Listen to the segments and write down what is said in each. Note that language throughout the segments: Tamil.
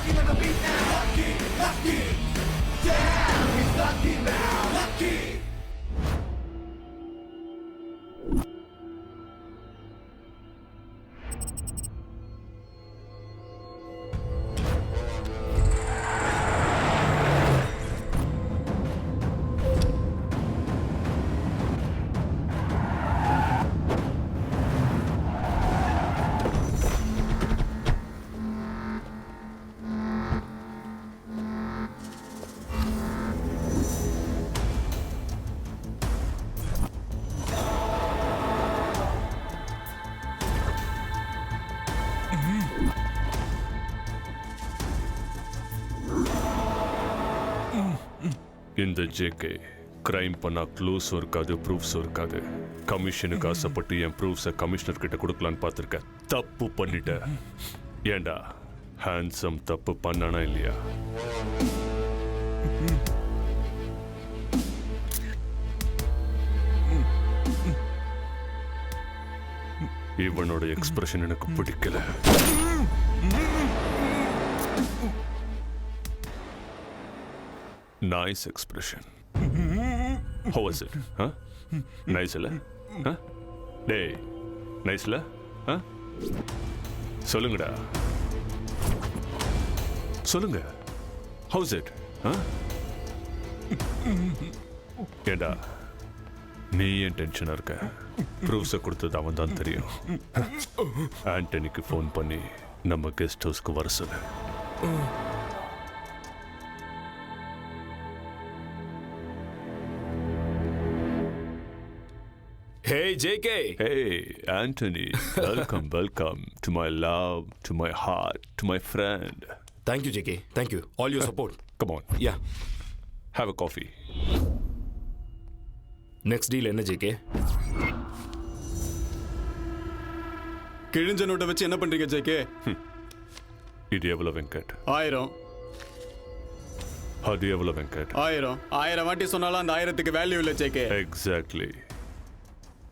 Rocking on the beat now. Lucky, lucky. Damn, he's lucky now. Lucky. இந்த ஜேகே கிரைம் பண்ணா க்ளூஸும் இருக்காது ப்ரூஃப்ஸும் இருக்காது. கமிஷனுக்கு ஆசைப்பட்டு என் ப்ரூஃப்ஸை கமிஷனர் கிட்ட கொடுக்கலான்னு பார்த்துருக்கேன். தப்பு பண்ணிட்ட. ஏண்டா ஹேண்ட்ஸம் தப்பு பண்ணானா இல்லையா? இவனோட எக்ஸ்பிரஷன் எனக்கு பிடிக்கல. Nice expression. How was it? Huh? Nice இல்ல? Huh? டேய், nice இல்ல? Huh? சொல்லுங்கடா. சொல்லுங்க. How's it? Huh? ஏண்டா நீ ஏன் டென்ஷனா இருக்க? ப்ரூஃப்ஸை கொடுத்தது அவன் தான் தெரியும். ஆண்டனிக்கு ஃபோன் பண்ணி நம்ம கெஸ்ட் ஹவுஸ்க்கு வர சொல்லு. Hey, JK. Hey, Anthony. Welcome to my love, to my heart, to my friend. Thank you, JK. Thank you. All your support. Come on. Yeah. Have a coffee. Next deal என்ன JK? கிழிஞ்ச நோட்டை வச்சு என்ன பண்றீங்க ஜேகே? இது எவ்வளவு வெங்கட்? 1000. அது எவ்வளவு வெங்கட்? 1000 வாட்டி சொன்னாலும் அந்த 1000க்கு வேல்யூ இல்லை ஜேகே. எக்ஸாக்ட்லி.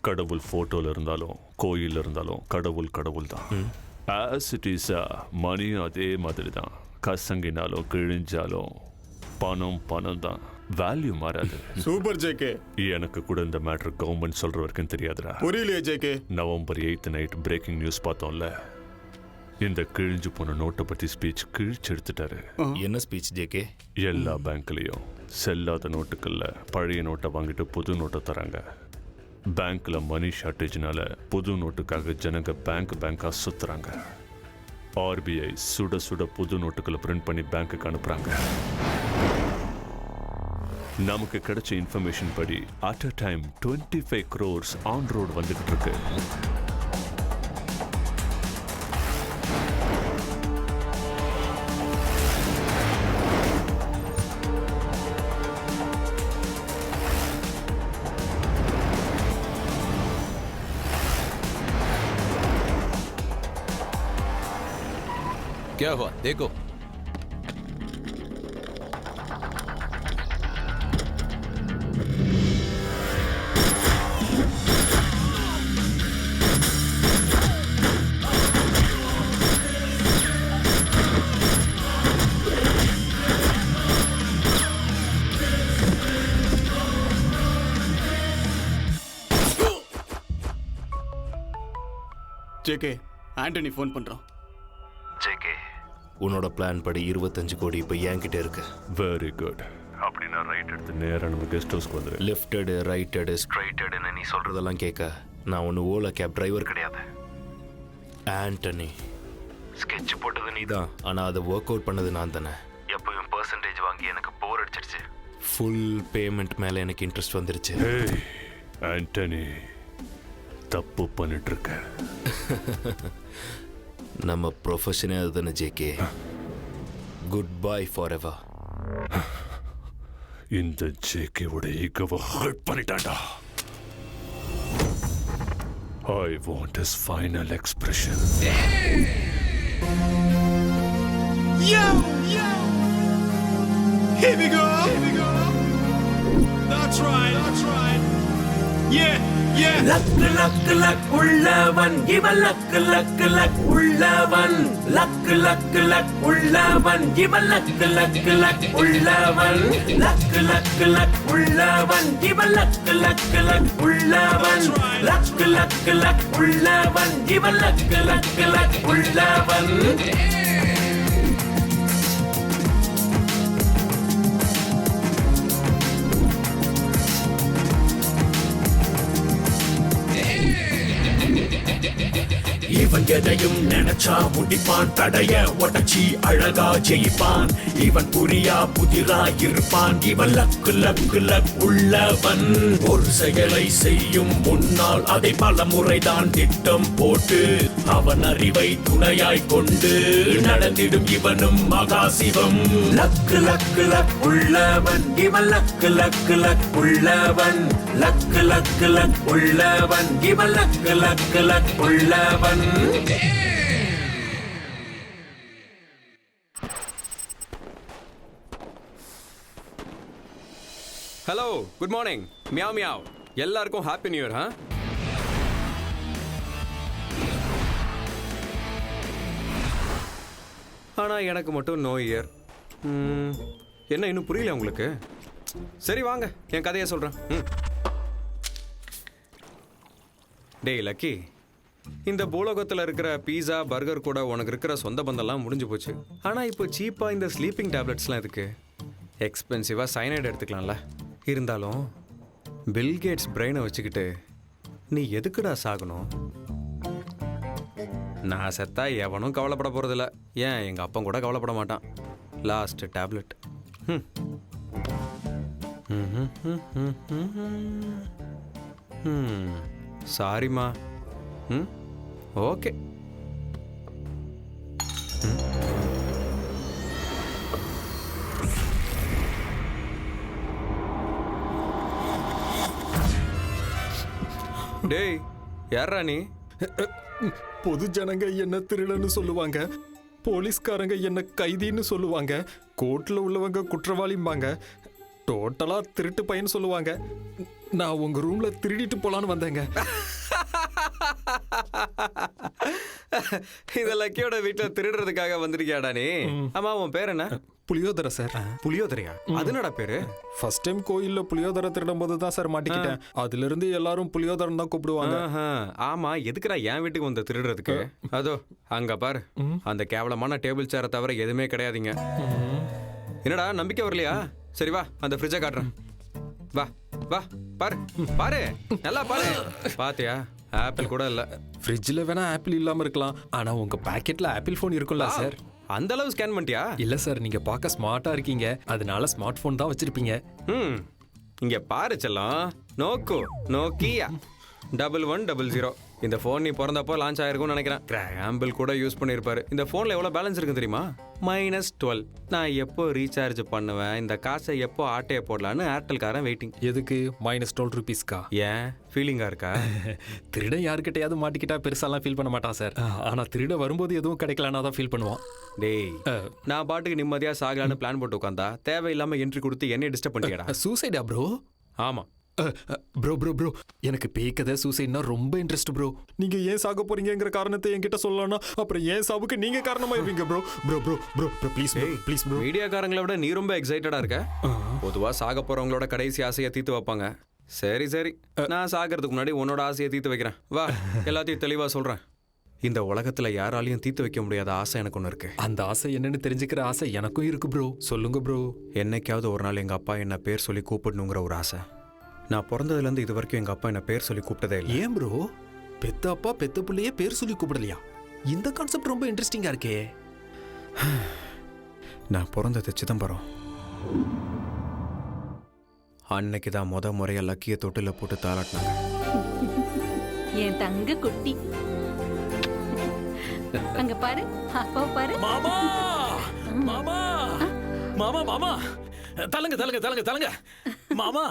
கடவுள் போட்டோல இருந்தாலும் கோயில் இருந்தாலும் கடவுள் தான். ஆஸ் இட் இஸ் மணியும் அதே மாதிரி தான். கசங்கினாலும் கிழிஞ்சாலும் பணம் தான். வேல்யூ மாறாது. Super JK. எனக்கு கூட இந்த மேட்டர் கவர்மெண்ட் சொல்ற வரைக்கும் தெரியாதுடா. புரியலையே JK. November 8 night breaking news பார்த்தோம்ல. இந்த கிழிஞ்சு போன நோட்டை பத்தி ஸ்பீச் கிழிச்சு எடுத்துட்டாரு. என்ன ஸ்பீச் ஜேகே? எல்லா பேங்க்லயும் செல்லாத நோட்டுக்கள்ல பழைய நோட்டை வாங்கிட்டு புது நோட்டை தராங்க. பேங்க்ல மணி ஷார்டேஜ்னால புது நோட்டுக்காக ஜனங்க பேங்கா சுத்துறாங்க. ஆர்பிஐ சுட புது நோட்டுகளை பிரிண்ட் பண்ணி பேங்க்குக்கு அனுப்புறாங்க. நமக்கு கிடைச்ச இன்ஃபர்மேஷன் படி at a time 25 crores on road வந்துகிட்டு இருக்கு. क्या हुआ देखो. ஜேகே, ஆண்டனி ஃபோன் பண்றான். ஜேகே, உன்னோட பிளான் படி 25 கோடி இப்போ என்கிட்ட இருக்கு. Very good. அப்படின்னா ரைட் எடுத்து நேராக நம்ம கெஸ்ட் ஹவுஸ்க்கு வந்துடு. லெஃப்டடு ரைட்டடு ஸ்ட்ரைட்டடுன்னு நீ சொல்றதெல்லாம் கேட்க நான் ஒன்று ஓலா கேப் டிரைவர் கிடையாது. ஆண்டனி ஸ்கெட்ச் போட்டது நீ தான், ஆனால் அதை ஒர்க் அவுட் பண்ணது நான் தானே. எப்பவும் பர்சன்டேஜ் வாங்கி எனக்கு போர் அடிச்சிருச்சு. ஃபுல் பேமெண்ட் மேலே எனக்கு இன்ட்ரெஸ்ட் வந்துருச்சு. ஆண்டனி தப்பு பண்ணிட்டு இருக்க. நம்ம ப்ரொஃபஷனே அதுதானே JK. Good bye for ever. இந்த ஜேகேவோட ஈகோவை hurt பண்ணிட்டான்டா. I want his final expression. Yo! Here we go! That's right! Luck luck luck உள்ளவன் இவன் லக்கு லக்கு லக் உள்ளவன் லக்கு லக்கு லக் உள்ளவன் இவன் லக்கு லக்கு லக் உள்ளவன் லக்கு லக்கு லக் உள்ளவன் இவன் லக்கு லக்கு லக் உள்ளவன் லக்கு லக்கு லக் உள்ளவன் இவன் லக்கு லக்கு லக் உள்ளவன் இவன் எதையும் நினைச்சா முடிப்பான் தடைய உடச்சி அழகா ஜெயிப்பான் இவன் புரியா புதிரா இருப்பான் இவன் லக்கு லக்கு லக் உள்ளவன் ஒரு செயலை செய்யும் முன்னால் அதை பல முறைதான் திட்டம் போட்டு அவன் அறிவை துணையாய் கொண்டு நடந்திடும் இவனும் மகாசிவம் லக்கு லக்கு லக் உள்ளவன் இவன் லக்கு லக்கு லக் உள்ளவன் லக்கு லக்கு லக் உள்ளவன் இவன் லக்கு லக்கு லக் உள்ளவன் hello good morning meow meow எல்லாருக்கும் ஹாப்பி நியூ இயர் ஆ ஆனால் எனக்கு மட்டும் நோ இயர் என்ன இன்னும் புரியல உங்களுக்கு சரி வாங்க என் கதையை சொல்கிறேன் டேய் லக்கி இந்த பூலோகத்தில் இருக்கிற பீஸா பர்கர் கூட உனக்கு இருக்கிற சொந்த பந்தம்லாம் முடிஞ்சு போச்சு ஆனால் இப்போ சீப்பாக இந்த ஸ்லீப்பிங் டேப்லெட்ஸ்லாம் இருக்கு எக்ஸ்பென்சிவாக சைனைடு எடுத்துக்கலாம்ல இருந்தாலும் பில்கேட்ஸ் பிரெயினை வச்சுக்கிட்டு நீ எதுக்குடா சாகணும் நான் செத்தா எவனும் கவலைப்பட போகிறதில்ல ஏன் எங்கள் அப்பன் கூட கவலைப்பட மாட்டான் லாஸ்ட் டேப்லெட் சாரிம்மா ஓகே டேய் யாரா நீ பொது ஜனங்க என்ன திருடன்னு சொல்லுவாங்க, போலீஸ்காரங்க என்ன கைதின்னு சொல்லுவாங்க, கோர்ட்ல உள்ளவங்க குற்றவாளிம்பாங்க, டோட்டலா திருட்டு பையன் சொல்லுவாங்க. நான் உங்க ரூம்ல திருடிட்டு போலான்னு வந்தேங்க. இந்த லக்கியோட வீட்டுல திருடுறதுக்காக வந்திருக்கியாடா நீ? ஆமா, உன் பேர் என்ன? புளியோதரை சார். புளியோதரையா? அது என்னடா பேரு? ஃபர்ஸ்ட் டைம் கோயில்ல புளியோதரை திருடும் போது தான் சார் மாட்டிக்கிட்டேன். அதுல இருந்து எல்லாரும் புளியோதரன் தான் கூப்பிடுவாங்க. ஆமா, எதுக்குடா என் வீட்டுக்கு வந்து திருடுறதுக்கு? அதோ அங்க பாரு, அந்த கேவலமான டேபிள் சேரை தவிர எதுவுமே கிடையாதுங்க. என்னடா நம்பிக்கை வரலையா? சரி வா, அந்த ஃப்ரிட்ஜை காட்டுறேன். வா வா, பாரு பாரு, நல்லா பாரு. பாத்தியா, ஆப்பிள் கூட இல்ல. ஃப்ரிட்ஜில் வேணா ஆப்பிள் இல்லாம இருக்கலாம், ஆனா உங்க பாக்கெட்ல ஆப்பிள் ஃபோன் இருக்கும்ல சார். அந்த அளவு ஸ்கேன் பண்ணிட்டியா? இல்ல சார், நீங்க பார்க்க ஸ்மார்ட்டா இருக்கீங்க, அதனால ஸ்மார்ட் போன் தான் வச்சிருப்பீங்க. இங்க பாரு செல்லம், நோக்கியா 1100. இந்த ஃபோன் நீ பிறந்தப்போ லான்ச் ஆயிருக்கும்னு நினைக்கிறேன். கிராம்பிள் கூட யூஸ் பண்ணியிருப்பாரு. இந்த ஃபோனில் எவ்வளோ பேலன்ஸ் இருக்கு தெரியுமா? -12. நான் எப்போ ரீசார்ஜ் பண்ணுவேன், இந்த காசை எப்போ ஆட்டையை போடலான்னு ஏர்டெல்காரன் வெயிட்டிங். எதுக்கு? -12 ரூபீஸ்க்கா? ஏன், ஃபீலிங்கா இருக்கா? திருட யாருக்கிட்டையாவது மாட்டிக்கிட்டா பெருசாலாம் ஃபீல் பண்ண மாட்டான் சார். ஆனா திருட வரும்போது எதுவும் கிடைக்கலன்னா தான் ஃபீல் பண்ணுவான். டேய், நான் பாட்டுக்கு நிம்மதியா சாகலான்னு பிளான் போட்டு உட்காந்தா தேவையில்லாம என்ட்ரி கொடுத்து என்னை டிஸ்டர்ப் பண்ணிட்டியடா. சூசைடா ப்ரோ? ஆமா ப்ரோ எனக்கு பேய் கதை சூசைட்னா ரொம்ப இன்ட்ரெஸ்ட் ப்ரோ. நீங்க ஏன் சாக போறீங்கங்கிற காரணத்தை என்கிட்ட சொல்லலாம்னா அப்புறம் ஏன் சாவுக்கு நீங்க காரணமாயிருவீங்க ப்ரோ. Bro please bro. மீடியாக்காரங்களை விட நீ ரொம்ப எக்ஸைட்டடா இருக்க. பொதுவா சாக போறவங்களோட கடைசி ஆசையை தீர்த்து வைப்பாங்க. சரி, நான் சாகிறதுக்கு முன்னாடி உன்னோட ஆசையை தீர்த்து வைக்கிறேன். வா, எல்லாத்தையும் தெளிவா சொல்றேன். இந்த உலகத்துல யாராலையும் தீர்த்து வைக்க முடியாத ஆசை எனக்கு ஒன்று இருக்கு. அந்த ஆசை என்னன்னு தெரிஞ்சுக்கிற ஆசை எனக்கும் இருக்கு ப்ரோ. சொல்லுங்க ப்ரோ. என்னைக்காவது ஒரு நாள் எங்க அப்பா என்ன பேர் சொல்லி கூப்பிடணுங்கிற ஒரு ஆசை. நான் பிறந்ததுலேருந்து இது வரைக்கும் எங்கள் அப்பா என்ன பேர் சொல்லி கூப்பிட்டதே இல்லை. ஏன் ப்ரோ? பெத்த அப்பா பெத்த பிள்ளையே பேர் சொல்லி கூப்பிடலையா? இந்த கான்செப்ட் ரொம்ப இன்ட்ரெஸ்டிங்காக இருக்கே. நான் பிறந்தது சிதம்பரம். அன்னைக்கு தான் முறையாக லக்கிய தொட்டில போட்டு தாளாட்டினாங்க. என் தங்க குட்டி அங்க பாரு, அப்பா பாரு. மாமா மாமா மாமா மாமா தலங்க மாமா,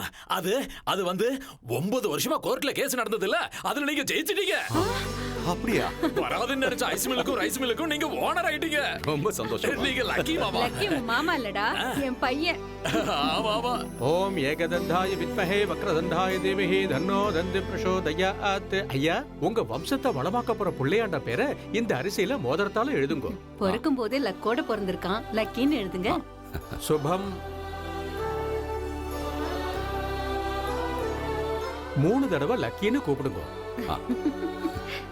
அது வந்து 9 வருஷமா கோர்ட்ல கேஸ் நடந்தது இல்ல, அதுல நீங்க ஜெயிச்சிட்டீங்க. அப்படியா? வராதுன்னு நினைச்ச ஐஸ் மில்லுக்கும் ரைஸ் மில்லுக்கும் நீங்க ஓனர் ஆயிட்டீங்க. ரொம்ப சந்தோஷம். நீங்க லக்கி மாமா. லக்கி உன் மாமா இல்லடா, என் பையன். ஆமா ஆமா. ஓம் ஏகதந்தாய வித்மஹே வக்ரதண்டாய தீமஹி தன்னோ தந்தி பிரசோதயாத். ஐயா, உங்க வம்சத்தை வளமாக்க போற புள்ளையாண்ட பேரை இந்த அரிசியில மோதிரத்தால எழுதுங்க. பொறுக்கும் போது லக்கோட பிறந்திருக்கான், லக்கின்னு எழுதுங்க. சுபம். 3 தடவை லக்கின்னு கூப்பிடுங்க.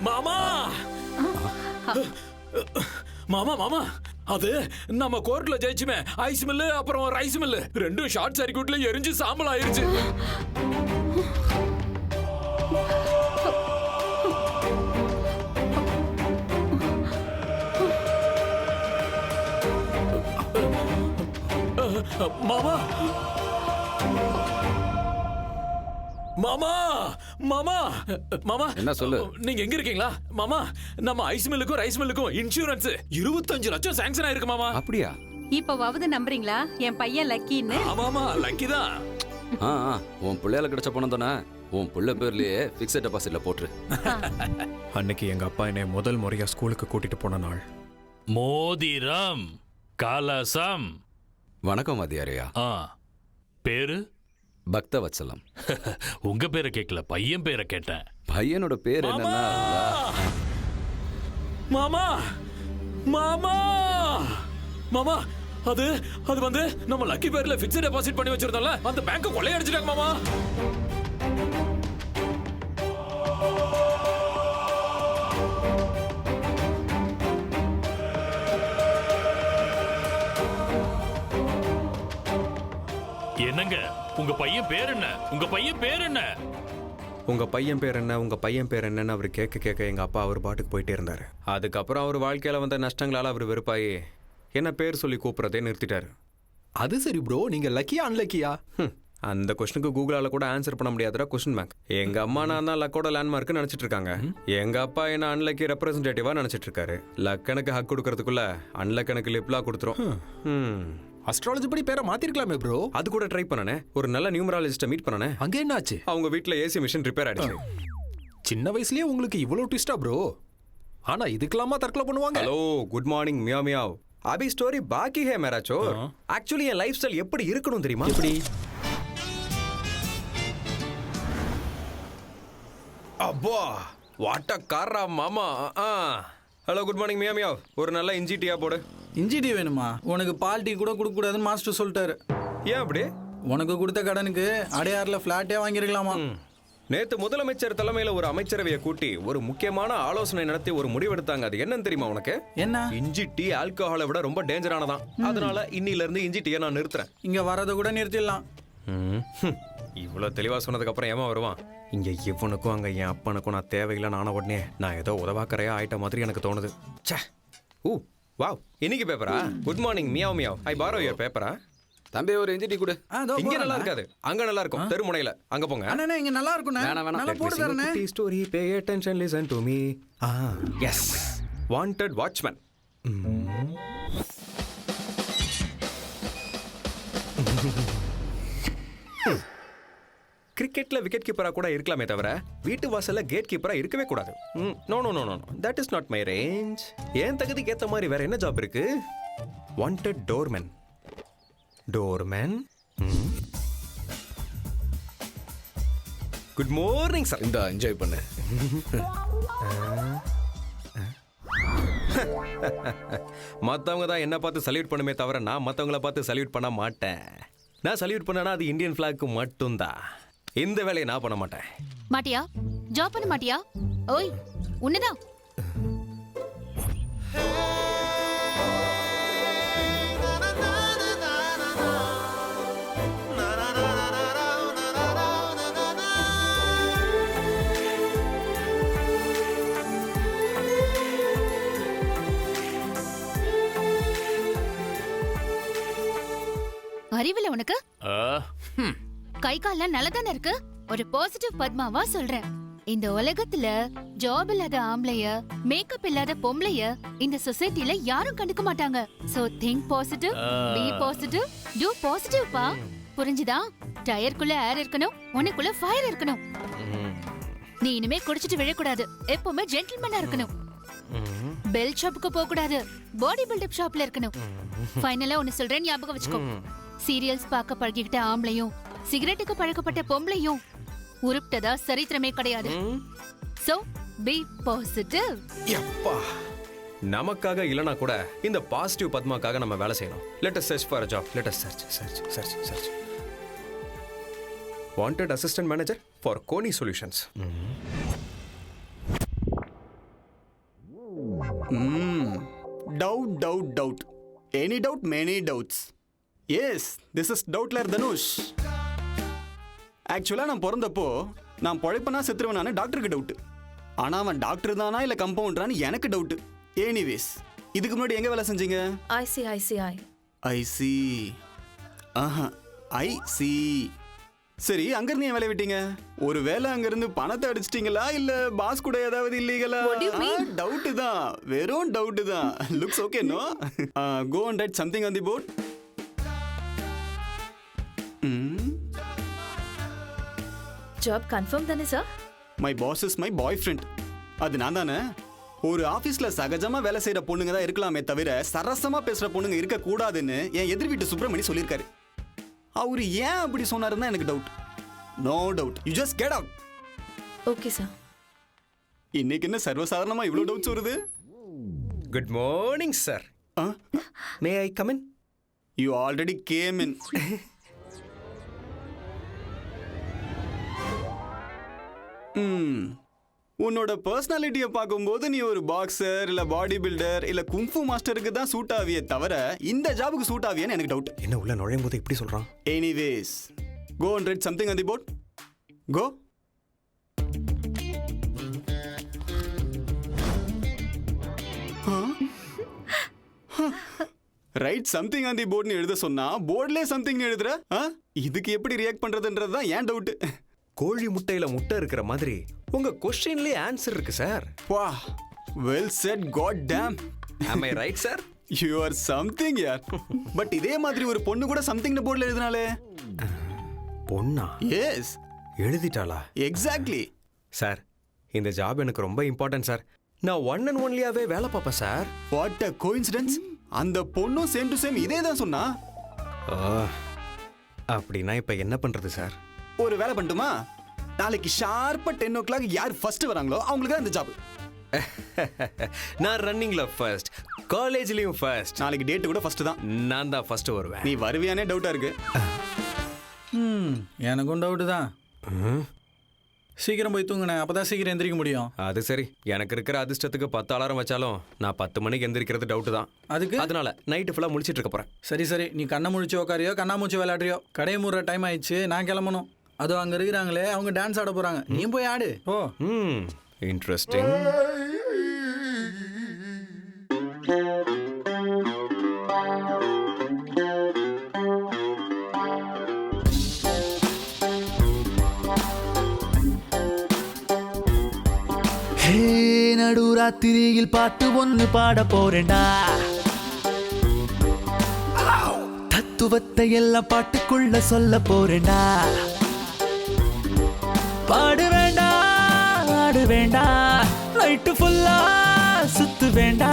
மாமா மாமா மாமா, அது நம்ம கோர்ட்ல ஜெயிச்சுமே ஐஸ் மில்லு அப்புறம் ரைஸ் மில்லு ரெண்டும் ஷார்ட் சர்க்யூட்ல எரிஞ்சு சாம்பல் ஆயிருச்சு. மாமா மாமா மாமா மாமா, என்ன சொல்லு? நீங்க எங்க இருக்கீங்களா மாமா? நம்ம ஐஸ் மில்லுக்கும் ரைஸ் மில்லுக்கும் இன்சூரன்ஸ் 25 லட்சம் சாங்ஷன் ஆயிருக்கு மாமா. அப்படியா? இப்பவாவது நம்புறீங்களா என் பையன் லக்கின்னு? ஆமாமா, லக்கி தான். உன் பிள்ளையால கிடைச்ச பணம் தானே உன் பிள்ளை பேர்லயே பிக்ஸட் டெபாசிட்ல போட்டுரு. அன்னைக்கு எங்க அப்பா என்னை முதல் முறையா ஸ்கூலுக்கு கூட்டிட்டு போன நாள். மோதிரம் கலசம். வணக்கம் வாத்தியாரையா. பேரு பக்தவத்சலம். உங்க பேரை கேட்கல, பையன் பேரை கேட்டேன். பையனோட பேர் என்னன்னா மாமா மாமா மாமா, அது வந்து நம்ம லக்கி பேர்ல பிக்ஸ்ட் டெபாசிட் பண்ணி வச்சிருந்தோம்ல, அந்த பேங்க் கொள்ளையடிச்சிட்டாங்க மாமா. என்னங்க, உங்க பையன் பேர் என்ன? உங்க பையன் பேர் என்ன? உங்க பையன் பேர் என்ன, உங்க பையன் பேர் என்னன்னு அவர் கேட்க எங்க அப்பா அவர் பாட்டுக்கு போயிட்டே இருந்தாரு. அதுக்கப்புறம் அவர் வாழ்க்கையில வந்த நஷ்டங்களால அவர் வெறுப்பாயி என்ன பேர் சொல்லி கூப்பிடுறதே நிறுத்திட்டாரு. அது சரி ப்ரோ, நீங்க லக்கியா அன்லக்கியா? அந்த கொஸ்டினுக்கு கூகுளால கூட ஆன்சர் பண்ண முடியாத கொஸ்டின் பேங்க். எங்க அம்மா நான் தான் லக்கோட லேண்ட்மார்க் நினைச்சிட்டு இருக்காங்க. எங்க அப்பா என்ன அன்லக்கி ரெப்ரசன்டேட்டிவா நினைச்சிட்டு இருக்காரு. லக்கனுக்கு ஹக் கொடுக்கறதுக்குள்ள அன்லக்கனுக்கு லிப்லா கொடுத்துரும். அஸ்ட்ராலஜி படி பேரை மாத்திருக்கலாமே ப்ரோ. அது கூட ட்ரை பண்ணனே, ஒரு நல்ல நியூமராலஜிஸ்ட மீட் பண்ணனே. அங்க என்னாச்சு? அவங்க வீட்ல ஏசி மிஷின் ரிப்பேர் ஆயிடுச்சு. சின்ன வயசுலயே உங்களுக்கு இவ்வளவு ட்விஸ்டா ப்ரோ? ஆனா இதுக்கெல்லாமா தற்கொலை பண்ணுவாங்க? Hello, good morning meow meow. அபி ஸ்டோரி பாக்கி ஹே மேரா சோர். ஆக்சுவலி என் லைஃப் ஸ்டைல் எப்படி இருக்கணும் தெரியுமா? எப்படி? அப்பா வாட்ட காரா மாமா. Hello, good morning meow meow. ஒரு நல்ல இஞ்சி டீயா போடு. இஞ்சி டீ வேணுமா? உனக்கு பால் டீ கூட கொடுக்க கூடாதுன்னு மாஸ்டர் சொல்லிட்டாரு. ஏன் அப்படி? உனக்கு கொடுத்த கடனுக்கு அடையாறுல பிளாட்டே வாங்கிருக்கலாமா? நேத்து முதலமைச்சர் தலைமையில ஒரு அமைச்சரவையை கூட்டி ஒரு முக்கியமான ஆலோசனை நடத்தி ஒரு முடிவெடுத்தாங்க. அது என்னன்னு தெரியுமா உனக்கு? என்ன? இஞ்சி டீ ஆல்கஹாலை விட ரொம்ப டேஞ்சரானதான். அதனால இன்னில இருந்து இஞ்சி டீயை நான் நிறுத்துறேன். இங்க வரத கூட நிறுத்திடலாம். இவ்வளவு தெளிவா சொன்னதுக்கு அப்புறம் ஏமா வருவான்? இங்க இவனுக்கும் அங்க என் அப்பனுக்கும் நான் தேவையில்லை. நான உடனே நான் ஏதோ உதவாக்கறையா ஆயிட்ட மாதிரி எனக்கு தோணுது. ச்சே. ஊ வாவ், இன்னைக்கு பேப்பரா? Good morning meow meow. I borrow your பேப்பரா? தம்பி ஒரு இஞ்சி டீ கொடு. இங்க நல்லா இருக்காது, அங்க நல்லா இருக்கும். தெருமுனையில அங்க போங்க. அண்ணா இங்க நல்லா இருக்கும். நல்லா போடு தரனே. Story pay attention listen to me. Yes, wanted watchman. கிரிக்கெட்ல விக்கெட் கீப்பரா கூட இருக்கலாமே தவிர வீட்டு வாசல்ல கேட் கீப்பரா இருக்கவே கூடாது. No no no no, that is not my range. ஏன் தகுதிக்கு ஏத்த மாதிரி வேற என்ன ஜாப் இருக்கு? Wanted doorman. Doorman. Good morning sir. இந்த என்ஜாய் பண்ணு. மற்றவங்க தான் என்ன பார்த்து சல்யூட் பண்ணுமே தவிர நான் மற்றவங்கள பார்த்து சல்யூட் பண்ண மாட்டேன். நான் சல்யூட் பண்ணனா அது இந்தியன் ஃபிளாக்கு மட்டும்தான். இந்த வேலையை நான் பண்ண மாட்டேன். மாட்டியா? ஜாப் பண்ண மாட்டியா? ஓய், உன்னதான். அறிவில்ல உனக்கு? கை கால்லாம் நல்லதானே இருக்கு. ஒரு பாசிட்டிவ் பத்மாவா சொல்றேன். இந்த உலகத்துல ஜாப் இல்லாத ஆம்பளைய, மேக்கப் இல்லாத பொம்பளைய இந்த சொசைட்டில யாரும் கண்டுக்க மாட்டாங்க. So think positive, be positive, do positive பா. புரிஞ்சுதா? டயருக்குள்ள ஏர் இருக்கணும், உனக்குள்ள ஃபயர் இருக்கணும். நீ இனிமே குடிச்சிட்டு விழக்கூடாது. எப்பவுமே ஜென்டில்மேனா இருக்கணும். பெல் ஷாப்புக்கு போக கூடாது. பாடி பில்டப் ஷாப்ல இருக்கணும். ஃபைனலா ஒன்னு சொல்றேன், ஞாபகம் வச்சுக்கோ. சீரியல்ஸ் பார்க்க பழகிக்கிட்ட ஆம்பளையும் சிகரெட்டுக்கு பழக்கப்பட்ட பொம்பளையும் உருப்டதா சரித்திரமே கிடையாது. So be positive. யப்பா, நமக்காக இல்லனா கூட இந்த பாசிட்டிவ் பத்மாக்காக நம்ம வேலை செய்யணும். Let us search for a job. let us search. Wanted assistant manager for Koni Solutions. Doubt. Any doubt, many doubts. Yes, this is Doubtler Dhanush. ஆக்சுவலாக நான் பிறந்தப்போ நான் பழைப்பனா செத்துருவனானு டாக்டருக்கு டவுட்டு. ஆனால் அவன் டாக்டர் தானா இல்லை கம்பவுண்டரானு எனக்கு டவுட்டு. எனிவேஸ், இதுக்கு முன்னாடி எங்கே வேலை செஞ்சீங்க? ஐசி. ஆஹா, ஐசி. சரி, அங்கிருந்து ஏன் வேலை விட்டீங்க? ஒரு வேலை அங்கிருந்து பணத்தை அடிச்சிட்டீங்களா இல்ல பாஸ் கூட ஏதாவது இல்லீகலா? டவுட் தான், வெறும் டவுட் தான். Looks okay no? Go and write something on the board. Job confirm தானே sir? My boss is my boyfriend. அது நான் தானே. ஒரு ஆபீஸ்ல சகஜமா வேலை செய்யற பொண்ணுங்க தான் இருக்கலாமே தவிர சரசமா பேசுற பொண்ணுங்க இருக்க கூடாதுன்னு என் எதிர் வீட்டு சுப்பிரமணி சொல்லியிருக்காரு. அவரு ஏன் அப்படி சொன்னாருன்னா எனக்கு doubt. No doubt, you just get out. Okay sir. இன்னைக்கு என்ன சர்வசாதாரணமா இவ்வளவு டவுட்ஸ் வருது? Good morning sir. May I come in? You already came in. உன்னோட பர்சனாலிட்டியை பார்க்கும்போது நீ ஒரு பாக்ஸர் இல்ல பாடி பில்டர் இல்ல குங்ஃபு மாஸ்டருக்கு தான் சூட் ஆவியே தவிர இந்த ஜாபுக்கு சூட் ஆவியான்னு எனக்கு டவுட். என்ன உள்ள நுழையும் போது இப்படி சொல்றான்? Anyways, go and write something on the board. Go. Write something on the போர்ட்னு எழுத சொன்னா போர்ட்லயே சம்திங் எழுதுற. இதுக்கு எப்படி ரியாக்ட் பண்றதுன்றது தான் ஏன் டவுட். கோழி முட்டையில முட்டை இருக்கிற மாதிரி உங்க क्वेश्चनலயே ஆன்சர் இருக்கு சார். வா, well said. God damn. am I right sir? you are something yaar. But இதே மாதிரி ஒரு பொண்ணு கூட சம்திங்னு போர்ட்ல எழுதினாலே. பொண்ணா? எஸ். எழுதிட்டாளா? எக்ஸாக்ட்லி. சார், இந்த ஜாப் எனக்கு ரொம்ப இம்பார்ட்டன்ட் சார். நான் ஒன் அண்ட் ஒன்லியாவே வேலை பார்ப்பேன் சார். What a coincidence. அந்த பொண்ணும் சேம் டு சேம் இதே தான் சொன்னா. அப்படின்னா இப்ப என்ன பண்றது சார்? ஒரு வேலை பண்ணட்டுமா? நாளைக்கு ஷார்ப்பா 10 o'clock யார் ஃபர்ஸ்ட் வராங்களோ அவங்களுக்கு அந்த ஜாப். நான் ரன்னிங்ல ஃபர்ஸ்ட், காலேஜ்லயும் ஃபர்ஸ்ட். நாளைக்கு டேட் கூட ஃபர்ஸ்ட் தான். நான் தான் ஃபர்ஸ்ட் வருவேன். நீ வருவியானே டவுட்டா இருக்கு. எனக்கும் டவுட்டு தான். சீக்கிரம் போய் தூங்குனேன், அப்பதான் சீக்கிரம் எந்திரிக்க முடியும். அது சரி, எனக்கு இருக்கிற அதிர்ஷ்டத்துக்கு 10 அலாரம் வச்சாலும் நான் 10 மணிக்கு எந்திரிக்கிறது டவுட் தான். அதனால நைட்டு ஃபுல்லா முடிச்சிட்டு இருக்க போறேன். சரி, நீ கண்ணை முழிச்சு உட்காரியோ கண்ணாமூச்சி விளையாடுறியோ, கடையை மூடுற டைம் ஆயிடுச்சு, நான் கிளம்பணும். அதோ அங்க இருக்கிறாங்களே, அவங்க டான்ஸ் ஆட போறாங்க, நீ போய் ஆடு. ஓ, இன்ட்ரெஸ்டிங். நடுராத்திரியில் பாட்டு ஒன்று பாட போறேன்டா. தத்துவத்தை எல்லாம் பாட்டுக்குள்ள சொல்ல போறேன்டா. பாடு வேண்டா, ஆடு வேண்டா, லைட்டு ஃபுல்லா சுத்து வேண்டா.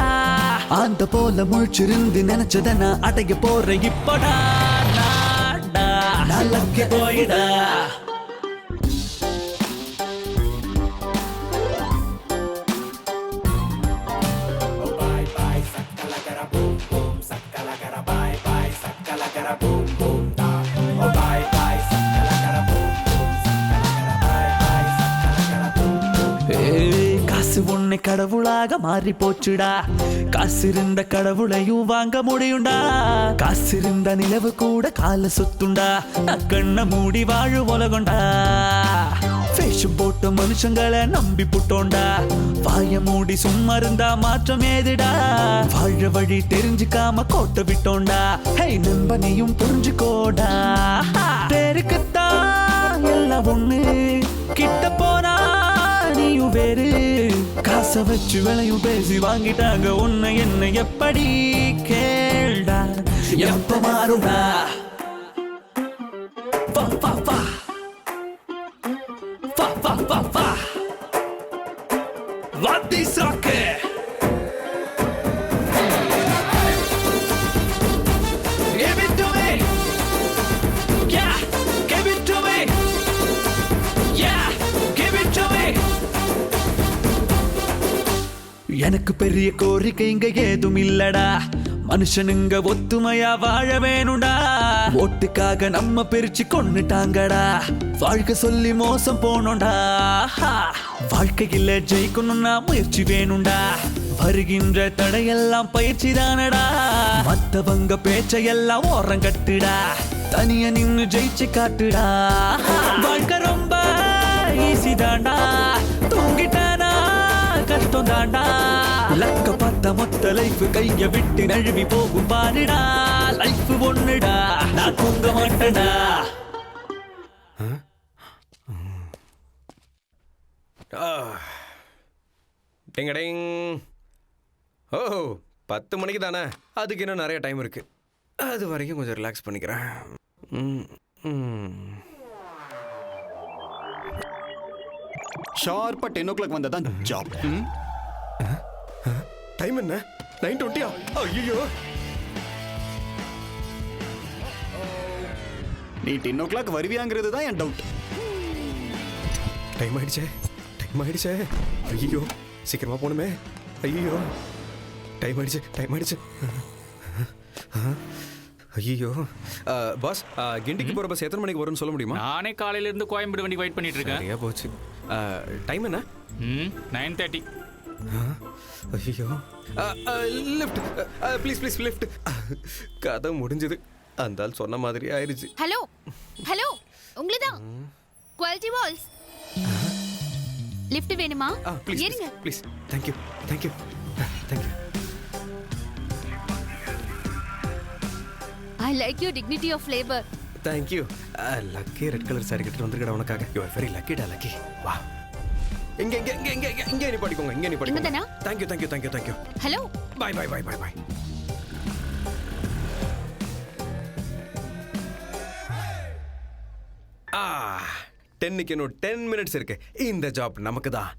அந்த போல முழிச்சிருந்து நினைச்சத நான் அடைய போறேன் இப்படா. நல்லக்கே போயிடா. காசு உன்னை கடவுளாக மாறி போச்சுடா. காசு இருந்த கடவுளையும் வாங்க முடியும்டா. காசு இருந்த நிலவு கூட கால சுத்துண்டா. கண்ண மூடி வாழு உலகண்டா. வேஷம் போட்ட மனுஷங்களை நம்பி புட்டோண்டா. வாய மூடி சும்மா இருந்தா மாற்றம் ஏதுடா. வாழ வழி தெரிஞ்சுக்காம கோட்டை விட்டோண்டா. ஹே நண்பனையும் புரிஞ்சுக்கோடா. பேருக்குத்தான் எல்லாம் ஒண்ணு, கிட்ட போனா நீயும் வேறு. காசை வச்சு விலையும் பேசி வாங்கிட்டாங்க உன்னை என்ன எப்படி கேள்டா. எப்ப மாறுடா. வா வா வா வா வா வா வா எனக்கு பெரிய கோரிக்கை இங்க ஏதும் இல்லடா, மனுஷனுங்க ஒத்துமையா வாழ வேணும்டா. ஓட்டுக்காக நம்ம பிரிச்சு கொன்னுட்டாங்கடா, வாழ்க்கை சொல்லி மோசம் போனோம்டா. வாழ்க்கையில ஜெயிக்கணும்னா முயற்சி வேணும்டா, வருகின்ற தடையெல்லாம் பயிற்சி தானடா. மத்தவங்க பேச்சையெல்லாம் ஓரம் கட்டுடா, தனியா நின்னு ஜெயிச்சு காட்டுடா. வாழ்க்கை ரொம்ப ஈஸி தாண்டா, தூங்கிட்டானா கஷ்டம் தாண்டா. லக்க பார்த்த மொத்த லைஃப் கைய விட்டு நழுவி போகும் பாருடா. லைஃப் ஒண்ணுடா, நான் தூங்க மாட்டேடா. டிங்கடிங். ஓ 10 மணிக்கு தானே, அதுக்கு இன்னும் நிறைய டைம் இருக்கு. அது வரைக்கும் கொஞ்சம் ரிலாக்ஸ் பண்ணிக்கிறேன். ஷார்ப்பா 10 o'clock வந்ததான் ஜாப். டைம் என்ன? 9:20. ஐயோ, நீ 10 o'clock வருவியாங்கிறது தான் என் டவுட். டைம் ஆயிடுச்சே, டைம் ஆயிடுச்சே. ஐயோ, சீக்கிரமா போகணுமே. ஐயோ, டைம் ஆயிடுச்சு, டைம் ஆயிடுச்சு. ஐயோ பாஸ், கிண்டிக்கு போகிற பஸ் எத்தனை மணிக்கு வரும்னு சொல்ல முடியுமா? நானே காலையில இருந்து கோயம்பேடு வண்டி வெயிட் பண்ணிட்டு இருக்கேன். சரியா போச்சு. டைம் என்ன? 9:30. ஐயோ, லிஃப்ட் ப்ளீஸ் ப்ளீஸ் லிஃப்ட். கதை முடிஞ்சது. அந்த ஆள் சொன்ன மாதிரி ஆயிடுச்சு. ஹலோ ஹலோ, உங்களுதான் குவாலிட்டி வால்ஸ். லிஃப்ட் வேணுமா? ப்ளீஸ் ஏறுங்க please. Thank you thank you thank you. I like you dignity of labour. Thank you. Lucky red colour sari கட்டிட்டு வந்திருக்கடா உனக்காக. யூ ஆர் வெரி லக்கிடா லக்கி. வா, இங்க இங்க இங்க இங்க இங்க நீ படிக்கோங்க, இங்க நீ படிக்கோங்க. இங்கதானா? Thank you thank you thank you thank you. Hello, bye bye bye bye bye. டென்னுக்கு இன்னும் 10 minutes இருக்கு. இந்த ஜாப் நமக்கு தான்.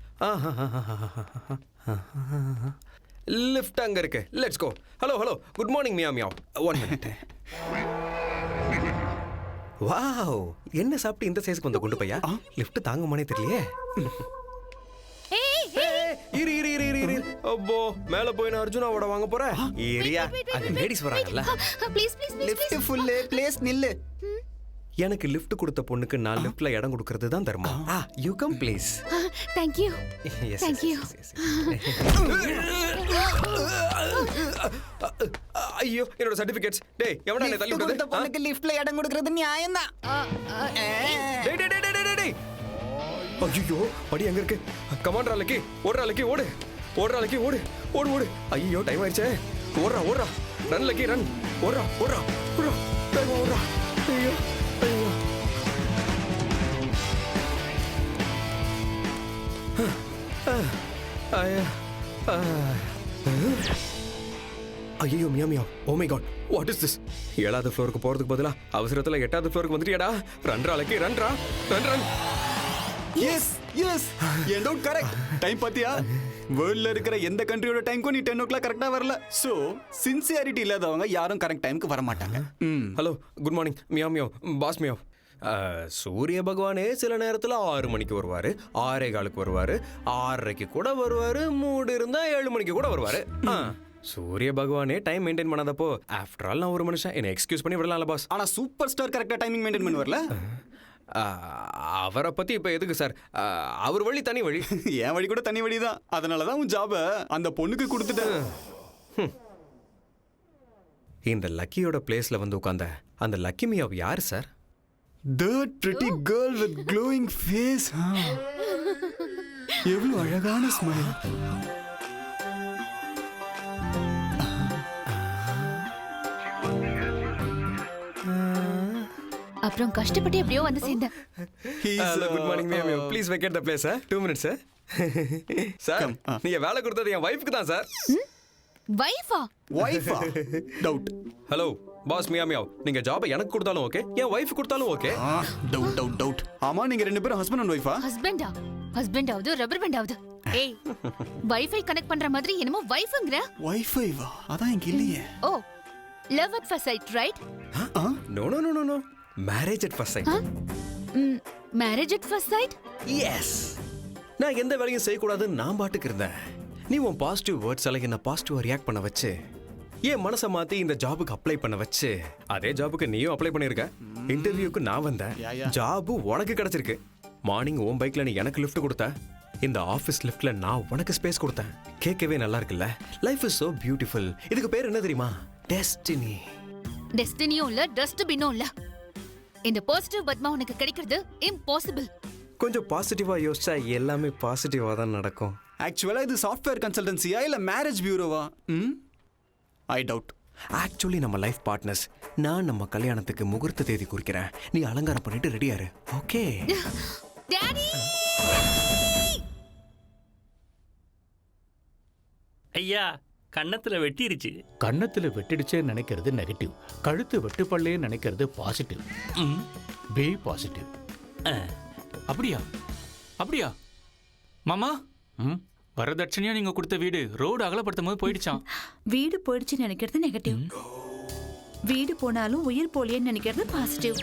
லிஃப்ட் அங்க இருக்கு. Let's go. Hello hello, good morning மியா மியாவ். 1 minute. வாவ், என்ன சாப்பிட்டு இந்த சைஸ்க்கு வந்த குண்டு பையா? லிஃப்ட் தாங்குமானே தெரியலையே. இரு இரு இரு இரு இரு. அப்போ மேல போய் நான் அர்ஜுனாவோட வாங்க போறேன். ஏரியா அங்க லேடிஸ் வராங்கல்ல. Please please please. Lift full, please நில்லு. எனக்கு லிஃப்ட் கொடுத்த பொண்ணுக்கு நான் லிஃப்ட்ல இடம் கொடுக்கிறது தான் தர்மம். You come please. Thank you thank you. ஐயோ, என்னோட சர்டிபிகேட்ஸ். டேய், எவனா என்ன தள்ளி விட்டது? பொண்ணுக்கு லிஃப்ட்ல இடம் கொடுக்கிறது நியாயம் தான். டேய் டேய் டேய் டேய் டேய். ஐயோ, படி எங்க இருக்கு? கமாண்டர் அலக்கி, ஓடுற அலக்கி ஓடு. ஓடுற அலக்கி ஓடு. ஓடு ஓடு. ஐயோ, டைம் ஆயிடுச்சே. ஓடுறா ஓடுறா. Run lucky run. ஓடுறா ஓடுறா ஓடுறா. டைம் ஓடுறா. ஐயோ ஐயோ. ஐயோ மியா மியா. Oh my god, what is this? 7வது ஃப்ளோருக்கு போறதுக்கு பதிலா அவசரத்துல 8வது ஃப்ளோருக்கு வந்துட்டியாடா. ரன்ரா லக்கி ரன்ரா. Run run. எஸ் எஸ், என் டவுட் கரெக்ட். டைம் பாத்தியா? வேர்ல்ட்ல இருக்கிற எந்த கண்ட்ரியோட டைம்க்கும் நீ 10 o'clock கரெக்டா வரல. சோ சின்சியாரிட்டி இல்லாதவங்க யாரும் கரெக்ட் டைம்க்கு வர மாட்டாங்க. ஹலோ, குட் மார்னிங் மியா மியா. பாஸ் மியா. சூரிய பகவானே சில நேரத்தில் 6 மணிக்கு வருவாரு, 6:15 வருவாரு, 6:30 கூட வருவாரு, மூடு இருந்தா 7 மணிக்கு கூட வருவாரு. சூரிய பகவானே டைம் மெயின்டைன் பண்ணாதப்போ ஆஃப்டர் ஆல் நான் ஒரு மனுஷன், என்ன எக்ஸ்கியூஸ் பண்ணி விடலாம்ல பாஸ். ஆனா சூப்பர் ஸ்டார் கரெக்டா டைமிங் மெயின்டைன் பண்ணி வரல. அவரை பத்தி இப்ப எதுக்கு சார்? அவர் வழி தனி வழி. என் வழி கூட தனி வழி தான். அதனாலதான் உன் ஜாப அந்த பொண்ணுக்கு கொடுத்துட்டேன். இந்த லக்கியோட பிளேஸ்ல வந்து உட்கார்ந்த அந்த லக்கி மியாவ் யார் sir? That pretty girl with glowing face. எவ்வளவு அழகான ஸ்மைல். அப்புறம் கஷ்டப்பட்டு எப்படியோ வந்து சேர்ந்தேன். Good morning Mia Mia. Please vacate the place. 2 minutes sir. நீங்க வேலை கொடுத்தது என் வைஃப்க்கு தான் சார். வைஃபா? வைஃபா? டவுட். ஹலோ பாஸ் மியா மியா, நீங்க ஜாபை எனக்கு கொடுத்தாலும் ஓகே, என் வைஃப் கொடுத்தாலும் ஓகே. Doubt doubt doubt. ஆமா, நீங்க ரெண்டு பேரும் ஹஸ்பண்ட் அண்ட் வைஃபா? ஹஸ்பண்டா? ஹஸ்பண்டாவது ரப்பர் பேண்டாவது. ஏய், வைஃபை கனெக்ட் பண்ற மாதிரி என்னமோ வைஃப்ங்கற. வைஃபைவா? அதான் இங்க இல்லையே. Oh, love at first sight, right? No no no no no, marriage at first sight. Marriage at first sight? Yes. நான் எந்த வேலையும் செய்யக்கூடாதுன்னு நான் பாட்டுக்கு இருந்தேன். நீ உன் பாசிட்டிவ் வேர்ட்ஸ் எல்லாம் என்ன பாசிட்டிவா ரியாக்ட் பண்ண வச்சு என் மனசை மாத்தி இந்த ஜாபுக்கு அப்ளை பண்ண வச்சு அதே ஜாபுக்கு நீயும் அப்ளை பண்ணிருக்க. இன்டர்வியூக்கு நான் வந்தேன், ஜாபு உனக்கு கிடைச்சிருக்கு. மார்னிங் உன் பைக்ல நீ எனக்கு லிஃப்ட் கொடுத்த, இந்த ஆஃபீஸ் லிஃப்ட்ல நான் உனக்கு ஸ்பேஸ் கொடுத்தேன். கேட்கவே நல்லா இருக்குல்ல? Life is so beautiful. இதுக்கு பேர் என்ன தெரியுமா? டெஸ்டினி. டெஸ்டினியும் இல்ல டஸ்ட்பினும் இல்ல. இந்த பாசிட்டிவ் பத்மா உனக்கு கிடைக்கிறது இம்பாசிபிள். கொஞ்சம் பாசிட்டிவா யோசிச்சா எல்லாமே பாசிட்டிவா தான் நடக்கும். ஆக்சுவலா இது சாஃப்ட்வேர் கன்சல்டன்சியா இல்ல மேரேஜ் பியூரோவா? I doubt. ஆக்சுவலி நம்ம லைஃப் பார்ட்னர்ஸ். நான் நம்ம கல்யாணத்துக்கு முகூர்த்த தேதி குறிக்கிறேன், நீ அலங்காரம் பண்ணிட்டு ரெடியாரு. Okay daddy? ஐயா கன்னத்துல வெட்டிருச்சு. கன்னத்துல வெட்டிடுச்சே நினைக்கிறது நெகட்டிவ், கழுத்து வெட்டுப்பள்ளே நினைக்கிறது பாசிட்டிவ். Be positive. அப்படியா? அப்படியா மாமா? வரதட்சணையா நீங்க கொடுத்த வீடு ரோடு அகலப்படுத்தும் போது போயிடுச்சான். வீடு போயிடுச்சுன்னு நினைக்கிறது நெகட்டிவ், வீடு போனாலும் உயிர் போலியன்னு நினைக்கிறது பாசிட்டிவ்.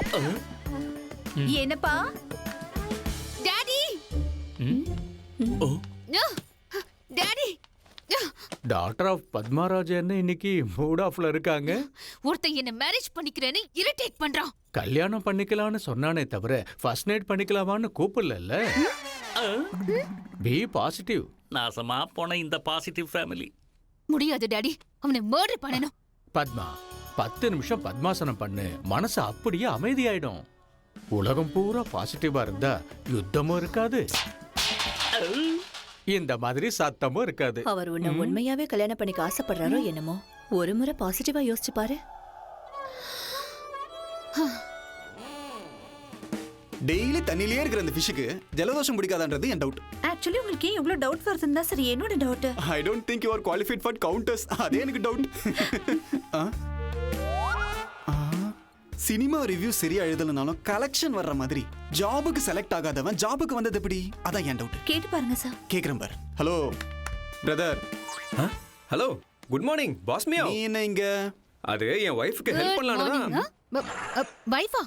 என்னப்பா daddy? Daddy, doctor of Padmarajan இன்னைக்கு மூட் ஆஃப்ல இருக்காங்க. ஒருத்தன் என்ன மேரேஜ் பண்ணிக்கிறேன்னு இரிட்டேட் பண்றான். கல்யாணம் பண்ணிக்கலாம்னு சொன்னானே தவிர ஃபர்ஸ்ட் நைட் பண்ணிக்கலாமான்னு கூப்பிடல. Be positive. நாசமா போன இந்த பாசிட்டிவ் ஃபேமிலி. முடியாது டாடி, அவனை மர்டர் பண்ணணும். பத்மா 10 நிமிஷம் பத்மாசனம் பண்ணு, மனசு அப்படியே அமைதியாயிடும். உலகம் பூரா பாசிட்டிவா இருந்தா யுத்தமும் இருக்காது, இந்த மாதிரி சத்தமும் இருக்காது. அவர் உன்னை உண்மையாவே கல்யாணம் பண்ணிக்க ஆசைப்படுறாரோ என்னமோ. ஒரு முறை பாசிட்டிவா யோசிச்சு பாரு. டெய்லி தண்ணியிலே இருக்கிற அந்த ஃபிஷ்ஷுக்கு ஜலதோஷம் பிடிக்காதான்றது என் டவுட். ஆக்சுவலி உங்களுக்கு ஏன் இவ்வளவு டவுட் வருதுன்னா சரி என்னோட doubt. I don't think you are qualified for counters. அதே எனக்கு டவுட். சினிமா ரிவ்யூ சரியா எழுதலனாலும் கலெக்ஷன் வர்ற மாதிரி ஜாபுக்கு செலக்ட் ஆகாதவன் ஜாபுக்கு வந்தது எப்படி? அதான் என் டவுட். கேட்டு பாருங்க சார். கேக்குறேன் பார். Hello brother. Hello, good morning boss மியா. நீ என்ன இங்க? அது என் வைஃப்க்கு ஹெல்ப் பண்ணலாம்னா. வைஃபா?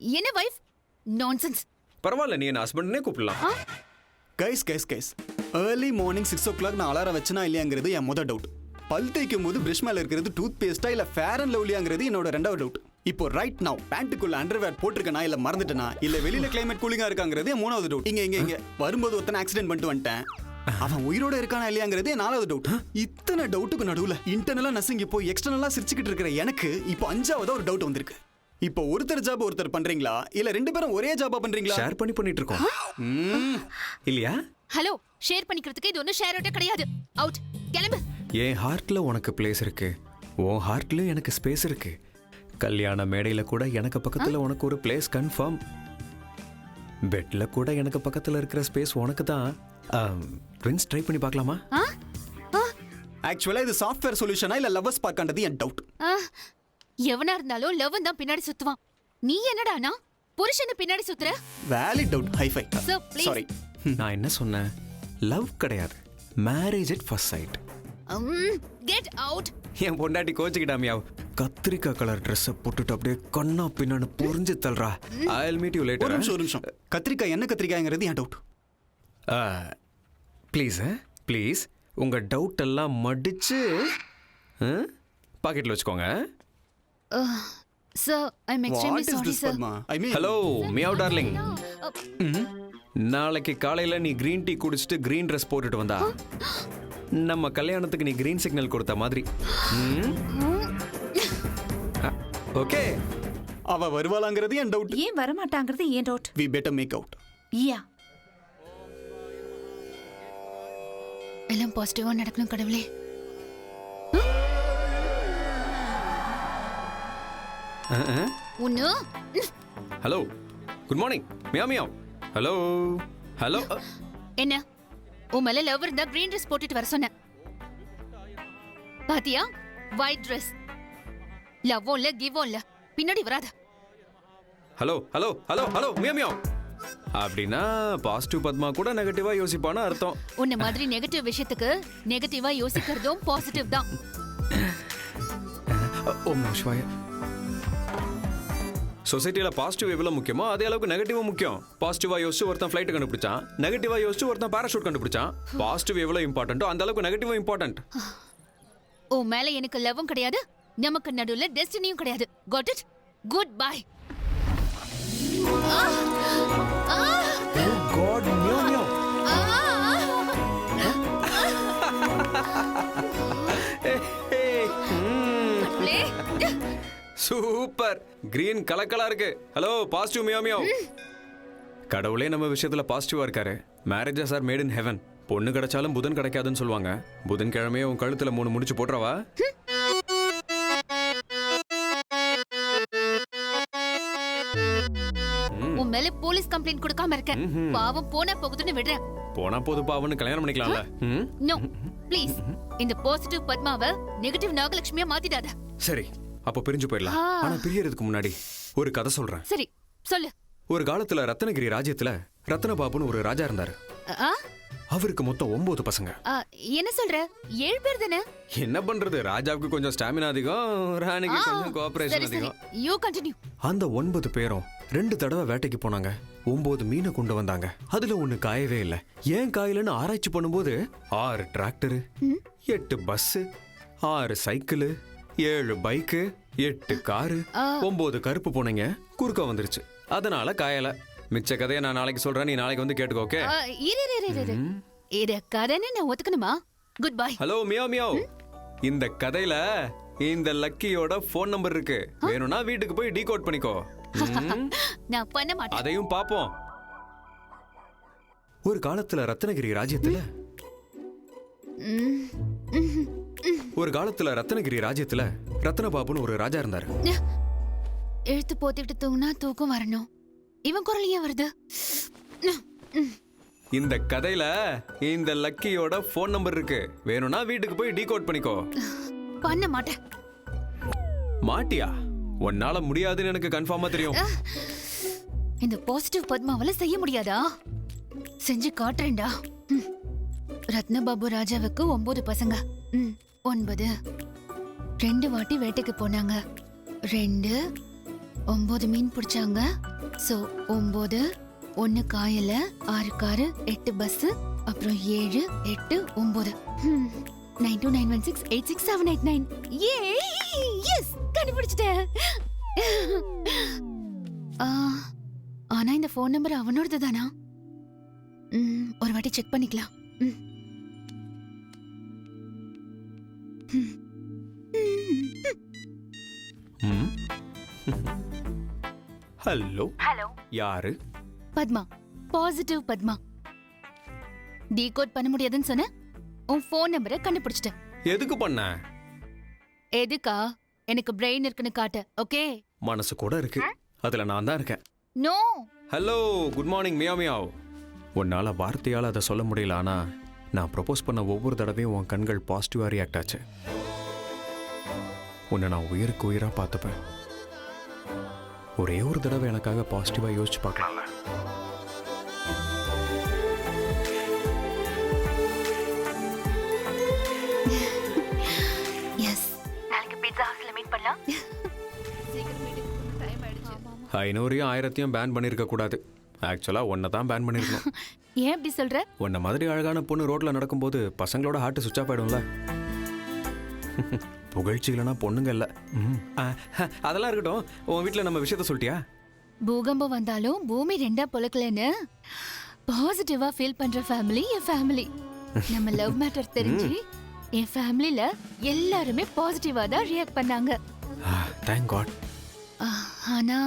என்ன வைஃப்? நான்சென்ஸ். பரவாயில்ல, நீ என்ன ஹஸ்பண்ட்னே கூப்பிடலாம். கைஸ் ஏர்லி மார்னிங் 6 o'clock நான் அலாரம் வச்சனா இல்லையாங்கிறது என் முதல் டவுட். பல் தேய்க்கும் போது பிரஷ் மேல இருக்கிறது டூத் பேஸ்டா இல்ல ஃபேர் அண்ட் லவ்லியாங்கிறது என்னோட ரெண்டாவது டவுட். இப்போ ரைட் நவ் பேண்ட்டுக்குள்ள அண்டர்வேர் போட்டிருக்கனா இல்ல மறந்துட்டனா இல்ல வெளியில கிளைமேட் கூலிங்கா இருக்காங்கிறது என் மூணாவது டவுட். இங்க வரும்போது ஒருத்தனை ஆக்சிடென்ட் பண்ணிட்டு வந்துட்டேன், அவன் உயிரோட இருக்கானா இல்லையாங்கிறது என் நாலாவது டவுட். இத்தனை டவுட்டுக்கு நடுவுல இன்டர்னலா நசிங்கி போய் எக்ஸ்டர்னலா சிரிச்சுக்கிட்டு இருக்கிற எனக்கு இப்போ அஞ்சாவதா ஒரு டவுட் வந்திருக்கு. இப்போ ஒருத்தர் ஜாப் ஒருத்தர் பண்றீங்களா இல்ல ரெண்டு பேரும் ஒரே ஜாபா பண்றீங்களா? ஷேர் பண்ணிட்டு இருக்கோம் இல்லையா? ஹலோ, ஷேர் பண்ணிக்கிறதுக்கு இது ஒன்னும் ஷேர் அவுட் கிடையாது. அவுட், கிளம்பு. என் ஹார்ட்ல உனக்கு பிளேஸ் இருக்கு, உன் ஹார்ட்ல எனக்கு ஸ்பேஸ் இருக்கு. கல்யாண மேடையில கூட எனக்கு பக்கத்துல உனக்கு ஒரு பிளேஸ் கன்ஃபார்ம். பெட்ல கூட எனக்கு பக்கத்துல இருக்கிற ஸ்பேஸ் உனக்கு தான். ட்வின்ஸ் ட்ரை பண்ணி பார்க்கலாமா? ஆக்சுவலா இது சாஃப்ட்வேர் சொல்யூஷனா இல்ல லவ்வர்ஸ் பார்க்கன்றது என் டவுட். எவனா இருந்தாலும் லவ் தான் பின்னாடி சுத்துவான். நீ என்னடானா புருஷனை பின்னாடி சுத்துற? Valid doubt. ஹைஃபை. சாரி, நான் என்ன சொன்னேன்? லவ் கிடையாது, marriage at first sight. Get out. என் பொண்டாட்டி கோச்சுக்கிட்டாமியா, கத்திரிக்காய் கலர் ட்ரெஸ்ஸை போட்டுட்டு அப்படியே கண்ணா பின்னான்னு புரிஞ்சு தள்ளுறா. I will meet you later. ஒரு நிமிஷம். கத்திரிக்காய் என்ன கத்திரிக்காய்ங்கிறது என் டவுட். ப்ளீஸ் உங்க டவுட் எல்லாம் மடிச்சு பாக்கெட்ல வச்சுக்கோங்க. Sir, I'm extremely sorry, sir. Hello meow darling, நாளைக்கு காலையில நீ கிரீன் டீ குடிச்சிட்டு கிரீன் ட்ரெஸ் போட்டுட்டு வந்தா நம்ம கல்யாணத்துக்கு நீ கிரீன் சிக்னல் கொடுத்த மாதிரி. ஓகே, அவ வருவாளாங்கிறது என் டவுட். ஏன் வர மாட்டாங்கிறது என் doubt. We better make out. Yeah. எல்லாம் பாசிட்டிவா நடக்கணும் கடவுளே. உன்னு. Hello, good morning meow. Hello hello. என்ன உன் மேல லவ் இருந்தா கிரீன் ட்ரெஸ் போட்டுட்டு வர சொன்ன. பாத்தியா, ஒயிட் ட்ரெஸ். லவ்வும் இல்ல கிவும் இல்ல, பின்னாடி வராத. Hello hello hello hello meow. அப்படின்னா பாசிட்டிவ் பத்மா கூட நெகட்டிவா யோசிப்பான்னு அர்த்தம். உன்ன மாதிரி நெகட்டிவ் விஷயத்துக்கு நெகட்டிவா யோசிக்கிறதும் பாசிட்டிவ் தான். ஓம் நம சிவாய. சொசைட்டியில் பாசிட்டிவ் எவ்வளோ முக்கியமோ அதே அளவுக்கு நெகட்டிவும் முக்கியம். பாசிட்டிவாக யோசிச்சு ஒருத்தன் ஃப்ளைட் கண்டுபிடிச்சான், நெகட்டிவாக யோசிச்சு ஒருத்தன் பேராஷூட் கண்டுபிடிச்சான். பாசிட்டிவ் எவ்வளோ இம்பார்ட்டன்ட்டோ அந்த அளவுக்கு நெகட்டிவும் இம்பார்ட்டன்ட். உன் மேல எனக்கு லவ்வும் கிடையாது, நமக்கு நடுவுல டெஸ்டினியும் கிடையாது. Got it? Good bye. Got meow meow. Super, green கலக்கலா இருக்கு. Hello positive meow meow. கடவுளே நம்ம விஷயத்துல பாசிட்டிவா இருக்காரு. Marriages are made in heaven. பொண்ணு கிடைச்சாலும் புதன் கிடைக்காதுன்னு சொல்லுவாங்க. புதன் கிழமையே உன் கழுத்துல 3 முடிச்சு போட்டுறவா? உன் மேல போலீஸ் கம்ப்ளைண்ட் கொடுக்காம இருக்கேன். பாவம் போனா போகுதுன்னு விடுறேன். போனா போது பாவன்னு கல்யாணம் பண்ணிக்கலாம்ல. நோ ப்ளீஸ், இந்த பாசிட்டிவ் பத்மாவை நெகட்டிவ் நாகலட்சுமியா மாத்திடாத. சரி, அப்ப பிரிஞ்சு போயிடலாம். ஆனா பிரியறதுக்கு முன்னாடி ஒரு கதை சொல்றேன். சரி சொல்லு. ஒரு காலத்துல ரத்னகிரி ராஜ்யத்துல ரத்னபாபுன்னு ஒரு ராஜா இருந்தாரு. அவருக்கு மொத்தம் 9 பசங்க. என்ன சொல்ற? 7 பேர் தானே? என்ன பண்றது, ராஜாவுக்கு கொஞ்சம் ஸ்டாமினா அதிகம், ராணிக்கு கொஞ்சம் கோஆபரேஷன் அதிகம். You continue. அந்த 9 பேரும் 2 தடவை வேட்டைக்கு போனாங்க. 9 மீனை கொண்டு வந்தாங்க. அதுல ஒண்ணு காயவே இல்ல. ஏன் காயலன்னு ஆராய்ச்சி பண்ணும்போது 6 tractor, 8 bus, 6 cycle, 7 bike, 8 car, 9 கருப்பு பூனைங்க குறுக்க வந்துருச்சு. அதனால காயல. மிச்ச கதையை நான் நாளைக்கு சொல்றேன், நீ நாளைக்கு வந்து கேட்டுக்கோ. ஓகே? இத கதைன்னு நான் ஒத்துக்கணுமா? Good bye. Hello meow meow. இந்த கதையில இந்த லக்கியோட ஃபோன் நம்பர் இருக்கு. வேணும்னா வீட்டுக்கு போய் டீகோட் பண்ணிக்கோ. நான் பண்ண மாட்டேன். அதையும் பாப்போம். ஒரு காலத்துல ரத்னகிரி ராஜ்யத்துல ரத்னபாபுன்னு ஒரு ராஜா இருந்தாரு. எழுத்து போத்திட்டு தூங்கினா தூக்கம் வரணும். இவன் குரல் ஏன் வருது? இந்த கதையில இந்த லக்கியோட ஃபோன் நம்பர் இருக்கு. வேணும்னா வீட்டுக்கு போய் டீகோட் பண்ணிக்கோ. பண்ண மாட்டேன். மாட்டியா? உன்னால முடியாதுன்னு எனக்கு கன்ஃபார்மா தெரியும். இந்த பாசிட்டிவ் பத்மாவால செய்ய முடியாதா? செஞ்சு காட்டுறேன்டா. ரத்னபாபு ராஜாவுக்கு 9 பசங்க. 9 2 வாட்டி வேட்டைக்கு போனாங்க. 2 9 மீன் பிடிச்சாங்க. சோ 9 1 காயல, 6 காரு, 8 பஸ், அப்புறம் 7 8 9 9291686789. எஸ், கண்டுபிடிச்சிட்டேன். ஆனா இந்த ஃபோன் நம்பர் அவனோடது தானா? ஒரு வாட்டி செக் பண்ணிக்கலாம். ஹலோ. ஹலோ. யாரு? பத்மா. பாசிட்டிவ் பத்மா. டீகோட் பண்ண முடியாதுன்னு சொன்ன. உன் ஃபோன் நம்பரை கண்டுபிடிச்சிட்டேன். எதுக்கு பண்ண? எதுக்கா? எனக்கு பிரெயின் இருக்குன்னு காட்ட. ஓகே? மனசு கூட இருக்கு. அதுல நான் தான் இருக்கேன். நோ. ஹலோ, குட் மார்னிங் மியா மியாவ். உன்னால வார்த்தையால அதை சொல்ல முடியல, ஆனா நான் ப்ரொபோஸ் பண்ண ஒவ்வொரு தடவையும் உன் கண்கள் பாசிட்டிவா ரியாக்ட் ஆச்சு. உன்னை நான் உயிருக்கு உயிரா பார்த்துப்பேன். ஒரே ஒரு தடவை எனக்காக பாசிட்டிவா யோசிச்சு பார்க்கலாம்ல? எஸ். நாளைக்கு பீட்சா ஹவுஸ்ல மீட் பண்ணலாம். சீக்கிரம் மீட்டிங் டைம் ஆயிடுச்சு. 500யும் 1000யும் பேன் பண்ணிருக்க கூடாது. ஆக்சுவலா ஒன்னை தான் பேன் பண்ணிருக்கணும். ஏன் அப்படி சொல்ற? உன்ன மாதிரி அழகான பொண்ணு ரோட்ல நடக்கும்போது பசங்களோட ஹார்ட் சுவிட்ச் ஆஃப் ஆயிடும்ல. புகழ்ச்சி இல்லைன்னா பொண்ணுங்க இல்ல. அதெல்லாம் இருக்கட்டும், உன் வீட்டுல நம்ம விஷயத்த சொல்லிட்டியா? பூகம்பம் வந்தாலும் பூமி 2ஆ பொளக்கலன்னு பாசிட்டிவா ஃபீல் பண்ற ஃபேமிலி என் ஃபேமிலி. நம்ம லவ் மேட்டர் தெரிஞ்சு என் ஃபேமிலில எல்லாருமே பாசிட்டிவா தான் ரியாக்ட் பண்ணாங்க. Thank God. ஆனா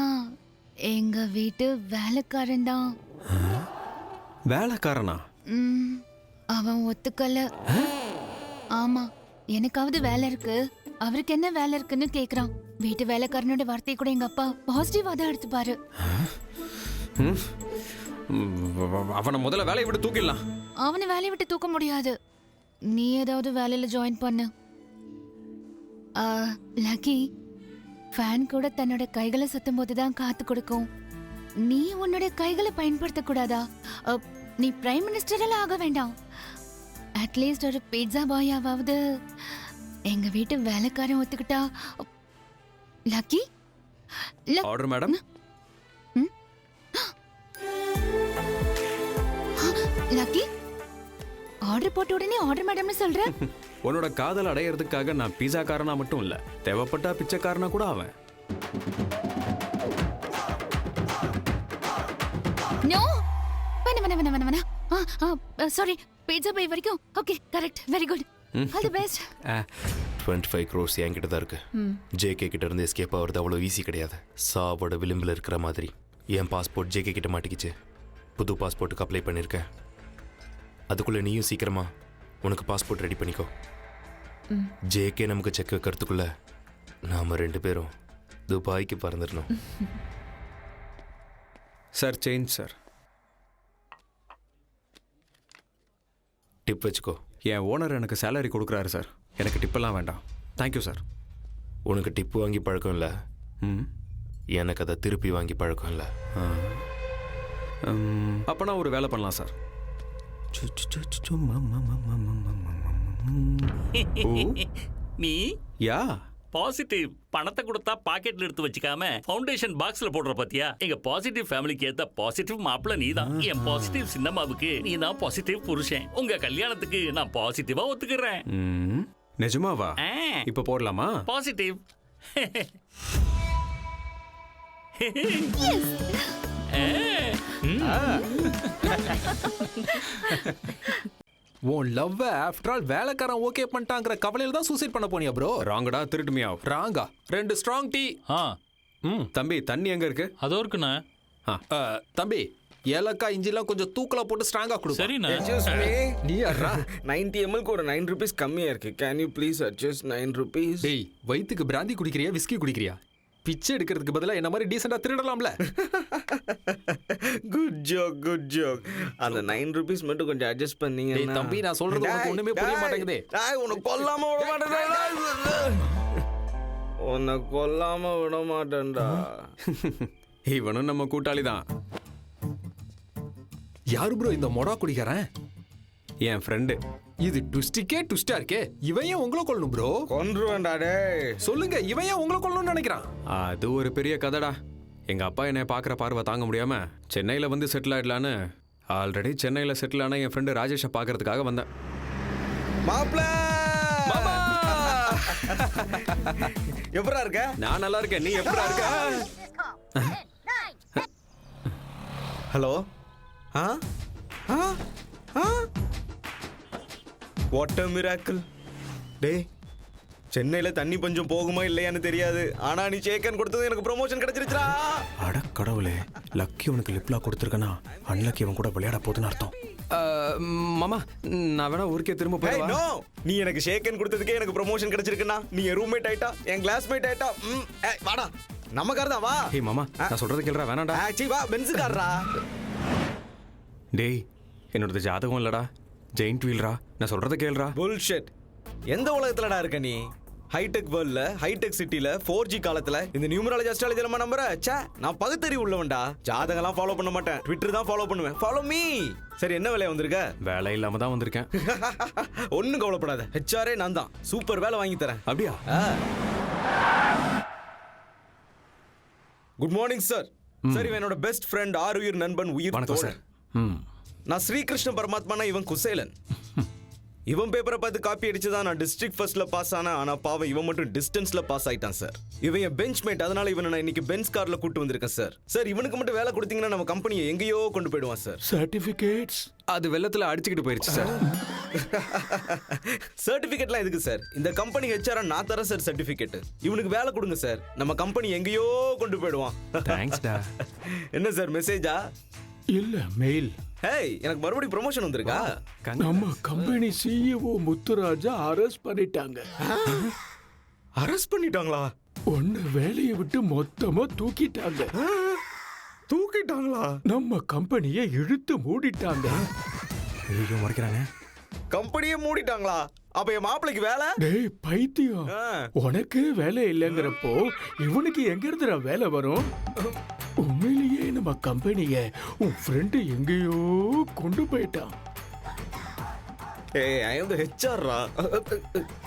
எங்க வீட்டு வேலைக்காரன் தான். வேலைக்காரனா? அவன் ஒத்துக்கல. ஆமா, எனக்காவது வேலை இருக்கு, அவருக்கு என்ன வேலை இருக்குன்னு கேக்குறான். வீட்டு வேலைக்காரனோட வார்த்தையை கூட எங்க அப்பா பாசிட்டிவா தான் எடுத்துப்பாரு. அவனை முதல்ல வேலையை விட்டு தூக்கிடலாம். அவனை வேலையை விட்டு தூக்க முடியாது. நீ ஏதாவது வேலையில ஜாயின் பண்ணு. லக்கி, ஃபேன் கூட தன்னோட கைகளை சுத்தும் போதுதான் காத்து கொடுக்கும். நீ உன்னோட கைகளை பயன்படுத்த கூடாதா? நீ பிரைம் மினிஸ்டர் ஆக வேண்டாம். அட்லீஸ்ட் ஒரு பீட்சா பாயாவது எங்க வீட்டு வேலைக்காரன் ஒத்துக்கிட்டா. லக்கி. Order madam. ஆர்டர் போட்ட உடனே ஆர்டர் மேடம்னு சொல்ற? உன்னோட காதல் அடையிறதுக்காக நான் பீஸா காரனா மட்டும் இல்ல, தேவைப்பட்டா பிச்சைக்காரனா கூட ஆவேன். நோ, வேணா. சாரி, பீட்சா பை வரைக்கும். Okay, correct, very good, all the best. 25 crores என்கிட்ட தான் இருக்கு. ஜேகே கிட்ட இருந்து எஸ்கேப் ஆகிறது அவ்வளோ ஈஸி கிடையாது. சாவோட விளிம்பில் இருக்கிற மாதிரி என் பாஸ்போர்ட் ஜேகே கிட்ட மாட்டிக்கிச்சு. புது பாஸ்போர்ட்டுக்கு அப்ளை பண்ணியிருக்கேன். அதுக்குள்ளே நீயும் சீக்கிரமா உனக்கு பாஸ்போர்ட் ரெடி பண்ணிக்கோ. ஜேகே நமக்கு செக் வைக்கிறதுக்குள்ள நாம 2 பேரும் துபாய்க்கு பறந்துடணும். Sir, change sir. டிப் வச்சுக்கோ. என் ஓனர் எனக்கு சேலரி கொடுக்குறாரு சார், எனக்கு டிப்பெல்லாம் வேண்டாம். Thank you sir. உனக்கு டிப்பு வாங்கி பழக்கம் இல்லை, எனக்கு அதை திருப்பி வாங்கி பழக்கம் இல்லை. அப்போனா ஒரு வேலை பண்ணலாம் சார். நீ யா பாசிட்டிவ் பணத்தை கொடுத்தா பாக்கெட்ல எடுத்து வச்சுக்காம ஃபவுண்டேஷன் பாக்ஸ்ல போடுற பாத்தியா? எங்க பாசிட்டிவ் ஃபேமிலிக்கு ஏத்த பாசிட்டிவ் மாப்பிள்ள நீதான். என் பாசிட்டிவ் சின்னம்மாவுக்கு நீ தான் பாசிட்டிவ் புருஷன். உங்க கல்யாணத்துக்கு நான் பாசிட்டிவா ஒத்துக்கிறேன். நிஜமாவா? இப்ப போடலாமா? பாசிட்டிவ். உன் லவ் ஆஃப்டர் ஆல் வேலைக்காரன் ஓகே பண்ணிட்டாங்கிற கவலையில தான் சூசைட் பண்ண போனியா ப்ரோ? ராங்கடா, திருட்டுமியா? ராங்கா. 2 ஸ்ட்ராங் டீ. தம்பி, தண்ணி எங்க இருக்கு? அதோ இருக்குண்ணா. தம்பி, ஏலக்காய் இஞ்சிலாம் கொஞ்சம் தூக்கலா போட்டு ஸ்ட்ராங்கா கொடு. சரிண்ணா. நீ யாரா? 90 ml ஒரு 9 rupees கம்மியா இருக்கு. Can you please adjust 9 rupees? டேய், வயித்துக்கு பிராந்தி குடிக்கிறியா விஸ்கி குடிக்கிறியா? பிச்சை எடுக்கிறதுக்கு பதிலா என்ன மாதிரி டீசெண்டா திருடலாம்ல. Good joke. அந்த 9 rupees மட்டும் கொஞ்சம் அட்ஜஸ்ட் பண்ணீங்க. டேய் தம்பி, நான் சொல்றது உனக்கு ஒண்ணுமே புரிய மாட்டேங்குதே. உனக்கு கொல்லாம விட மாட்டேன்டா. இவனும் நம்ம கூட்டாளி தான். யாரு ப்ரோ இந்த மொடா குடிக்கிறேன்? என் ஃப்ரெண்டு. இது டுஸ்டிக்கே டுஸ்டா இருக்கே. இவன் ஏன் உங்களை கொல்லணும் ப்ரோ? கொன்றுவேன்டா டேய். சொல்லுங்க, இவன் ஏன் உங்களை கொல்லணும்னு நினைக்கிறான்? அது ஒரு பெரிய கதைடா. எங்க அப்பா என்னை பார்க்குற பார்வை தாங்க முடியாம சென்னையில வந்து செட்டில் ஆயிடலான்னு ஆல்ரெடி சென்னையில செட்டில் ஆன என் ஃப்ரெண்டு ராஜேஷை பார்க்கறதுக்காக வந்தேன். மாப்ள எப்படா இருக்க? நான் நல்லா இருக்கேன், நீ எப்படா இருக்க? ஹலோ. What a miracle. டேய், சென்னையில தண்ணி பஞ்சம் போகுமா இல்லையான்னு தெரியாது, ஆனா நீ சேக்கன் கொடுத்தது எனக்கு ப்ரமோஷன் கிடைச்சிருச்சா. அட கடவுளே, லக்கி உனக்கு லிப்லா கொடுத்துருக்கனா, அன்லக்கி அவன் கூட விளையாட போதுன்னு அர்த்தம். மாமா, நான் வேணா ஊருக்கே திரும்ப போய். நோ, நீ எனக்கு ஷேக்கன் கொடுத்ததுக்கே எனக்கு ப்ரமோஷன் கிடைச்சிருக்குன்னா, நீ என் ரூம்மேட் ஆயிட்டா, என் கிளாஸ்மேட் ஆயிட்டா. வாடா, நம்ம கார் தான், வா. ஏய் மாமா, நான் சொல்றது கேளுடா, வேணாடா. சீ வா, பென்ஸ் கார்ரா. டேய், என்னோடது ஜாதகம் இல்லடா, ஜெயிண்ட் வீல்ரா. நான் சொல்றத கேளுடா. புல்ஷிட். எந்த உலகத்துலடா இருக்க நீ? ஹைடெக் வேர்ல்ட்ல, ஹைடெக் சிட்டில, 4G காலத்துல இந்த நியூமராலஜி அஸ்ட்ராலஜி எல்லாம் நம்புற? ச்சே, நான் பகுத்தறிவு உள்ளவன்டா. ஜாதகம்லாம் ஃபாலோ பண்ண மாட்டேன், ட்விட்டர் தான் ஃபாலோ பண்ணுவேன். Follow me. சரி, என்ன வேலையா வந்திருக்க? வேலை இல்லாம தான் வந்திருக்கேன். ஒன்னும் கவலைப்படாத, ஹெச்ஆரே நான் தான். சூப்பர் வேலை வாங்கி தரேன். அப்படியா? Good morning sir. சார், இவன் என்னோட பெஸ்ட் ஃப்ரெண்ட், ஆருயிர் நண்பன், உயிர் தோழன். நான் ஸ்ரீகிருஷ்ண பரமாத்மானா, இவன் குசேலன். இவன் பேப்பரை பார்த்து காப்பி அடிச்சுதான் நான் டிஸ்ட்ரிக்ட் ஃபர்ஸ்ட்ல பாஸ் ஆனேன். ஆனா பாவம், இவன் மட்டும் டிஸ்டன்ஸ்ல பாஸ் ஆயிட்டான் சார். இவன் என் பெஞ்ச் மேட், அதனால இவனை நான் இன்னைக்கு பென்ஸ் கார்ல கூட்டு வந்திருக்கேன் சார். சார், இவனுக்கு மட்டும் வேலை கொடுத்தீங்கன்னா நம்ம கம்பெனியை எங்கேயோ கொண்டு போயிடுவான் சார். சர்டிபிகேட்ஸ் அது வெள்ளத்துல அடிச்சுக்கிட்டு போயிருச்சு சார். சர்டிபிகேட்லாம் எதுக்கு சார்? இந்த கம்பெனி ஹெச்ஆர் நான் தரேன் சார் சர்டிபிகேட். இவனுக்கு வேலை கொடுங்க சார், நம்ம கம்பெனி எங்கேயோ கொண்டு போயிடுவான். தேங்க்ஸ்டா. என்ன சார், மெசேஜா? இல்ல, மெயில். ஹேய், எனக்கு மறுபடியும் ப்ரமோஷன் வந்திருக்கா? நம்ம கம்பெனி சிஇஓ முத்துராஜா அரெஸ்ட் பண்ணிட்டாங்க. அரெஸ்ட் பண்ணிட்டாங்களா? ஒன்னு வேலையை விட்டு மொத்தமா தூக்கிட்டாங்க. தூக்கிட்டாங்களா? நம்ம கம்பெனியை இழுத்து மூடிட்டாங்க. ஐயோ, மறைக்கிறாங்க. கம்பெனியே மூடிட்டாங்களா? அப்ப என் மாப்பிளைக்கு வேலை? டேய் பைத்தியம், உனக்கு வேலை இல்லைங்கிறப்போ இவனுக்கு எங்க இருந்துடா வேலை வரும்? உண்மையிலேயே நம்ம கம்பெனிய உன் ஃப்ரெண்டு எங்கேயோ கொண்டு போயிட்டான். ஏய், ஐ அம் தி ஹெச்ஆர்ரா.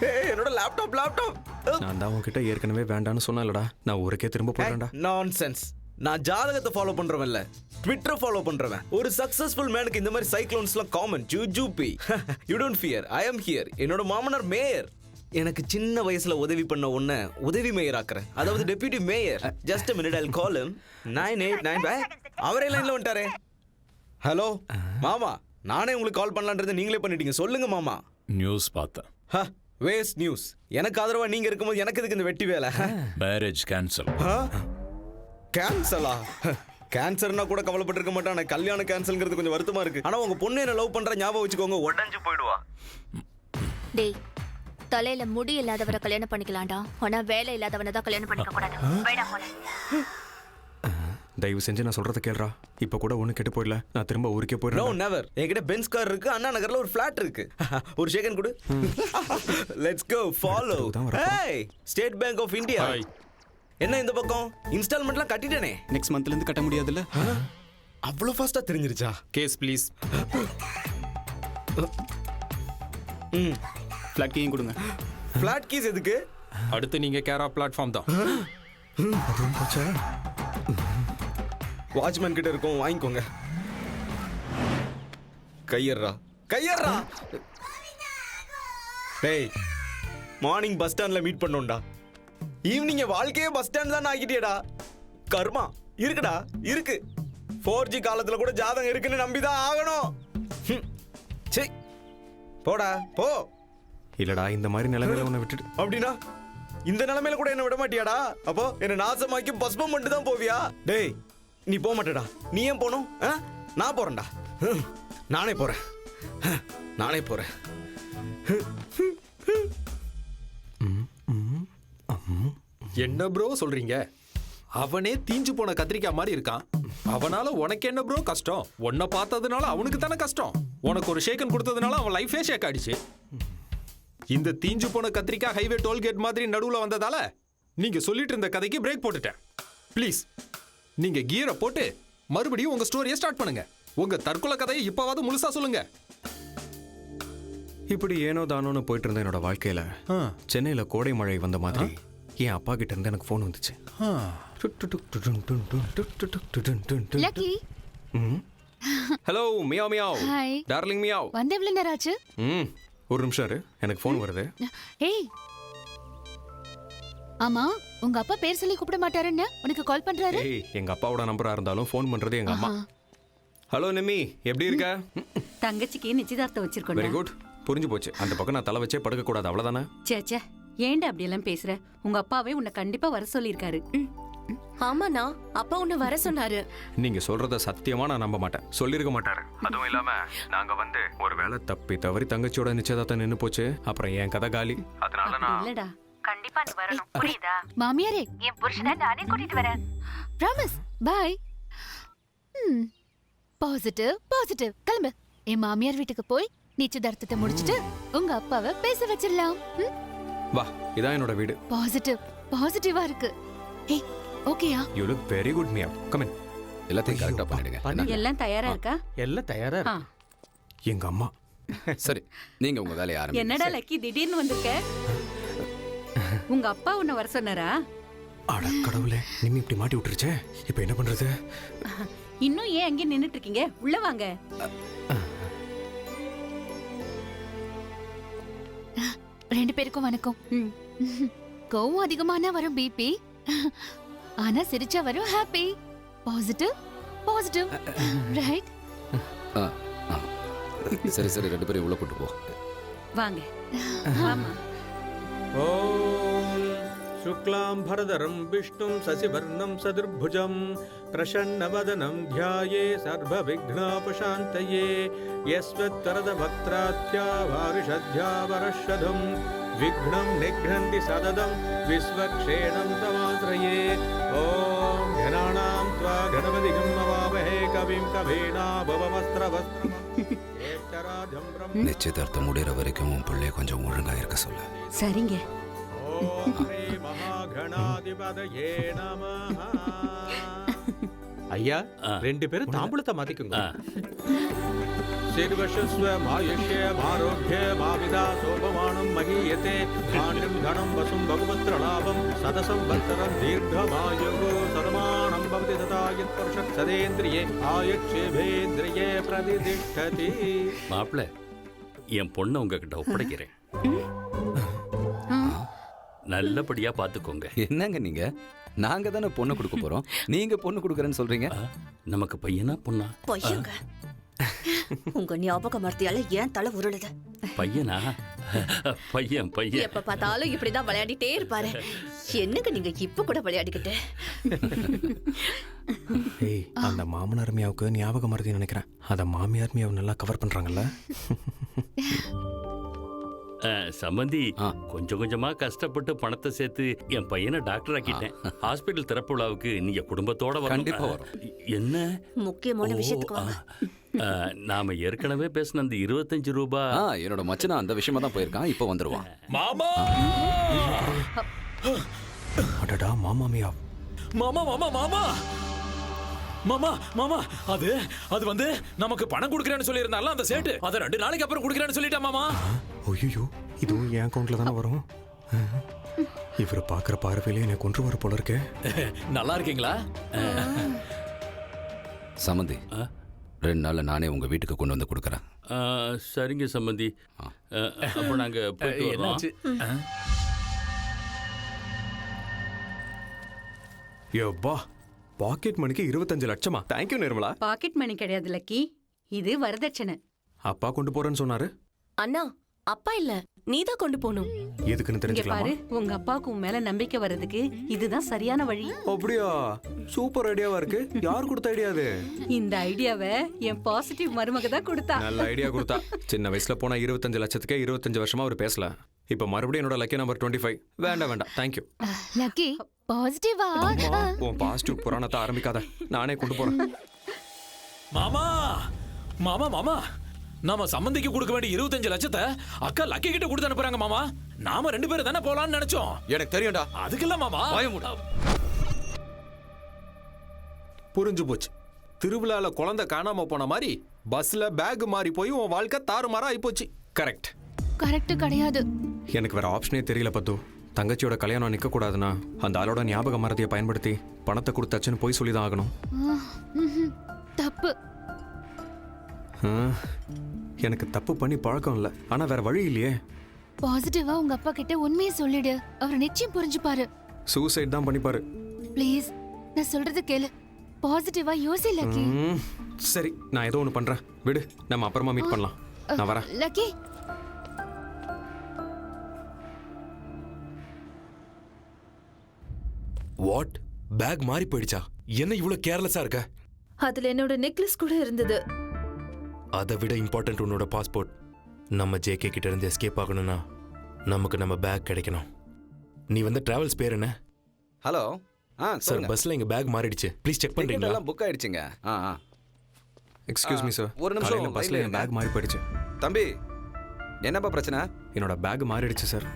ஏய், என்னோட லேப்டாப். நான் தான் உன்கிட்ட ஏற்கனவே வேண்டான்னு சொன்னேன்லடா, நான் ஊருக்கே திரும்ப போறேன்டா. நான்சென்ஸ். நான் ஜாதகத்தை ஃபாலோ பண்றவன் இல்ல, ட்விட்டர் ஃபாலோ பண்றவன். ஒரு சக்சஸ்ஃபுல் மேனுக்கு இந்த மாதிரி சைக்ளோன்ஸ்லாம் காமன். ஜூஜூபி you don't fear, I am here. என்னோட மாமனார் மேயர். எனக்கு சின்ன வயசுல உதவி பண்ண உன்னை உதவி மேயர் ஆக்குறேன், அதாவது deputy mayor. Just a minute, I'll call him. 989 அவரே லைன்ல வந்துட்டாரே. ஹலோ மாமா, நானே உங்களுக்கு கால் பண்ணலான்றதை நீங்களே பண்ணிட்டீங்க. சொல்லுங்க மாமா. நியூஸ் பார்த்தேன். Waste news. எனக்கு ஆதரவா நீங்க இருக்கும்போது எனக்கு எதுக்கு இந்த வெட்டி வேலை? Marriage cancel. கேன்சலா? கேன்சர்னா கூட கவலைப்பட்டிருக்க மாட்டேன். ஆனால் கல்யாணம் கேன்சல்ங்கிறது கொஞ்சம் வருத்தமா இருக்கு. ஆனா உங்க பொண்ணு என்ன லவ் பண்ற ஞாபகம் வச்சுக்கோங்க, உடஞ்சு போயிடுவா. டேய், தலையில முடி இல்லாதவரை கல்யாணம் பண்ணிக்கலாம்டா, ஆனா வேலை இல்லாதவனை தான் கல்யாணம் பண்ணிக்க கூடாது. வேடா போல. தயவு செஞ்சு நான் சொல்றத கேளுடா. இப்ப கூட ஒண்ணு கெட்டு போயிடல, நான் திரும்ப ஊருக்கே நோ போயிடுறேன். நெவர். என்கிட்ட பென்ஸ் கார் இருக்கு, அண்ணா நகர்ல ஒரு ஃபிளாட் இருக்கு. ஒரு செகண்ட் கொடு. Let's go follow. Hey, state bank of India. என்ன இந்த பக்கம் இன்ஸ்டால்மெண்ட்லாம் கட்டிட்டேனே. நெக்ஸ்ட் மந்த்ல இருந்து கட்ட முடியாதுல்ல? அவ்வளவு ஃபாஸ்டா தெரிஞ்சிருச்சா? Case please. ஃபிளாட் கீயும் கொடுங்க. ஃபிளாட் கீஸ் எதுக்கு? அடுத்து நீங்க கேரா பிளாட்ஃபார்ம் தான். வாட்ச்மேன் கிட்ட இருக்கும், வாங்கிக்கோங்க. கையறா கையறா. டேய், மார்னிங் பஸ் ஸ்டாண்ட்ல மீட் பண்ணோம்டா, ஈவினிங் வாழ்க்கையே பஸ் ஸ்டாண்ட் தான் ஆக்கிட்டியடா. கர்மா இருக்குடா, இருக்கு. 4G காலத்துல கூட ஜாதகம் இருக்குன்னு நம்பிதான் ஆகணும். சே, போடா போ. இல்லடா, இந்த மாதிரி நிலைமையில உன்னை விட்டுட்டு அப்படின்னா இந்த நிலைமையில கூட என்ன விட மாட்டியாடா? அப்போ என்ன நாசமாக்கி பஸ்பம் பண்ணிட்டு தான் போவியா? டேய், நீ போக மாட்டேடா. நீ ஏன் போகணும்? நான் போறேன்டா. நானே போறேன், நானே போறேன். என்ன ப்ரோ சொல்றீங்க? அவனே தீஞ்சு போன கத்திரிக்காய் மாதிரி இருக்கான். அவனால உனக்கு என்ன ப்ரோ கஷ்டம்? உன்னை பார்த்ததுனால அவனுக்கு தானே கஷ்டம். உனக்கு ஒரு ஷேக்கன் கொடுத்ததுனால அவன் லைஃபே ஷேக் ஆயிடுச்சு. இந்த தீஞ்சு போன கத்திரிக்காய் ஹைவே டோல்கேட் மாதிரி நடுவுல வந்ததால நீங்க சொல்லிட்டு இருந்த கதைக்கு பிரேக் போட்டுட்டேன். ப்ளீஸ், நீங்க கியரை போட்டு மறுபடியும் உங்க ஸ்டோரியை ஸ்டார்ட் பண்ணுங்க. உங்க தற்கொலை கதையை இப்பவாவது முழுசா சொல்லுங்க. இப்படி ஏனோ தானோன்னு போயிட்டு இருந்த என்னோட வாழ்க்கையில சென்னையில கோடை மழை வந்த மாதிரி என் அப்பா கிட்ட இருந்து எனக்கு போன் வந்துச்சு. Lucky. Hello meow meow. Hi darling meow. வந்து எவ்வளவு நேரம் ஆச்சு? ஒரு நிமிஷம் இரு, எனக்கு போன் வருது. ஏய், ஆமா, உங்க அப்பா பேர் சொல்லி கூப்பிட மாட்டாருன்னு உனக்கு கால் பண்றாரு. ஏய், எங்க அப்பாவோட நம்பரா இருந்தாலும் போன் பண்றது எங்க அம்மா. ஹலோ நிம்மி, எப்படி இருக்க? தங்கச்சிக்கு நிச்சயதார்த்தம் வச்சிருக்கோம். வெரி குட், புரிஞ்சு போச்சு. அந்த பக்கம் நான் தலை வச்சே படுக்க கூடாது, அவ்வளவுதானே? சேச்சே, ஏன்டா அப்படி எல்லாம் பேசுற? உங்க அப்பாவே உன்னை கண்டிப்பா வர சொல்லியிருக்காரு. ஆமாண்ணா, அப்பா உன்னை வர சொன்னாரு. நீங்க சொல்றத சத்தியமா நான் நம்ப மாட்டேன். சொல்லிருக்க மாட்டாரு. அதுவும் இல்லாம நாங்க வந்து ஒரு வேளை தப்பி தவறி தங்கச்சியோட நிச்சயதார்த்தம் நின்னு போச்சு, அப்புறம் என் கதை காலி. அதனால நான் இல்லடா, கண்டிப்பா நீ வரணும், புரியுதா? மாமியாரே, என் புருஷனை நானே கூட்டிட்டு வரேன். ப்ராமிஸ். பை. Positive positive. கிளம்பு. என் மாமியார் வீட்டுக்கு போய் நிச்சயதார்த்தத்தை முடிச்சிட்டு உங்க அப்பாவை பேச வச்சிடலாம். வா, இதான் என்னோட வீடு. பாசிட்டிவ் பாசிட்டிவா இருக்கு. ஏய், ஓகேயா? You look very good Mia. Come in. எல்லாத்தையும் கரெக்டா பண்ணிடுங்க. எல்லாம் தயாரா இருக்கா? எல்லாம் தயாரா இருக்கு. எங்க அம்மா. சரி, நீங்க உங்க வேலையை ஆரம்பிங்க. என்னடா லக்கி திடீர்னு வந்திருக்க? உங்க அப்பா உன்னை வர சொன்னாரா? அட கடவுளே, நிம்மி இப்படி மாட்டி விட்டுருச்சே. இப்போ என்ன பண்றது? இன்னும் ஏன் அங்கே நின்னுட்டு இருக்கீங்க? உள்ள வாங்க. ரெண்டு பேருக்கும் வணக்கம். கோவம் அதிகமான வரும் பிபி, ஆனா சிரிச்சா வரும் ஹாப்பி. Positive positive. ரைட்? சரி சரி, ரெண்டு பேரும் உள்ள கூட்டு போ. வாங்க. ஆமா. ஓம் शुक्लां भरधरं विष्णुं शशिवर्णं सदुर्भुजं प्रसन्नवदनं ध्याये सर्वविघ्नोपशान्तये यस्वत्वरदभक्त्राद्या वारिषद्या वरषधं विघ्नं निघ्नन्ति सददं विश्वक्षेणं तमाश्रये ॐ घनानां त्वा गणपतिं मवामहे कविं कवीनाभवमस्त्रवस्त्रम् நிச்சயதார்த்தம் முடிகிற வரைக்கும் உன் பிள்ளைய கொஞ்சம் ஒழுங்கா இருக்க சொல்ல. சரிங்க. ஐயா, ரெண்டு பேரும் தாம்பூலத்தை மாத்திக்குங்க. சிறுவர்ஷஸ்வ மாயுஷ்ய ஆரோக்கிய மாவிதா சோபமானம் மகீயதே ஆண்டும் கணம் வசும் பகுவத்ர லாபம் சதசம் வத்சரம் தீர்க்கமாயுகோ சதமானம் भवति तथा यत्पुरुषः सदेन्द्रिये आयुच्छेभेन्द्रिये प्रतिष्ठति. மாப்பிள்ள என் பொண்ணை உங்ககிட்ட ஒப்படைக்கிறேன். நல்லபடியா பாத்துக்கோங்க. என்னங்க நீங்க? நாங்க தானே பொண்ணு கொடுக்க போறோம், நீங்க பொண்ணு கொடுக்கறேன்னு சொல்றீங்க. நமக்கு பையனா பொண்ணா? பொய்யுங்க. உங்க ஞாபக மர்த்தியால ஏன் தலை உருளுது? பையனா? பையன் பையன். எப்ப பார்த்தாலும் இப்படிதான் விளையாடிட்டே இருப்பாரு. என்னங்க நீங்க இப்ப கூட விளையாடிக்கிட்டு? ஏய், அந்த மாமனார் மியாவுக்கு ஞாபகம் மறதி நினைக்கிறேன். அத மாமியார் மியாவை நல்லா கவர் பண்றாங்கல்ல. சம்பந்தி, கொஞ்சம் கொஞ்சமா கஷ்டப்பட்டு பணத்தை சேர்த்து என் பையனை டாக்டர் ஆக்கிட்டேன். ஹாஸ்பிட்டல் திறப்பு விழாவுக்கு நீங்க குடும்பத்தோட வரணும். கண்டிப்பா வரும். என்ன முக்கியமான விஷயத்துக்கு வாங்க. நாம ஏற்கனவே பேசின அந்த 25 ரூபாய். என்னோட மச்சனா அந்த விஷயமா தான் போயிருக்கான், இப்போ வந்துருவான். மாமா அடடா, மாமா மியா. மாமா மாமா மாமா மாமா மாமா அது அது வந்து நமக்கு பணம் கொடுக்கறேன்னு சொல்லியிருந்தால அந்த சேட்டு அதை 2 நாளைக்கு அப்புறம் கொடுக்கறேன்னு சொல்லிட்டா மாமா. ஐயோ, இதுவும் என் அக்கௌண்ட்ல தானே வரும். இவரை பாக்குற பார்வையிலே என்னை கொன்று வர போல இருக்கே. நல்லா இருக்கீங்களா? சம்பந்தி, 2 நாள்ல நானே உங்க வீட்டுக்கு கொண்டு வந்து கொடுக்கறேன். சரிங்க சம்பந்தி. அப்ப நாங்க போயிட்டு வரோம். யோப்பா, பாக்கெட் மணிக்கு 25 லட்சமா? தேங்க்யூ நிர்மலா. பாக்கெட் மணி கிடையாது லக்கி, இது வரதட்சணை. அப்பா கொண்டு போறேன்னு சொன்னாரு. அண்ணா, அப்பா இல்ல, நீதான் கொண்டு போகணும். எதுக்குன்னு இங்க தெரிஞ்சுக்கலாமா? பாரு, உங்க அப்பாவுக்கு உன் மேல நம்பிக்கை வர்றதுக்கு இதுதான் சரியான வழி. அப்படியா? சூப்பர் ஐடியாவா இருக்கு. யார் கொடுத்த ஐடியா இது? இந்த ஐடியாவை என் பாசிட்டிவ் மருமக தான் கொடுத்தா. நல்ல ஐடியா கொடுத்தா. சின்ன வயசுல போனா 25 லட்சத்துக்கே 25 வருஷமா அவர் பேசல. இப்ப மறுபடியும் என்னோட லக்கி நம்பர் 25. வேண்டாம் வேண்டாம், தேங்க்யூ. லக்கி பாசிட்டிவா? உன் பாசிட்டிவ் புராணத்தை ஆரம்பிக்காத, நானே கொண்டு போறேன். மாமா மாமா மாமா, நாம சம்பந்திக்கு கொடுக்க வேண்டிய 25 லட்சத்தை அக்கா லக்கி கிட்ட கொடுத்து அனுப்புறாங்க மாமா. நாம 2 பேரும் தானே போலாம்னு நினைச்சோம். எனக்கு தெரியும்டா. அதுக்கு மாமா. புரிஞ்சு போச்சு. திருவிழால குழந்தை காணாம போன மாதிரி பஸ்ல பேக் மாறி போய் உன் வாழ்க்கை தாறுமாறா ஆயிப்போச்சு. கரெக்ட். கரெக்ட் கிடையாது. எனக்கு வேற ஆப்ஷனே தெரியல பத்து. தங்கச்சியோட கல்யாணம் நிக்க கூடாதுன்னா அந்த ஆளோட ஞாபக மறதியை பயன்படுத்தி பணத்தை கொடுத்தாச்சுன்னு போய் சொல்லிதான் ஆகணும். தப்பு. எனக்கு தப்பு பண்ணி பழக்கம் இல்லை, ஆனா வேற வழி இல்லையே. பாசிட்டிவா உங்க அப்பா கிட்ட உண்மையை சொல்லிடு, அவர் நிச்சயம் புரிஞ்சுப்பாரு. சூசைட் தான் பண்ணிப்பாரு. ப்ளீஸ், நான் சொல்றது கேளு. பாசிட்டிவா யோசி லக்கி. சரி, நான் ஏதோ ஒன்று பண்றேன், விடு, நம்ம அப்புறமா மீட் பண்ணலாம். நான் வரேன். Lucky, what? பேக் மாறி போயிடுச்சா? என்ன இவ்வளவு கேர்லெஸ்ஸா இருக்க? அதுல என்னோட நெக்லஸ் கூட இருந்தது. அதை விட இம்பார்ட்டன்ட் உன்னோட பாஸ்போர்ட். நம்ம ஜேகே கிட்ட இருந்து எஸ்கேப் ஆகணும்னா நமக்கு நம்ம பேக் கிடைக்கணும். நீ வந்து டிராவல்ஸ் பேர் என்ன? ஹலோ. சார், பஸ்ல எங்க பேக் மாறிடுச்சு, ப்ளீஸ் செக் பண்றீங்களா? எல்லாம் புக் ஆயிடுச்சுங்க. எக்ஸ்கியூஸ் மீ சார், ஒரு நிமிஷம். பஸ்ல என் பேக் மாறி போயிடுச்சு. தம்பி, என்னப்பா பிரச்சனை? என்னோட பேக் மாறிடுச்சு சார்.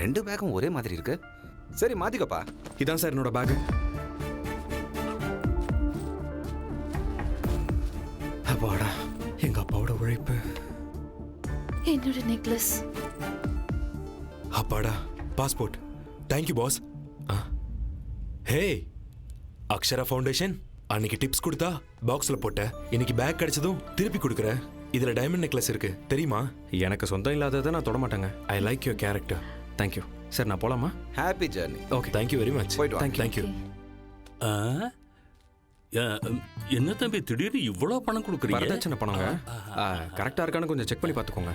2 பேக்கும் ஒரே மாதிரி இருக்கு. சரி, மாத்திக்கப்பா. இதான் சார் என்னோட பேக். அப்பாடா, எங்க அப்பாவோட உழைப்பு. என்னோட நெக்லஸ். அப்பாடா, passport. Thank you boss. Hey, Akshara Foundation அன்னைக்கு டிப்ஸ் கொடுத்தா பாக்ஸ்ல போட்ட, இன்னைக்கு பேக் கிடைச்சதும் திருப்பி கொடுக்குற. இதுல டைமண்ட் நெக்லஸ் இருக்கு, தெரியுமா? எனக்கு சொந்தம் இல்லாததை நான் தொட மாட்டேங்க. I like your character. Thank you sir, நான் போலாமா? Happy journey. Okay, thank you very much. போயிட்டு வா. தேங்க்யூ. என்ன தம்பி திடீர்னு இவ்வளவு பணம் கொடுக்குறீங்க? வரதட்சணை பணங்க. கரெக்டா இருக்கான்னு கொஞ்சம் செக் பண்ணி பார்த்துக்கோங்க.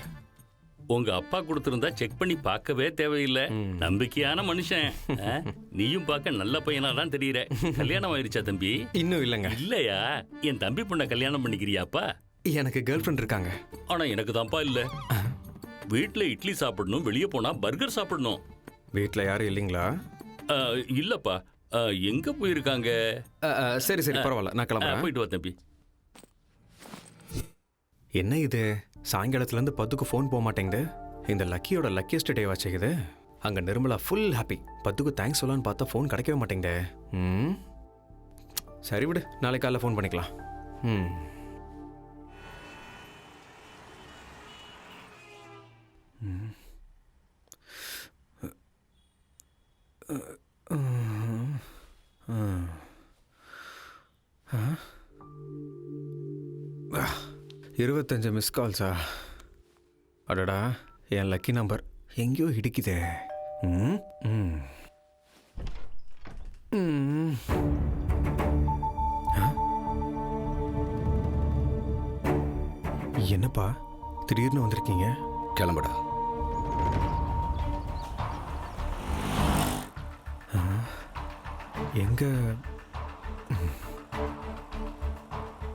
உங்க அப்பா கொடுத்திருந்தா செக் பண்ணி பார்க்கவே தேவையில்லை. நம்பிக்கையான மனுஷன். நீயும் பார்க்க நல்ல பையனா தான் தெரியற. கல்யாணம் ஆயிருச்சா தம்பி? இன்னும் இல்லைங்க. இல்லையா? என் தம்பி பொண்ணை கல்யாணம் பண்ணிக்கிறியாப்பா? எனக்கு கேர்ள் ஃப்ரெண்ட் இருக்காங்க. ஆனா எனக்கு தான்ப்பா இல்ல. வீட்டுல இட்லி சாப்பிடணும், வெளியே போனா பர்கர் சாப்பிடணும். வீட்டுல யாரும் இல்லைங்களா? இல்லப்பா. எங்க போயிருக்காங்க? சரி சரி, பரவாயில்ல, நான் கிளம்புறேன். போயிட்டு வா தம்பி. என்ன இது, சாயங்காலத்துல இருந்து பத்துக்கு ஃபோன் போக மாட்டேங்குது. இந்த லக்கியோட லக்கியஸ்ட் டே வாச்சுக்குது. அங்க நிர்மலா ஃபுல் ஹாப்பி. பத்துக்கு தேங்க்ஸ் சொல்லலான்னு பார்த்தா ஃபோன் கிடைக்கவே மாட்டேங்குது. சரி விடு, நாளைக்கு காலைல ஃபோன் பண்ணிக்கலாம். 25 மிஸ் கால்ஸா? அடடா, என் லக்கி நம்பர் எங்கேயோ இடிக்குதே. ம் ம் ம். என்னப்பா திடீர்னு வந்திருக்கீங்க? கிளம்புடா. எங்க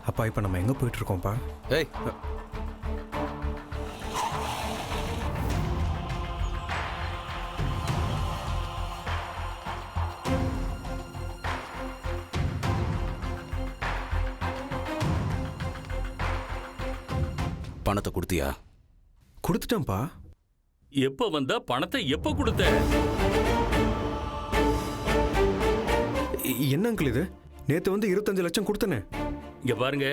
அப்பா இப்போ நம்ம எங்கே போயிட்டு இருக்கோம்ப்பா? ஏய், பணத்தை கொடுத்தியா? கொடுத்துட்டேன்ப்பா. எப்ப வந்த பணத்தை எப்ப கொடுத்த? என்ன அங்கிள் இது? நேத்து வந்து 25 லட்சம் கொடுத்தனே. இங்க பாருங்க,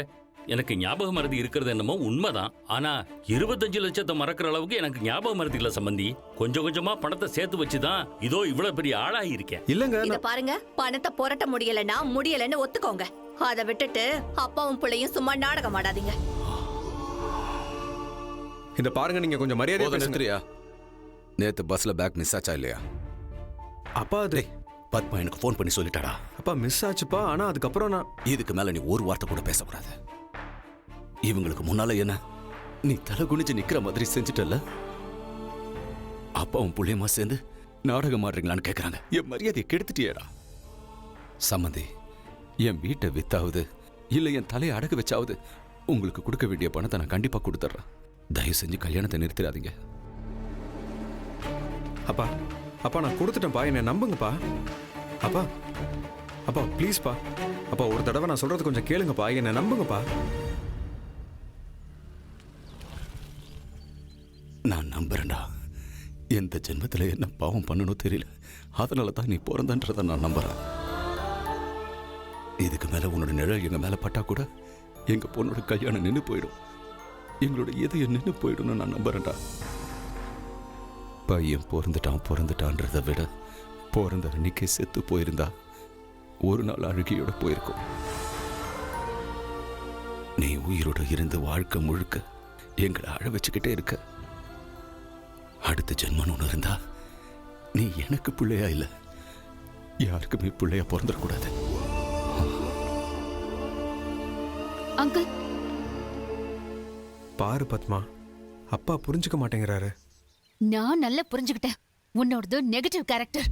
எனக்கு ஞாபக மறதி இருக்கிறது என்னமோ உண்மைதான். ஆனா 25 லட்சத்தை மறக்கிற அளவுக்கு எனக்கு ஞாபக மறதி இல்ல சம்பந்தி. கொஞ்சம் கொஞ்சமா பணத்தை சேர்த்து வச்சுதான் இதோ இவ்வளவு பெரிய ஆளாகி இருக்கேன். இல்லங்க, இத பாருங்க, பணத்தை புரட்ட முடியலன்னு ஒத்துக்கோங்க. அதை விட்டுட்டு அப்பாவும் பிள்ளையும் சும்மா நாடகம் ஆடாதீங்க. இந்த பாருங்க, நீங்க கொஞ்சம் மரியாதை நிறுத்துறியா? நேத்து பஸ்ல பேக் மிஸ் ஆச்சா இல்லையா? அப்பா அது பத்மா எனக்கு ஃபோன் பண்ணி சொல்லிட்டாடா. அப்பா மிஸ் ஆச்சுப்பா. ஆனா அதுக்கப்புறம் நான் இதுக்கு மேல நீ ஒரு வார்த்தை கூட பேசக்கூடாது. இவங்களுக்கு முன்னால என்ன நீ தலை குனிஞ்சு நிக்கிற மாதிரி செஞ்சுட்டல. அப்பாவும் புள்ளியமா சேர்ந்து நாடகம் ஆடுறீங்களான்னு கேட்கறாங்க. என் மரியாதையை கெடுத்துட்டியேடா. சம்மந்தி, என் வீட்டை வித்தாவது இல்ல என் தலையை அடகு வச்சாவது உங்களுக்கு கொடுக்க வேண்டிய பணத்தை நான் கண்டிப்பா கொடுத்துட்றேன். தயவு செஞ்சு கல்யாணத்தை நிறுத்திடாதீங்க. அப்பா அப்பா நான் கொடுத்துட்டேன்ப்பா, என்னை நம்புங்கப்பா. அப்பா அப்பா ப்ளீஸ்ப்பா. அப்பா ஒரு தடவை நான் சொல்றது கொஞ்சம் கேளுங்கப்பா, என்னை நம்புங்கப்பா. நான் நம்புறேன்டா. எந்த ஜென்மத்தில் என்ன பாவம் பண்ணணும் தெரியல. அதனால தான் நீ பிறந்தன்றதை நான் நம்புறேன். இதுக்கு மேல உன்னோட நிழல் எங்க மேல பட்டா கூட எங்க பொண்ணோட கல்யாணம் நின்று போயிடும். எங்களோட இதயம் நின்று போயிடும்னு நான் நம்புறேன்டா. பையன் பிறந்துட்டான்றதை விட பிறந்த அன்னைக்கே செத்து போயிருந்தா ஒரு நாள் அழுகியோட போயிருக்கும். நீ உயிரோட இருந்து வாழ்க்கை முழுக்க எங்களை அழ வச்சுக்கிட்டே இருக்க. அடுத்த ஜென்மன் ஒன்று இருந்தா நீ எனக்கு பிள்ளையா இல்லை, யாருக்குமே பிள்ளையா பிறந்துடக்கூடாது. அங்கிள் பாரு பத்மா, அப்பா புரிஞ்சுக்க மாட்டேங்கிறாரு. நான் நல்லா புரிஞ்சுக்கிட்டேன். உன்னோடது நெகட்டிவ் கேரக்டர்.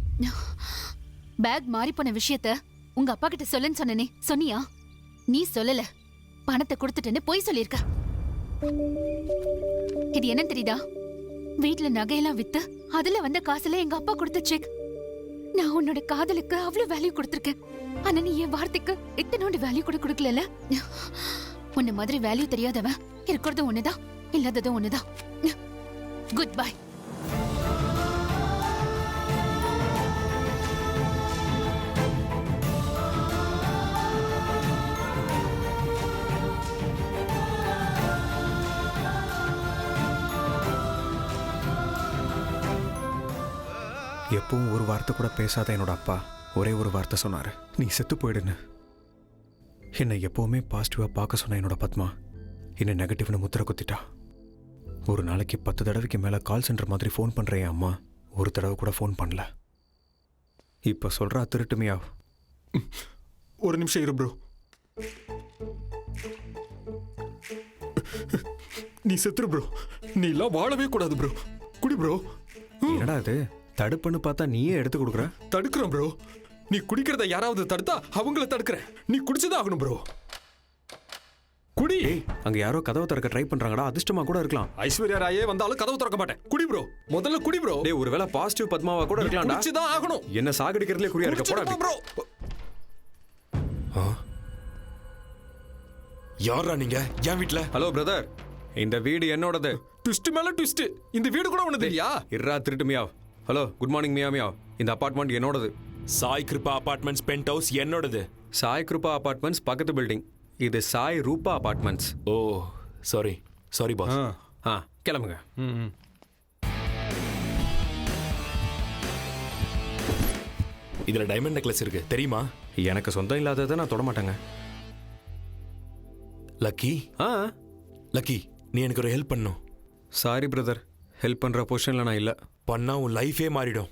பேக் மாறி போன விஷயத்த உங்க அப்பா கிட்ட சொல்லுன்னு சொன்னனே, சொன்னியா? நீ சொல்லல, பணத்தை கொடுத்துட்டேன்னு பொய் சொல்லியிருக்க. இது என்ன தெரியுதா? வீட்டுல நகையெல்லாம் வித்து அதுல வந்த காசுல எங்க அப்பா கொடுத்த செக். நான் உன்னோட காதலுக்கு அவ்வளவு வேல்யூ கொடுத்திருக்கேன். ஆனா நீ என் வார்த்தைக்கு இத்தனோட வேல்யூ கூட கொடுக்கல. உன்ன மாதிரி வேல்யூ தெரியாதவன் இருக்கிறது ஒண்ணுதான், இல்லாததும் ஒண்ணுதான். Good bye. எப்பவும் ஒரு வார்த்தை கூட பேசாத என்னோட அப்பா ஒரே ஒரு வார்த்தை சொன்னாரு, நீ செத்து போயிடுன்னு. என்னை எப்பவுமே பாசிட்டிவா பார்க்க சொன்ன என்னோட பத்மா என்னை நெகட்டிவ்னு முத்திர குத்திட்டா. ஒரு நாளைக்கு 10 தடவைக்கு மேல கால் சென்டர் மாதிரி ஃபோன் பண்ற என் அம்மா ஒரு தடவை கூட ஃபோன் பண்ணல. இப்ப சொல்றா திருட்டுமையா. ஒரு நிமிஷம் இரு ப்ரோ. நீ செத்துரு ப்ரோ. நீ எல்லாம் வாழவே கூடாது ப்ரோ. குடி ப்ரோ. என்னடா இது தடுப்புன்னு பார்த்தா நீயே எடுத்து கொடுக்குற? தடுக்கிறோம் ப்ரோ. நீ குடிக்கிறத யாராவது தடுத்தா அவங்கள தடுக்கிறேன். நீ குடிச்சுதான் ஆகணும் ப்ரோ. குடி. அங்க யாரோ கதவை திறக்க ட்ரை பண்றாங்கடா, அதிர்ஷ்டமா கூட இருக்கலாம். ஐஸ்வர்யா ராயே வந்தாலும் கதவு திறக்க மாட்டேன். குடி ப்ரோ, முதல்ல குடி ப்ரோ. டேய், ஒருவேளை பாசிட்டிவ் பத்மாவா கூட இருக்கலாம்டா. குடிச்சுதான் ஆகணும். என்ன சாகடிக்கிறதுல குறியா இருக்க போடா ப்ரோ. யாரா நீங்க? என் வீட்ல? ஹலோ பிரதர், இந்த வீடு என்னோடது. ட்விஸ்ட் மேல ட்விஸ்ட். இந்த வீடு கூட உனது இல்லையா? இர்ரா திருட்டு meow. Hello, good morning meow. இந்த அபார்ட்மெண்ட் என்னோடது. Sai Kripa apartments penthouse என்னோடது. சாய் கிருபா அபார்ட்மெண்ட்ஸ் பக்கத்து பில்டிங். இது Sai Rupa apartments. Oh sorry sorry boss. கிளம்புங்க. இதுல டைமண்ட் நெக்லஸ் இருக்கு தெரியுமா? எனக்கு சொந்தம் இல்லாததை நான் தொட மாட்டேங்க. லக்கி லக்கி நீ எனக்கு ஒரு ஹெல்ப் பண்ணும். சாரி பிரதர், ஹெல்ப் பண்ற பொசிஷன்ல நான் இல்ல. பண்ணா உன் லைஃபே மாறிடும்.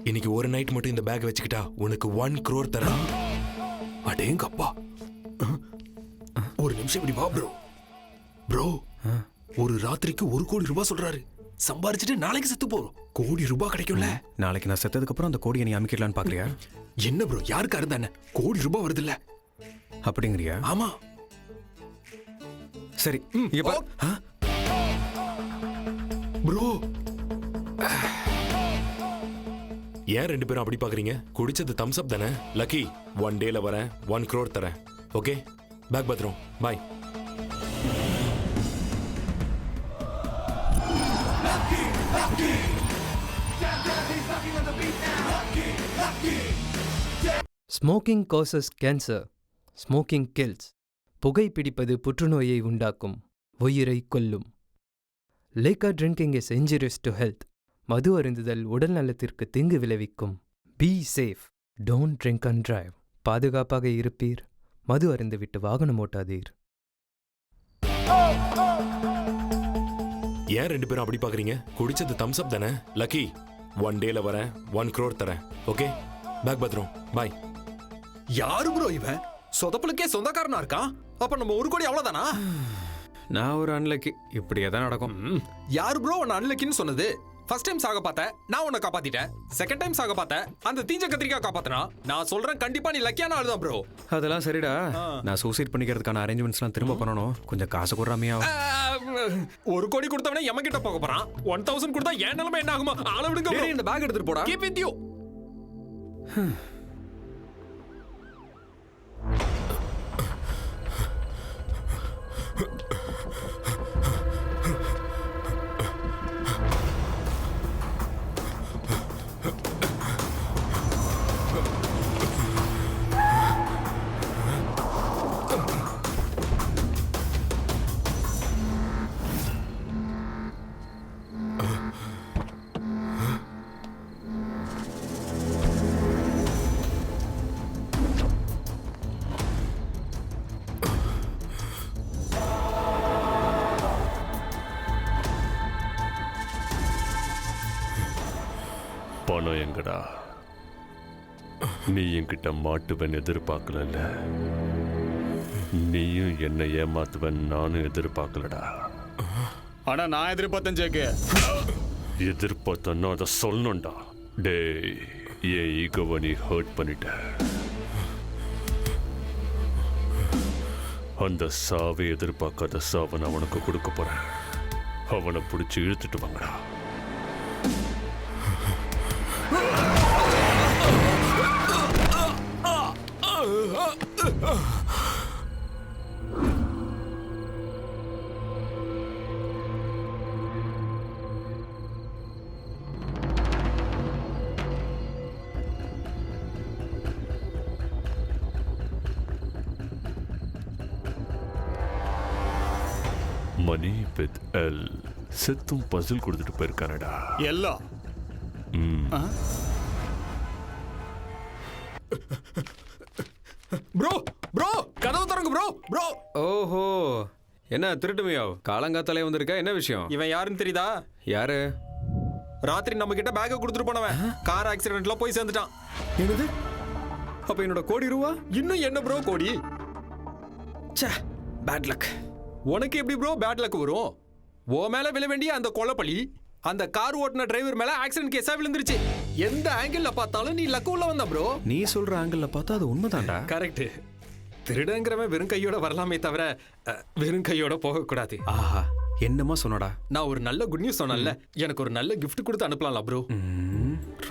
இன்னைக்கு ஒரு நைட் மட்டும் இந்த பேக் வச்சுக்கிட்டா உனக்கு 1 crore தரேன். அடேங்கப்பா, ஒரு நிமிஷம் இப்படி வா ப்ரோ. ப்ரோ, ஒரு ராத்திரிக்கு 1 கோடி ரூபாய் சொல்றாரு. சம்பாரிச்சுட்டு நாளைக்கு செத்து போறோம். கோடி ரூபாய் கிடைக்கும்ல. நாளைக்கு நான் செத்ததுக்கு அப்புறம் அந்த கோடியை நீ அமைக்கலான்னு பாக்குறியா? என்ன ப்ரோ, யாருக்கா இருந்தானே கோடி ரூபாய் வருது இல்ல? அப்படிங்கிறியா? ஆமா. சரி, இங்க பாரு. ப்ரோ, ஏன் 2 பேரும் அப்படி பாக்குறீங்க? குடிச்சது தம்ஸ் அப் தானே. லக்கி, 1 டேல வரேன், 1 crore தரேன். ஓகே, பேக் பத்திரம், bye. Smoking causes cancer, smoking kills. புகைப்பிடிப்பது புற்றுநோயை உண்டாக்கும், உயிரை கொல்லும். Liquor drinking is injurious to health. மது அருந்துதல் உடல் நலத்திற்கு தீங்கு விளைவிக்கும். Be safe, don't drink and drive. பாதுகாப்பாக இருப்பீர், மது அருந்துவிட்டு வாகனம் ஓட்டாதீர். ஏன் 2 பேரும் அப்படி பாக்குறீங்க? குடிச்சது தம்ஸ் அப் தானே. லக்கி, 1 டேல வரேன், 1 crore தரேன். ஓகே, பேக் பத்திரம், பாய். யாரு ப்ரோ இவன்? சொதப்பலுக்கே சொந்தக்காரனா இருக்கான். அப்ப நம்ம 1 கோடி அவ்வளவுதானா? நான் ஒரு அன்லக்கி, இப்படியே தான் நடக்கும். யாரு ப்ரோ உன்னை அன்லக்கின்னு சொன்னது? ஃபர்ஸ்ட் டைம் சாக பார்த்த, நான் உன்னை காப்பாத்திட்டேன். செகண்ட் டைம் சாக பார்த்த, அந்த தீஞ்ச கத்திரிக்கா காப்பாத்தினா. நான் சொல்றேன், கண்டிப்பா நீ லக்கியான ஆளுதான் ப்ரோ. அதெல்லாம் சரிடா. நான் சூசைட் பண்ணிக்கிறதுக்கான அரேஞ்ச்மெண்ட்ஸ்லாம் திரும்ப பண்ணணும். கொஞ்சம் காசு கொடுறாமையா? 1 கோடி கொடுத்தவனே எம்ம கிட்ட போக போறான். 1000 கொடுத்தா என் நிலைமை என்ன ஆகுமா? ஆள விடுங்க bro. இந்த பேக் எடுத்துட்டு போடா. Keep with you. பணம் எங்கடா? நீ என்கிட்ட மாட்டுவன் எதிர்பார்க்கல. நீயும் என்னை ஏமாத்துவன் நானும் எதிர்பார்க்கலடா. ஆனா நான் எதிர்பார்த்தேன் ஜேக்கு. எதிர்பார்த்தன்னா அதை சொல்லணும்டா. டேய், என் ஈகோவை நீ ஹர்ட் பண்ணிட்ட. அந்த சாவை எதிர்பார்க்காத சாவை நான் அவனுக்கு கொடுக்க போறேன். அவனை பிடிச்சி இழுத்துட்டு வாங்கடா. மணி வித் எல் செத்தும் பசில் கொடுத்துட்டு போயிருக்கானடா. எல்லாம் ப்ரோ ப்ரோ கதவு திறங்க ப்ரோ ப்ரோ. ஓஹோ, என்ன திருட்டுமையா? காலங்காத்தாலே வந்திருக்க, என்ன விஷயம்? இவன் யாருன்னு தெரியுதா? யாரு? ராத்திரி நம்ம கிட்ட பேக்க கொடுத்துட்டு போனவன் கார் ஆக்சிடென்ட்ல போய் சேர்ந்துட்டான். என்னது? அப்ப என்னோட கோடி ரூபா? இன்னும் என்ன ப்ரோ கோடி? ச்சே, பேட் லக். உனக்கு எப்படி ப்ரோ பேட் லக் வரும்? ஓ மேல விழ வேண்டிய அந்த கொலைப்பழி அந்த கார் ஓட்டுன டிரைவர் மேல ஆக்சிடென்ட் கேஸா விழுந்துருச்சு. எந்த ஆங்கிள் பார்த்தாலும் நீ லக்கு உள்ள வந்த ப்ரோ. நீ சொல்ற ஆங்கிள் பார்த்தா அது உண்மைதான்டா. கரெக்ட். திருடங்கிறவன் வெறும் கையோட வரலாமே தவிர வெறும் கையோட போக கூடாது. ஆஹா, என்னமா சொன்னடா? நான் ஒரு நல்ல குட் நியூஸ் சொன்னேன்ல, எனக்கு ஒரு நல்ல கிஃப்ட் கொடுத்து அனுப்பலாம்ல ப்ரோ.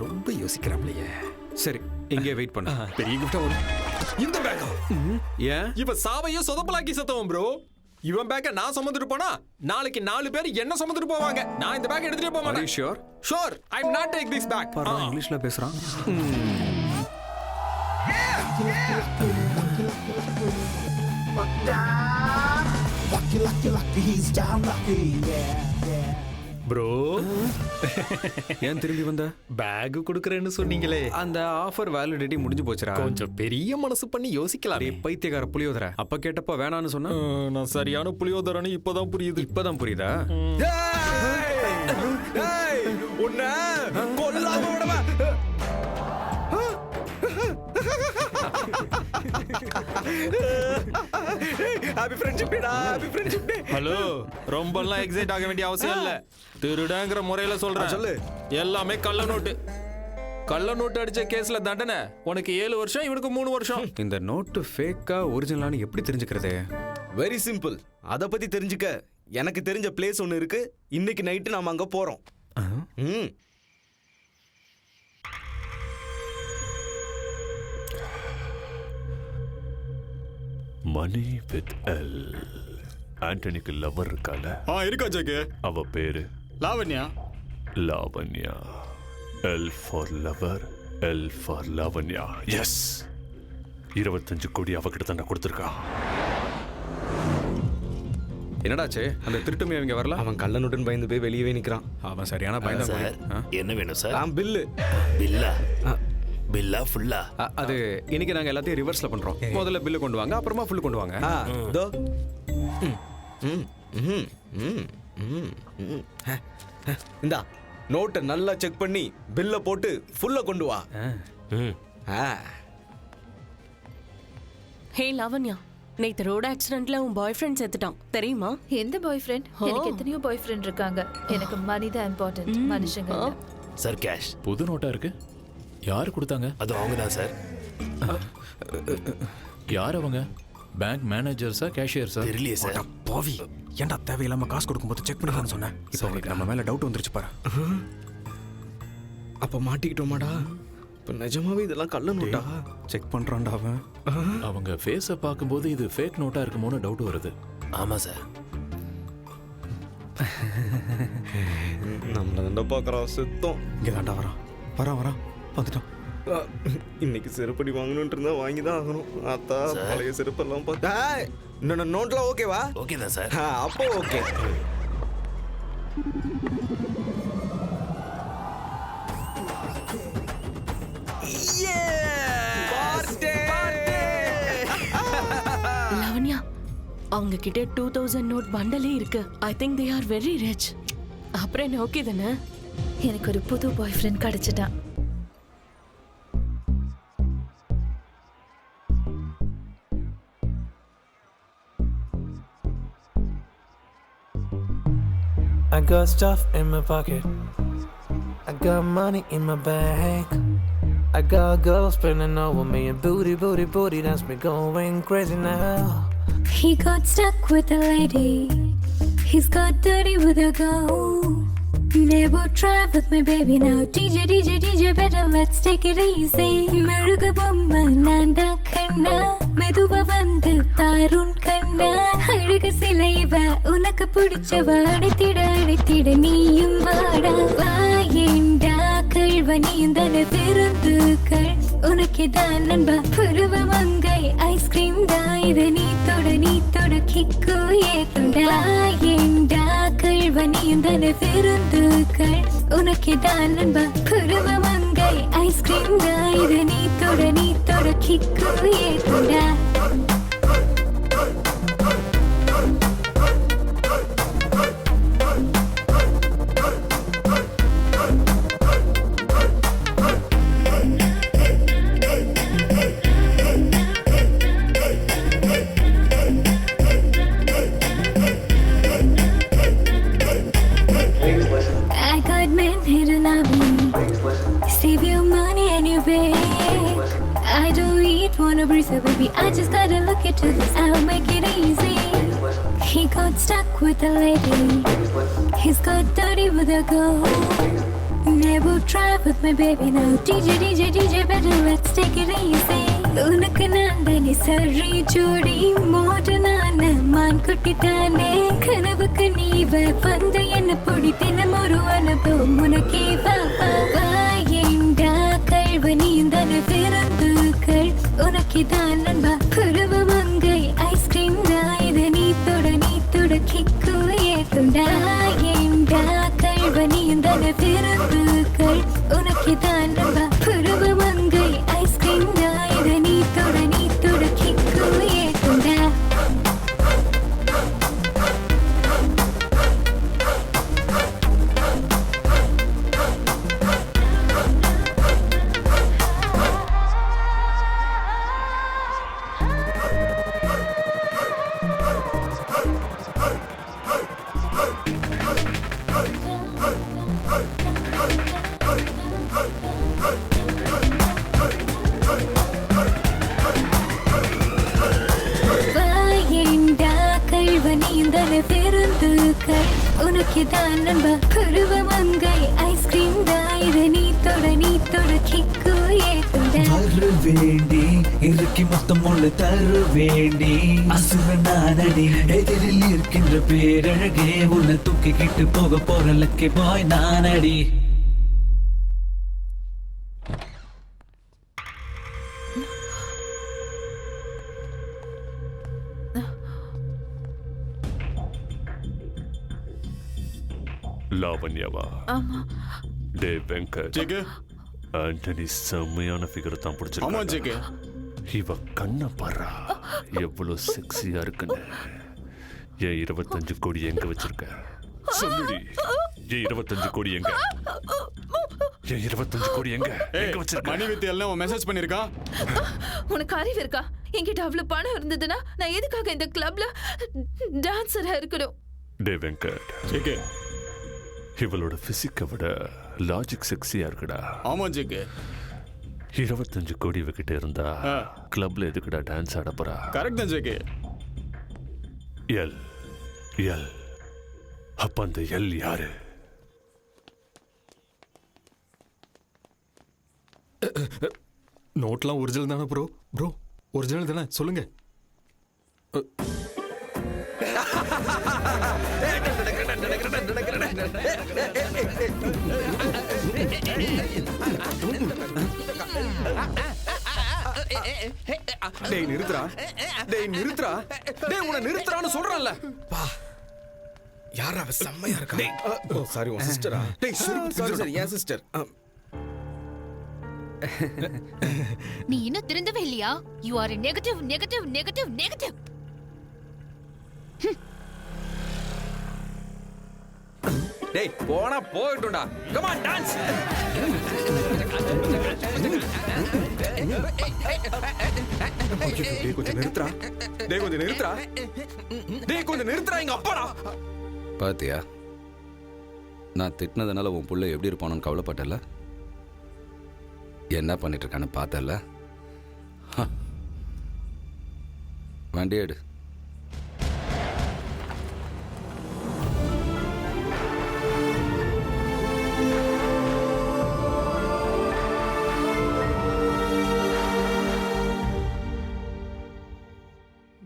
ரொம்ப யோசிக்கிறாப்லையே. சரி, இங்கே வெயிட் பண்ணு. பெரிய கிஃப்டா வரும். இந்த பேக் ஏன் இவன் சாவையும் சொதப்பலாக்கி சத்தவன் ப்ரோ. இவன் பேக்க நான் சுமந்துட்டு போனா நாளைக்கு 4 பேர் என்ன சுமந்துட்டு போவாங்க. நான் இந்த பேக் எடுத்துட்டு போக மாட்டேன். Sure? Sure, I am not take this bag. பாரு, இங்கிலீஷ்ல பேசுறான். ப்ரோ ஏன் திரும்பி வந்த? பேக் கொடுக்கறேன்னு சொன்னீங்களே, அந்த ஆஃபர் வேலிடிட்டி முடிஞ்சு போச்சுடா. கொஞ்சம் பெரிய மனசு பண்ணி யோசிக்கலாம். பைத்தியக்கார புளியோதரை அப்ப கேட்டப்ப வேணான்னு சொன்னா நான் சரியான புளியோதரன்னு இப்பதான் புரியுது. இப்பதான் புரியுதா? உன்னை கொல்லாம விடவா? ஹாப்பி ஃப்ரெண்ட்ஷிப் டேடா, ஹாப்பி ஃப்ரெண்ட்ஷிப் டே. ஹலோ, ரொம்பலாம் எக்ஸைட் ஆக வேண்டிய அவசியம் இல்ல. திருடங்கிற முறையில சொல்றேன். சொல்லு. எல்லாமே கள்ள நோட்டு. கள்ள நோட்டு அடிச்ச கேஸ்ல தண்டனை உனக்கு 7 வருஷம், இவனுக்கு 3 வருஷம். இந்த நோட்டு ஃபேக்கா ஒரிஜினலான்னு எப்படி தெரிஞ்சுக்கிறது? Very simple. அத பத்தி தெரிஞ்சுக்க எனக்கு தெரிஞ்ச பிளேஸ் ஒன்னு இருக்கு. இன்னைக்கு நைட்டு நாம அங்க போறோம். Money with L. ஆண்டனிக்கு லவர் இருக்கால? இருக்கா ஜெகே. அவ பேரு Lavanya. Lavanya. L for lover, L for Lavanya. Yes, 25 crore அவகிட்ட தான் கொடுத்துருக்கான். என்னடாச்சு? அந்த திருட்டுமே அவங்க வரல? அவன் கள்ளனுடன் பயந்து போய் வெளியவே நிக்கிறான். அவன் சரியான பயந்தா. என்ன வேணும் சார்? பில்லு. பில்லா? பில்லா ஃபுல்லா? அது இன்னைக்கு நாங்க எல்லாத்தையும் ரிவர்ஸ்ல பண்றோம். முதல்ல பில்லு கொண்டு வாங்க, அப்புறமா ஃபுல் கொண்டு வாங்க. இந்தா நோட்டை நல்லா செக் பண்ணி பில்ல போட்டு ஃபுல்ல கொண்டு வா. ஹே லாவண்யா, நேத்து ரோட் ஆக்சிடென்ட்ல உன் பாய் ஃப்ரெண்ட் செத்துட்டான் தெரியுமா? எந்த பாய் ஃப்ரெண்ட்? எனக்கு எத்தனையோ பாய் ஃப்ரெண்ட் இருக்காங்க. எனக்கு மணி தான் இம்பார்ட்டன்ட், மனுஷங்க இல்ல. Sir cash. புது நோட்டா இருக்கு. யாரு கொடுத்தாங்க? அது அவங்க தான் சார். யார் அவங்க? பேங்க் மேனேஜர்ஸா, கேஷியர்ஸா? தெரியலையே சார். பாவி, ஏன்டா தேவையில்லாம காசு கொடுக்கும்போது செக் பண்ணலாம்னு சொன்னேன். இப்போ உங்களுக்கு நம்ம மேல டவுட் வந்துருச்சு பாரு. அப்ப மாட்டிக்கிட்டோமாடா? இப்போ நிஜமாவே இதெல்லாம் கள்ள நோட்டா? செக் பண்றான்டா அவன். அவங்க ஃபேஸை பார்க்கும்போது இது ஃபேக் நோட்டா இருக்குமோன்னு டவுட் வருது. ஆமா சார். நம்மள தாண்டா பார்க்கறோம் செத்தோம். இங்க தாண்டா வரான். வரான் வந்துட்டான். இன்னைக்கு செருப்படி வாங்கணும்னு இருந்தா வாங்கி தான் ஆகணும். அத்தா பழைய செருப்பெல்லாம் பார்த்தா இன்னொன்று நோட்லாம் ஓகேவா? ஓகே தான் சார். அப்போ ஓகே. லாவண்யா, அவங்க கிட்ட 2000 நோட் பண்டலே இருக்கு. I think they are very rich. அப்புறம் என்ன, ஓகே தானே? எனக்கு ஒரு புது பாய் friend கிடைச்சிட்டான். I got stuff in my pocket. I got money in my bag. I got girls spending over me and booty, that's me going crazy now. He got stuck with a lady. He's got dirty with a girl. Never try with me baby now. DJ better let's take it easy. Meruga bomma nanda kanna meduva vandu tarun kanna aluga silaiva unakku pidichava adithida neeyum vaada vaayenda kalvaniyum dana virundukal unakke daan nanba puruva mangai ice cream da idu nee toda kikku ekunda vaayenda kalvaniyum dana virundukal unakke daan nanba puruva mangai ice cream da idu nee toda kikku ekunda. I got men here to love me. Save your money anyway. I don't eat, wanna breathe, so baby, I just gotta look into this. I'll make it easy. He got stuck with a lady. He's got dirty with a girl. Never try with my baby now. DJ better let's take it easy. உனக்கு நான் தானே சரி ஜோடி மோடனான மான் குட்டித்தானே கனவுக்கு நீ வந்து என்ன பொடி தினம் ஒரு அனுபவம் உனக்கே வாயேண்டா கல்வனியும் தானே பிறந்துக்கள் உனக்கு தான் நண்பா புருவ மங்கை ஐஸ்கிரீம் தான் இதை நீ தொட கிக்கு ஏத்துண்டா ஏண்டா கல் இந்தன விருந்துகள் உனக்கு தான் நம்ப பருவ மங்கை ஐஸ்கிரீம் தான் இதை நீ தொட கிக்கு ஏத்துண்டா விருந்துகள் உனக்கு தான் நம்ப பருவ மங்கை ஐஸ்கிரீம் தான் இதை நீ தொட கிக்கு ஏத்துண்டா வேண்டி இறுக்கி மொத்தம் ஒன்று தரு வேண்டி அசுர நானடி எதிரில் இருக்கின்ற பேரழகே உன்னை தூக்கிக்கிட்டு போக போற லக்கி பாய் நானடி. லாவண்யாவா? டே வெங்கட், ஆண்டனி செம்மையான ஃபிகர் தான் பிடிச்சிருக்காங்க. இவ கண்ண பாரா எவ்வளவு செக்ஸியா இருக்குன்னு. என் 25 கோடி எங்க வச்சிருக்க சொல்லுடி. என் 25 கோடி எங்க? என் 25 கோடி எங்க வச்சிருக்க? மணி வித்து எல்லாம் மெசேஜ் பண்ணிருக்கா. உனக்கு அறிவு இருக்கா? என்கிட்ட அவ்வளவு பணம் இருந்ததுன்னா நான் எதுக்காக இந்த கிளப்ல டான்சரா இருக்கணும்? டே வெங்கட், இவளோட பிசிக்கை விட லாஜிக் செக்ஸியா இருக்குடா. ஆமா ஜிக்கு. 25 கோடி கிட்ட இருந்தா கிளப்ல எதுக்குடா டான்ஸ் ஆட போறா? கரெக்ட் தான் ஜிக்கு. எல் எல் அப்ப அந்த எல் யாரு? நோட்லாம் ஒரிஜினல் தானே ப்ரோ? ப்ரோ ஒரிஜினல் தானே? சொல்லுங்க. டேய் நிறுத்துறா, டேய் நிறுத்துறா, டேய் உன்னை நிறுத்துறான்னு சொல்றேன்ல. பா யாரா அவ செம்மையா இருக்கா. ஓ சாரி உன் சிஸ்டரா? டேய் சாரி என் சிஸ்டர். நீ இன்னும் திருந்தவே இல்லையா? You are negative negative negative negative. டேய் போனா போகட்டும்டா. Come on dance. டேய் கொஞ்சம் நிறுத்துறா, டேய் கொஞ்சம் நிறுத்துறா, டேய் கொஞ்சம் நிறுத்துறா. எங்க அப்பாடா. பாத்தியா, நான் திட்டினதுனால உன் புள்ள எப்படி இருப்பானு கவலைப்பட்டல. என்ன பண்ணிட்டு இருக்கான்னு பார்த்தல. வண்டி எடு.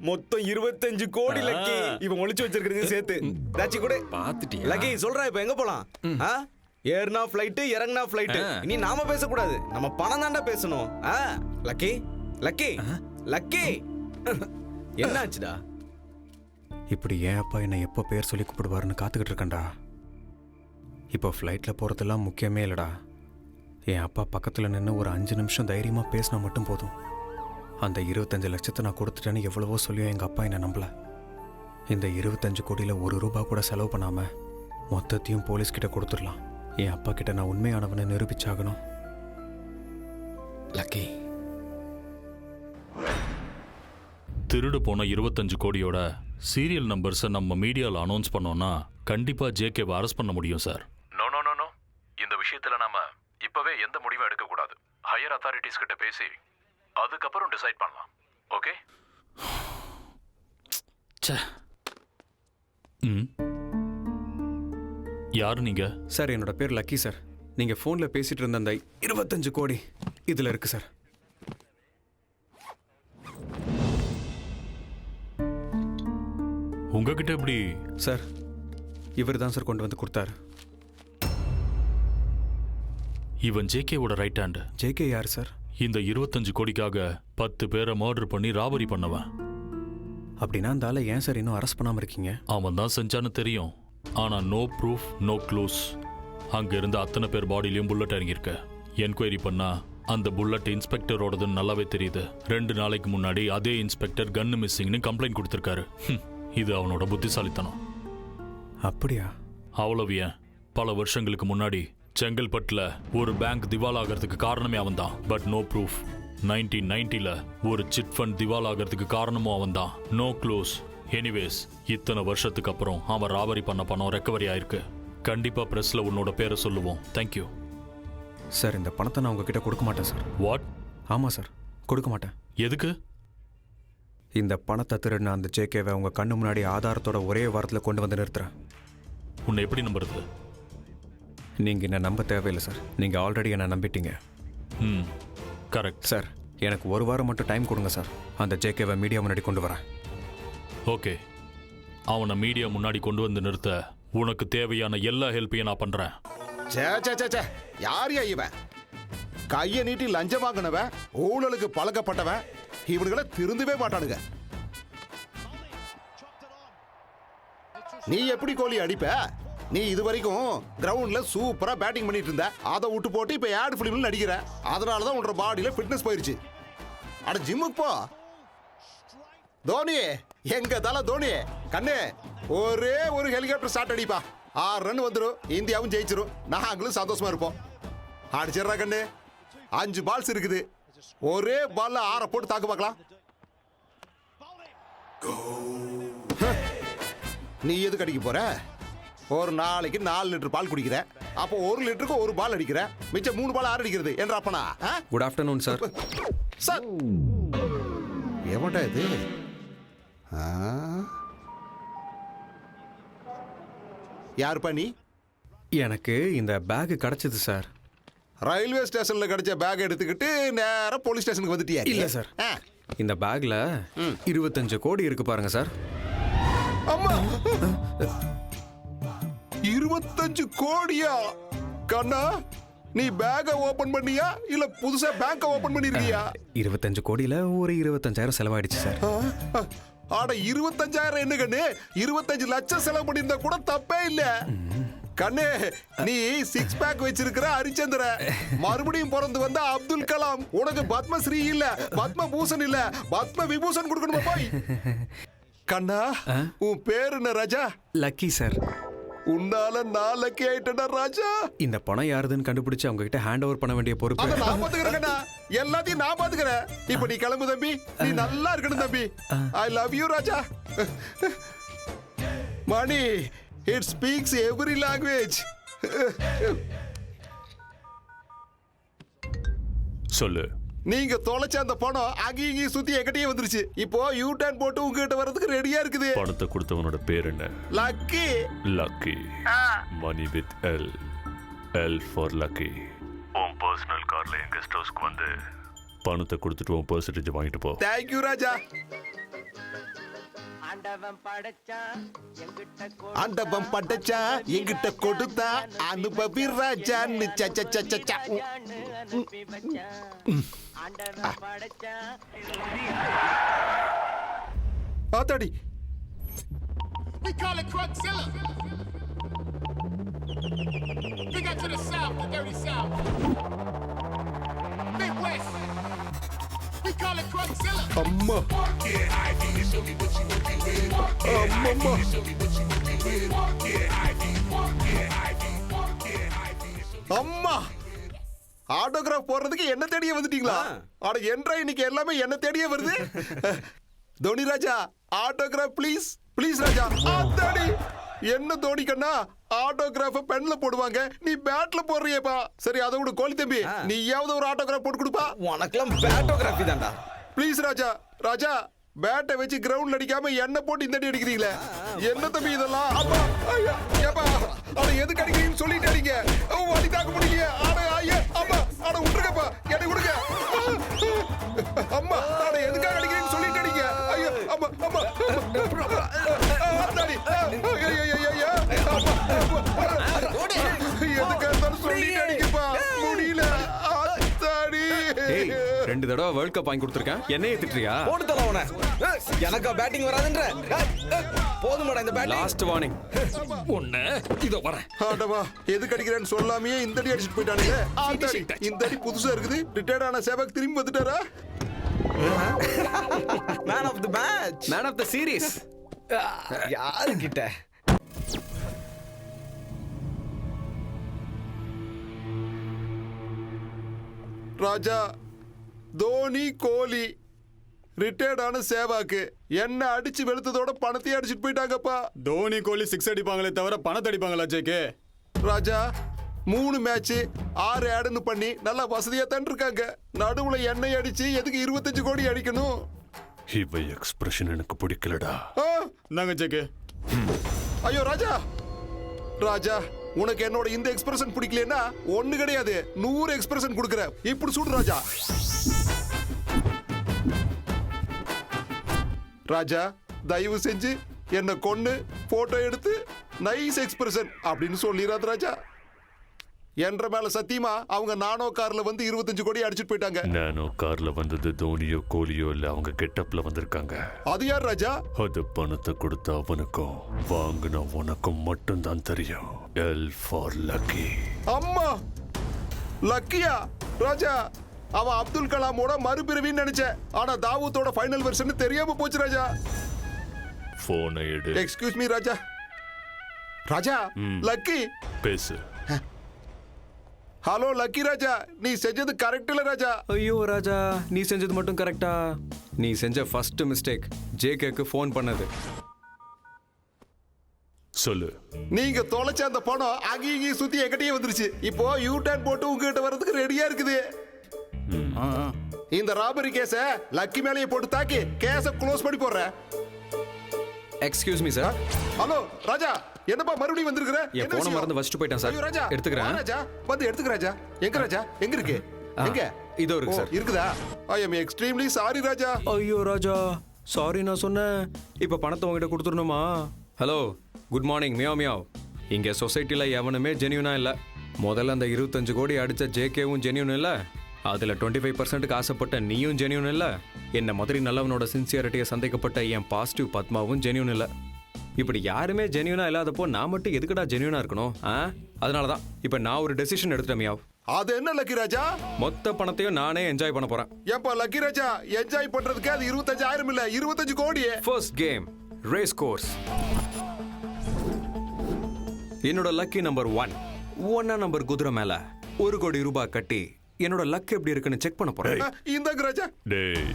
மொத்தம் 25 கோடி லக்கி. இவன் ஒளிச்சு வச்சிருக்கிறது சேர்த்து. தாச்சி கூட பாத்துட்டியா? லக்கி சொல்றா இப்ப எங்க போலாம்? ஏர்னா ஃளைட், இறங்குனா ஃளைட். இனி நாம பேசக்கூடாது, நம்ம பணம் தாண்டா பேசணும். லக்கி லக்கி லக்கி என்னாச்சுடா? இப்படி ஏன் அப்பா என்னை எப்போ பேர் சொல்லி கூப்பிடுவாருன்னு காத்துக்கிட்டு இருக்கேன்டா. இப்போ ஃப்ளைட்டில் போகிறதெல்லாம் முக்கியமே இல்லைடா. என் அப்பா பக்கத்தில் நின்று ஒரு 5 நிமிஷம் தைரியமாக பேசினா மட்டும் போதும். அந்த 25 லட்சத்தை நான் கொடுத்துட்டேன்னு எவ்வளவோ சொல்லியும் எங்கள் அப்பா என்னை நம்பல. இந்த 25 கோடியில் ₹1 கூட செலவு பண்ணாமல் மொத்தத்தையும் போலீஸ்கிட்ட கொடுத்துடலாம். என் அப்பா கிட்ட நான் உண்மையானவனை நிரூபிச்சாகணும். லக்கி, திருடு போன 25 கோடியோட சீரியல் நம்பர்ஸை நம்ம மீடியாவில் அனௌன்ஸ் பண்ணோம்னா கண்டிப்பாக ஜேகேவை அரெஸ்ட் பண்ண முடியும் sir. No no no no, இந்த விஷயத்தில் நாம இப்பவே எந்த முடிவும் எடுக்கக்கூடாது. ஹையர் அத்தாரிட்டிஸ் கிட்ட பேசி அதுக்கப்புறம் டிசைட் பண்ணலாம். ஓகே? யாரு நீங்க? சார் என்னோட பேர் லக்கி சார். நீங்கள் ஃபோனில் பேசிட்டு இருந்த அந்த 25 கோடி இதில் இருக்கு சார். உங்ககிட்ட எப்படி? சார் இவர் தான் சார் கொண்டு வந்து கொடுத்தாரு. இவன் ஜேகேவோட ரைட் ஹேண்ட். ஜேகே யார் சார்? இந்த 25 கோடிக்காக 10 பேரை மர்டர் பண்ணி ராபரி பண்ணவன். அப்படின்னா அந்த ஆளை ஏன் சார் இன்னும் அரெஸ்ட் பண்ணாமல் இருக்கீங்க? அவன் தான் செஞ்சான்னு தெரியும், ஆனால் நோ ப்ரூஃப் நோ க்ளூஸ். அங்க இருந்த அத்தனை பேர் பாடியிலையும் புல்லட் இறங்கியிருக்கு. என்கொயரி பண்ணா அந்த புல்லட் இன்ஸ்பெக்டரோடதுன்னு நல்லாவே தெரியுது. 2 நாளைக்கு முன்னாடி அதே இன்ஸ்பெக்டர் கன்னு மிஸ்ஸிங்னு கம்ப்ளைண்ட் கொடுத்திருக்காரு. இது அவனோட புத்திசாலித்தனம். அப்படியா? அவ்வளவு ஏன், பல வருஷங்களுக்கு முன்னாடி செங்கல்பட்டுல ஒரு பேங்க் திவால் ஆகிறதுக்கு காரணமே அவன் தான். But no proof. 1990ல ஒரு சிட் ஃபண்ட் திவால் ஆகிறதுக்கு காரணமும் அவன் தான். No close. எனிவேஸ், இத்தனை வருஷத்துக்கு அப்புறம் அவன் ராபரி பண்ண பணம் ரெக்கவரி ஆயிருக்கு. கண்டிப்பா பிரஸ்ல உன்னோட பேரை சொல்லுவோம். Thank you sir. இந்த பணத்தை நான் உங்ககிட்ட கொடுக்க மாட்டேன் சார். வாட்? ஆமாம் சார், கொடுக்க மாட்டேன். எதுக்கு? இந்த பணத்தை திருடின அந்த ஜேகேவை உங்க கண்ணு முன்னாடி ஆதாரத்தோட ஒரே வாரத்தில் கொண்டு வந்து நிறுத்துறேன். உன்னை எப்படி நம்புறது? நீங்க என்ன நம்ப தேவையில்லை சார். நீங்க ஆல்ரெடி என்ன நம்பிட்டீங்க. Correct sir. எனக்கு 1 வாரம் மட்டும் டைம் கொடுங்க சார். அந்த ஜேகேவை மீடியா முன்னாடி கொண்டு வரேன். ஓகே, அவனை மீடியா முன்னாடி கொண்டு வந்து நிறுத்த உனக்கு தேவையான எல்லா ஹெல்ப்பையும் நான் பண்றேன். யாரையா இவன்? கையை நீட்டி லஞ்சம் வாங்கினவன், ஊழலுக்கு பழக்கப்பட்டவன், இவனுங்களை திருந்தவே மாட்டானுங்க. நீ எப்படி கோலி அடிப்ப? நீ இது வரைக்கும் கிரவுண்ட்ல சூப்பரா பேட்டிங் பண்ணிட்டு இருந்த. அதை விட்டு போட்டு இப்ப ஆட் பிலிம்ல நடிக்கிற. அதனாலதான் உன்னோட பாடியில ஃபிட்னஸ் போயிருச்சு. அட ஜிம்முக்கு போ. தோனி, எங்க தல தோனி கண்ணு, ஒரே ஒரு ஹெலிகாப்டர் ஸ்டார்ட் அடிப்பா. 6 ரன் வந்துடும், இந்தியாவும் ஜெயிச்சிரும், நாங்களும் சந்தோஷமா இருப்போம். அடிச்சிடறா கண்ணு. 5 பால்ஸ் இருக்குது, ஒரே பால்ல 6 போட்டு தாக்கு பார்க்கலாம். நீ எதுக்கு அடிக்க போற? ஒரு நாளைக்கு 4 லிட்டர் பால் குடிக்கிற. அப்போ 1 லிட்டருக்கு 1 பால் அடிக்கிற. மிச்சம் 3 பால் 6 அடிக்கிறது என்ற அப்பனா? Good afternoon sir. சார், எவன்டா இது? யாருப்பா நீ? எனக்கு இந்த பேக் கிடைச்சது சார். ரயில்வே ஸ்டேஷன்ல கிடைச்ச பேக் எடுத்துக்கிட்டு நேரா போலீஸ் ஸ்டேஷனுக்கு வந்துட்டியா? இல்ல சார், இந்த பேக்ல 25 கோடி இருக்கு பாருங்க சார். அம்மா, 25 கோடியா? கண்ணா, நீ பேக்க ஓபன் பண்ணியா இல்ல புதுசா பேங்க ஓபன் பண்ணிருக்கியா? 25 கோடியில ஒரு 25,000 செலவாயிடுச்சு சார். ஆட 25,000 என்ன கண்ணு? 25 லட்சம் செலவு பண்ணிருந்தா கூட தப்பே இல்ல. கண்ணு, நீ 6 பேக் வச்சிருக்கிற ஹரிச்சந்திர, மறுபடியும் பிறந்து வந்த அப்துல் கலாம். உனக்கு பத்மஸ்ரீ இல்ல, பத்ம பூஷன் இல்ல, பத்ம விபூஷன் கொடுக்கணுமா போய்? கண்ணா, உன் பேரு என்ன ராஜா? Lucky sir. உன்னால நான் லக்கி ஆயிட்டேனா ராஜா? இந்த பணம் யாருதுன்னு கண்டுபிடிச்சு அவங்க கிட்ட ஹேண்ட் ஓவர் பண்ண வேண்டிய பொறுப்பு அத நான் பாத்துக்கிறேன் கண்ணா. எல்லாத்தையும் நான் பாத்துக்கிறேன். இப்போ நீ கிளம்பு தம்பி. நீ நல்லா இருக்கணும் தம்பி. I love you Raja. Money, it speaks every language. சொல்லு. நீங்க தொலைச்ச அந்த பணம் அங்கேயும் இங்கேயும் சுத்தி எங்கிட்டயே வந்துருச்சு. இப்போ யூ டர்ன் போட்டு உங்ககிட்ட வர்றதுக்கு ரெடியா இருக்குது. பணத்தை கொடுத்தவனோட பேர் என்ன? Lucky. Lucky. Mani with L. L for lucky. உன் பர்சனல் கார்ல என் கெஸ்ட் ஹவுஸ்க்கு வந்து பணத்தை கொடுத்துட்டு உன் பெர்சன்டேஜ் வாங்கிட்டு போ. தேங்க் யூ ராஜா. ஆண்டவன் படைச்சா எங்கிட்ட கொடுத்தா அனுபவி ராஜான்னு. ஆத்தாடி, We call it Crugzilla. Big up to the South, the dirty South. Midwest. We call it Crugzilla. அம்மா, அம்மம்மா. அம்மா, ஆட்டோகிராஃப் போடுறதுக்கு என்ன தேடியே வந்துட்டீங்களா? அட என்றா இன்னைக்கு எல்லாமே என்ன தேடியே வருது. தோனி ராஜா, ஆட்டோகிராஃப் ப்ளீஸ் ப்ளீஸ் ராஜா. ஆத்தாடி, என்ன தோனி கண்ணா, ஆட்டோகிராஃப பென்ல போடுவாங்க, நீ பேட்ல போடுறியப்பா. சரி, அதை விட கோலி தம்பி, நீயாவது ஒரு ஆட்டோகிராஃப் போட்டு கொடுப்பா. உனக்கெல்லாம் பேட்டோகிராஃபி தான்டா. ப்ளீஸ் ராஜா. ராஜா, பேட்டை வச்சு கிரவுண்ட்ல அடிக்காம என்ன போட்டு இந்த அடி அடிக்கிறீங்களே, என்ன தம்பி இதெல்லாம்? அப்பா, ஐயா, ஏப்பா, அட எதுக்கு அடிக்கிறீங்கன்னு சொல்லிட்டு அடிங்க. வலி தாக்க முடியல. அட ஐயா, அப்பா, அட விட்டுருங்கப்பா, என்னை விடுங்க. அம்மா, அட எதுக்காக அடிக்கிறீங்கன்னு சொல்லிட்டு அடிங்க. ஐயா, அம்மா, அம்மா, ஆத்தாடி, ஐயா, எதுக்காக இருந்தாலும் சொல்லிட்டு அடிக்கப்பா, முடியல. ஆத்தாடி. 2 தடவை வேர்ல்ட் கப் வாங்கி கொடுத்துருக்கேன் என்னையே திட்டுறியா? போட்டு தர அவனை. எனக்கா பேட்டிங் வராதுன்ற? போதுமாடா இந்த பேட்டிங். Last warning. ஒண்ணு இதோ வரேன். ஆடவா எதுக்கு அடிக்கிறேன்னு சொல்லாமையே இந்த அடி அடிச்சுட்டு போயிட்டானுங்க. இந்த அடி புதுசா இருக்குது. ரிட்டையர்ட் ஆன சேவக் திரும்பி வந்துட்டாரா? Man of the match, man of the series. யாரு கிட்ட? ராஜா, தோனி, கோலி, ரிட்டையர்ட் ஆன சேவாக்கு என்ன அடிச்சு வெளுத்ததோட பணத்தையே அடிச்சுட்டு போயிட்டாங்கப்பா. தோனி கோலி 6 அடிப்பாங்களே தவிர பணத்தை அடிப்பாங்களா ஜேகே? ராஜா 3 மேட்ச் 6 ஆடுன்னு பண்ணி நல்லா வசதியா தான் இருக்காங்க. நடுவுல எண்ணெய் அடிச்சு எதுக்கு 25 கோடி அடிக்கணும்? இவ எக்ஸ்பிரஷன் எனக்கு பிடிக்கலடா. நாங்க ஜேகே. ஐயோ ராஜா, ராஜா உனக்கு என்னோட இந்த எக்ஸ்பிரஷன் பிடிக்கலன்னா ஒண்ணு கிடையாது 100 எக்ஸ்பிரஷன் கொடுக்குற. இப்படி சுடு ராஜா. ராஜா தயவு செஞ்சு என்ன கொன்னு போட்டோ எடுத்து நைஸ் எக்ஸ்பிரஷன் அப்படின்னு சொல்லிடாத ராஜா. என்ற மேல சத்தியமா அவங்க நானோ கார்ல வந்து 25 கோடி அடிச்சுட்டு போயிட்டாங்க. நானோ கார்ல வந்தது தோனியோ கோலியோ இல்ல, அவங்க கெட்டப்ல வந்திருக்காங்க. அது யார் ராஜா? அது பணத்தை கொடுத்த அவனுக்கும் வாங்கின உனக்கும் மட்டும்தான் தெரியும். L for lucky. அம்மா லக்கியா? ராஜா அவன் அப்துல் கலாமோட மறுபிறவின்னு நினைச்சேன். ஆனா தாவூத்தோட ஃபைனல் வெர்ஷன் தெரியாம போச்சு ராஜா. போனை எடு. எக்ஸ்கியூஸ் மீ ராஜா. ராஜா லக்கி பேசு. ஹலோ லக்கி ராஜா, நீ செஞ்சது கரெக்ட் இல்ல ராஜா. ஐயோ ராஜா, நீ செஞ்சது மட்டும் கரெக்டா? நீ செஞ்ச ஃபர்ஸ்ட் மிஸ்டேக் ஜேகேக்கு ஃபோன் பண்ணது. சொல்லு. நீங்க தொலைச்ச அந்த பணம் அங்கேயும் சுத்தி என்கிட்டயே வந்துருச்சு. இப்போ யூ டர்ன் போட்டு உங்ககிட்ட வர்றதுக்கு ரெடியா இருக்குது. இந்த ராபரி கேஸ லக்கி மேலேயே போட்டு தாக்கி கேஸ க்ளோஸ் பண்ணி போடுறேன். Excuse me sir. ஹலோ ராஜா, என்னப்பா மறுபடியும் வந்திருக்கிற? என் போன மறந்து வச்சுட்டு போயிட்டேன் சார். ஐயோ ராஜா, எடுத்துக்கிறேன். ராஜா வந்து எடுத்துக்க ராஜா. எங்க ராஜா? எங்க இருக்கு? எங்க? இதோ இருக்கு சார். இருக்குதா? I am extremely sorry Raja. ஐயோ ராஜா, சாரி நான் சொன்னேன். இப்போ பணத்தை உங்ககிட்ட கொடுத்துடணுமா? Hello, good morning. Meow meow. இங்கே சொசைட்டியில் எவனுமே ஜென்யூனா இல்லை. முதல்ல அந்த 25 கோடி அடித்த ஜேகேவும் ஜென்யூன் இல்லை. அதில் 25% ஆசைப்பட்ட நீயும் ஜென்யூன் இல்லை. என்ன மாதிரி நல்லவனோட சின்சியரிட்டியை சந்தேகப்பட்ட என் பாசிட்டிவ் பத்மாவும் ஜென்யூன் இல்லை. இப்படி யாருமே ஜென்யூனா இல்லாதப்போ நான் மட்டும் எதுக்குடா ஜென்யூனா இருக்கணும்? அதனால தான் இப்போ நான் ஒரு டெசிஷன் எடுத்துட்டேன் மியாவ். அது என்ன லக்கி ராஜா? மொத்த பணத்தையும் நானே என்ஜாய் பண்ண போறேன். ஏப்பா லக்கி ராஜா, என்ஜாய் பண்றதுக்கு அது 25,000 இல்ல 25 கோடி. First game race course. என்னோட லக்கி நம்பர் 1 நம்பர் குதிரை மேல 1 கோடி ரூபாய் கட்டி என்னோட லக் எப்படி இருக்குன்னு செக் பண்ண போறேன். இந்த ராஜா. டேய்,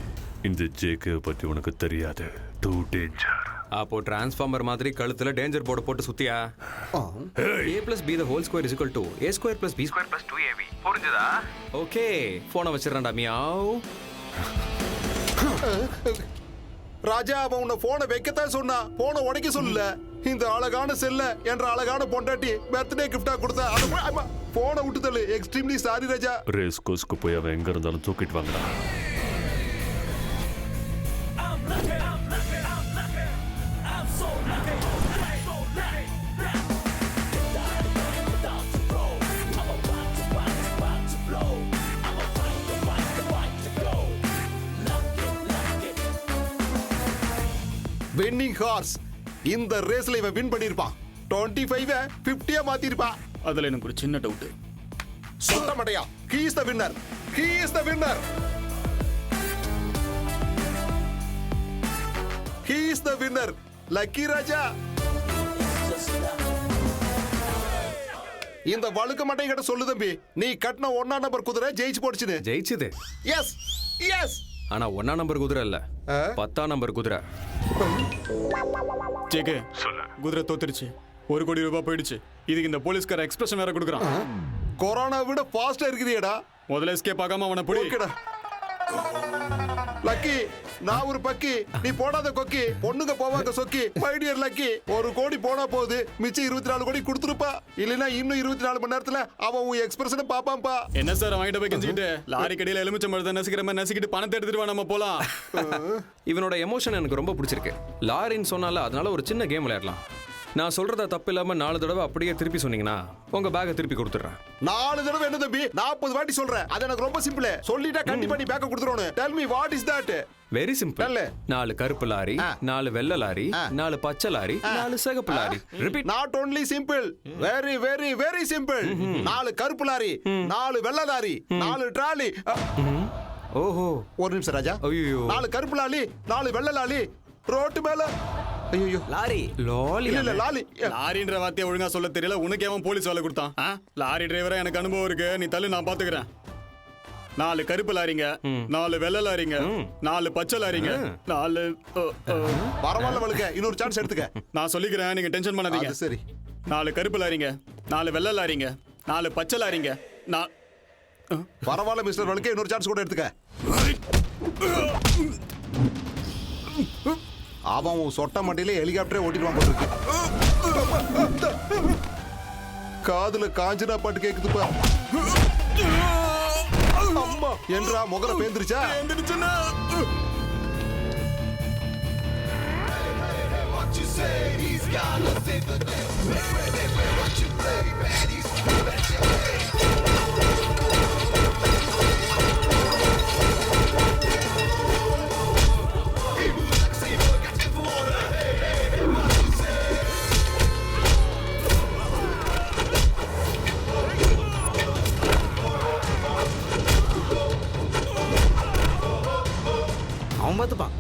இந்த ஜேகே பத்தி உனக்கு தெரியாது. Two danger. அப்போ டிரான்ஸ்ஃபார்மர் மாதிரி கழுத்துல டேஞ்சர் போர்டு போட்டு சுத்தியா? a plus b the whole square is equal to a square plus b square plus 2ab. புரிஞ்சதா? ஓகே, போனை வச்சிரறடா மியாவ். ராஜா அவன் உன்னை போனை வைக்கத்தான் சொன்னா, போனை உடைக்க சொல்லல. இந்த அழகான செல்ல என்ற அழகான பொண்டாட்டி பர்த்டே கிஃப்டா கொடுத்தா போனை விட்டு தள்ளு. Extremely sorry Raja. ரேஸ் கோர்ஸ்க்கு போய் அவன் எங்க இருந்தாலும் தூக்கிட்டு வாங்கடா. Winning horse. இந்த ரேஸ்ல இவன் வின் பண்ணிருப்பான். 25 50 மாத்திருப்பான். அதுல எனக்கு ஒரு சின்ன டவுட். சொல்ல மாட்டியா? He is the winner. He is the winner. He is the winner. Lucky Raja. இந்த வழுக்க மாட்டேன் கிட்ட சொல்லு தம்பி, நீ கட்டின 1 நம்பர் குதிரை ஜெயிச்சு போடுச்சுன்னு. ஜெயிச்சுது. S S. ஆனா 1 நம்பர் குதிரை இல்ல, 10 நம்பர் குதிரை. ஜேகே, குதிரை தோத்துருச்சு. 1 கோடி ரூபாய் போயிடுச்சு. இதுக்கு இந்த போலீஸ்கார எக்ஸ்பிரஷன் வேற கொடுக்குறான். கொரோனா விட ஃபாஸ்டா இருக்குதுடா. முதல்ல எஸ்கேப் ஆகாம அவனை புடி. ஓகேடா. லக்கி, நான் ஒரு பக்கி, நீ போடாத கொக்கி. பொண்ணுங்க போவாங்க சொக்கி. மை டியர் லக்கி, 1 கோடி போனா போகுது, மிச்சம் 24 கோடி கொடுத்துருப்பா. இல்லைன்னா இன்னும் 24 மணி நேரத்துல அவன் உன் எக்ஸ்பிரஷனை பாப்பாம்பா. என்ன சார் வாங்கிட்டு போய் கெஞ்சிக்கிட்டு லாரி கடையில எலுமிச்சம் பழத்தை நசிக்கிற மாதிரி நசிக்கிட்டு பணத்தை எடுத்துட்டு வா, நம்ம போலாம். இவனோட எமோஷன் எனக்கு ரொம்ப பிடிச்சிருக்கு. லாரின்னு சொன்னால அதனால ஒரு சின்ன கேம் விளையாடலாம். நான் சொல்றத தப்பு இல்லாம 4 தடவை அப்படியே திருப்பி சொன்னீங்கன்னா உங்க பேக்கை திருப்பி கொடுத்துறேன். 4 தடவை என்ன தம்பி 40 வாட்டி சொல்றேன். அது எனக்கு ரொம்ப சிம்பிள். சொல்லிட்டா கண்டிப்பா நீ பேக்க கொடுத்துறோம். Tell me what is that? Very simple. 4 கருப்பு லாரி, 4 வெள்ளை லாரி, 4 பச்சை லாரி, 4 சிகப்பு lorry. Repeat. Not only simple, very very very simple. 4 கருப்பு லாரி, 4 வெள்ளை லாரி, 4 ட்ராலி. ஓஹோ, ஒரு நிமிஷம் ராஜா. 4 கருப்பு லாரி, 4 வெள்ளை லாரி, ரோட்டு மேல. ஐயோ லாரி. லாரி இல்ல லாரி. லாரின்ற வார்த்தையை ஒழுங்கா சொல்ல தெரியல. உனக்கு ஏன் போலீஸ் வேலை கொடுத்தான்? லாரி டிரைவரா எனக்கு அனுபவம் இருக்கு. நீ தள்ளு, நான் பாத்துக்கிறேன். 4 கருப்பு லாரிங்க, 4 வெள்ளை லாரிங்க, 4 பச்சை லாரிங்க, 4 பரவாயில்ல வழுக்க. இன்னொரு சான்ஸ் எடுத்துக்க. நான் சொல்லிக்கிறேன், நீங்க டென்ஷன் பண்ணாதீங்க. சரி. 4 கருப்பு லாரிங்க, 4 வெள்ளை லாரிங்க, 4 பச்சை லாரிங்க. பரவாயில்ல மிஸ்டர் வழுக்க, இன்னொரு சான்ஸ் கூட எடுத்துக்க. அவன் சொட்ட மண்டையில ஹெலிகாப்டரே ஓட்டிடுவான் போல இருக்கு. காதுல காஞ்சனா பாட்டு கேக்குதுப்பா. அம்மா என்றா முகர பேந்திருச்சா? அவன் பார்த்துப்பான்.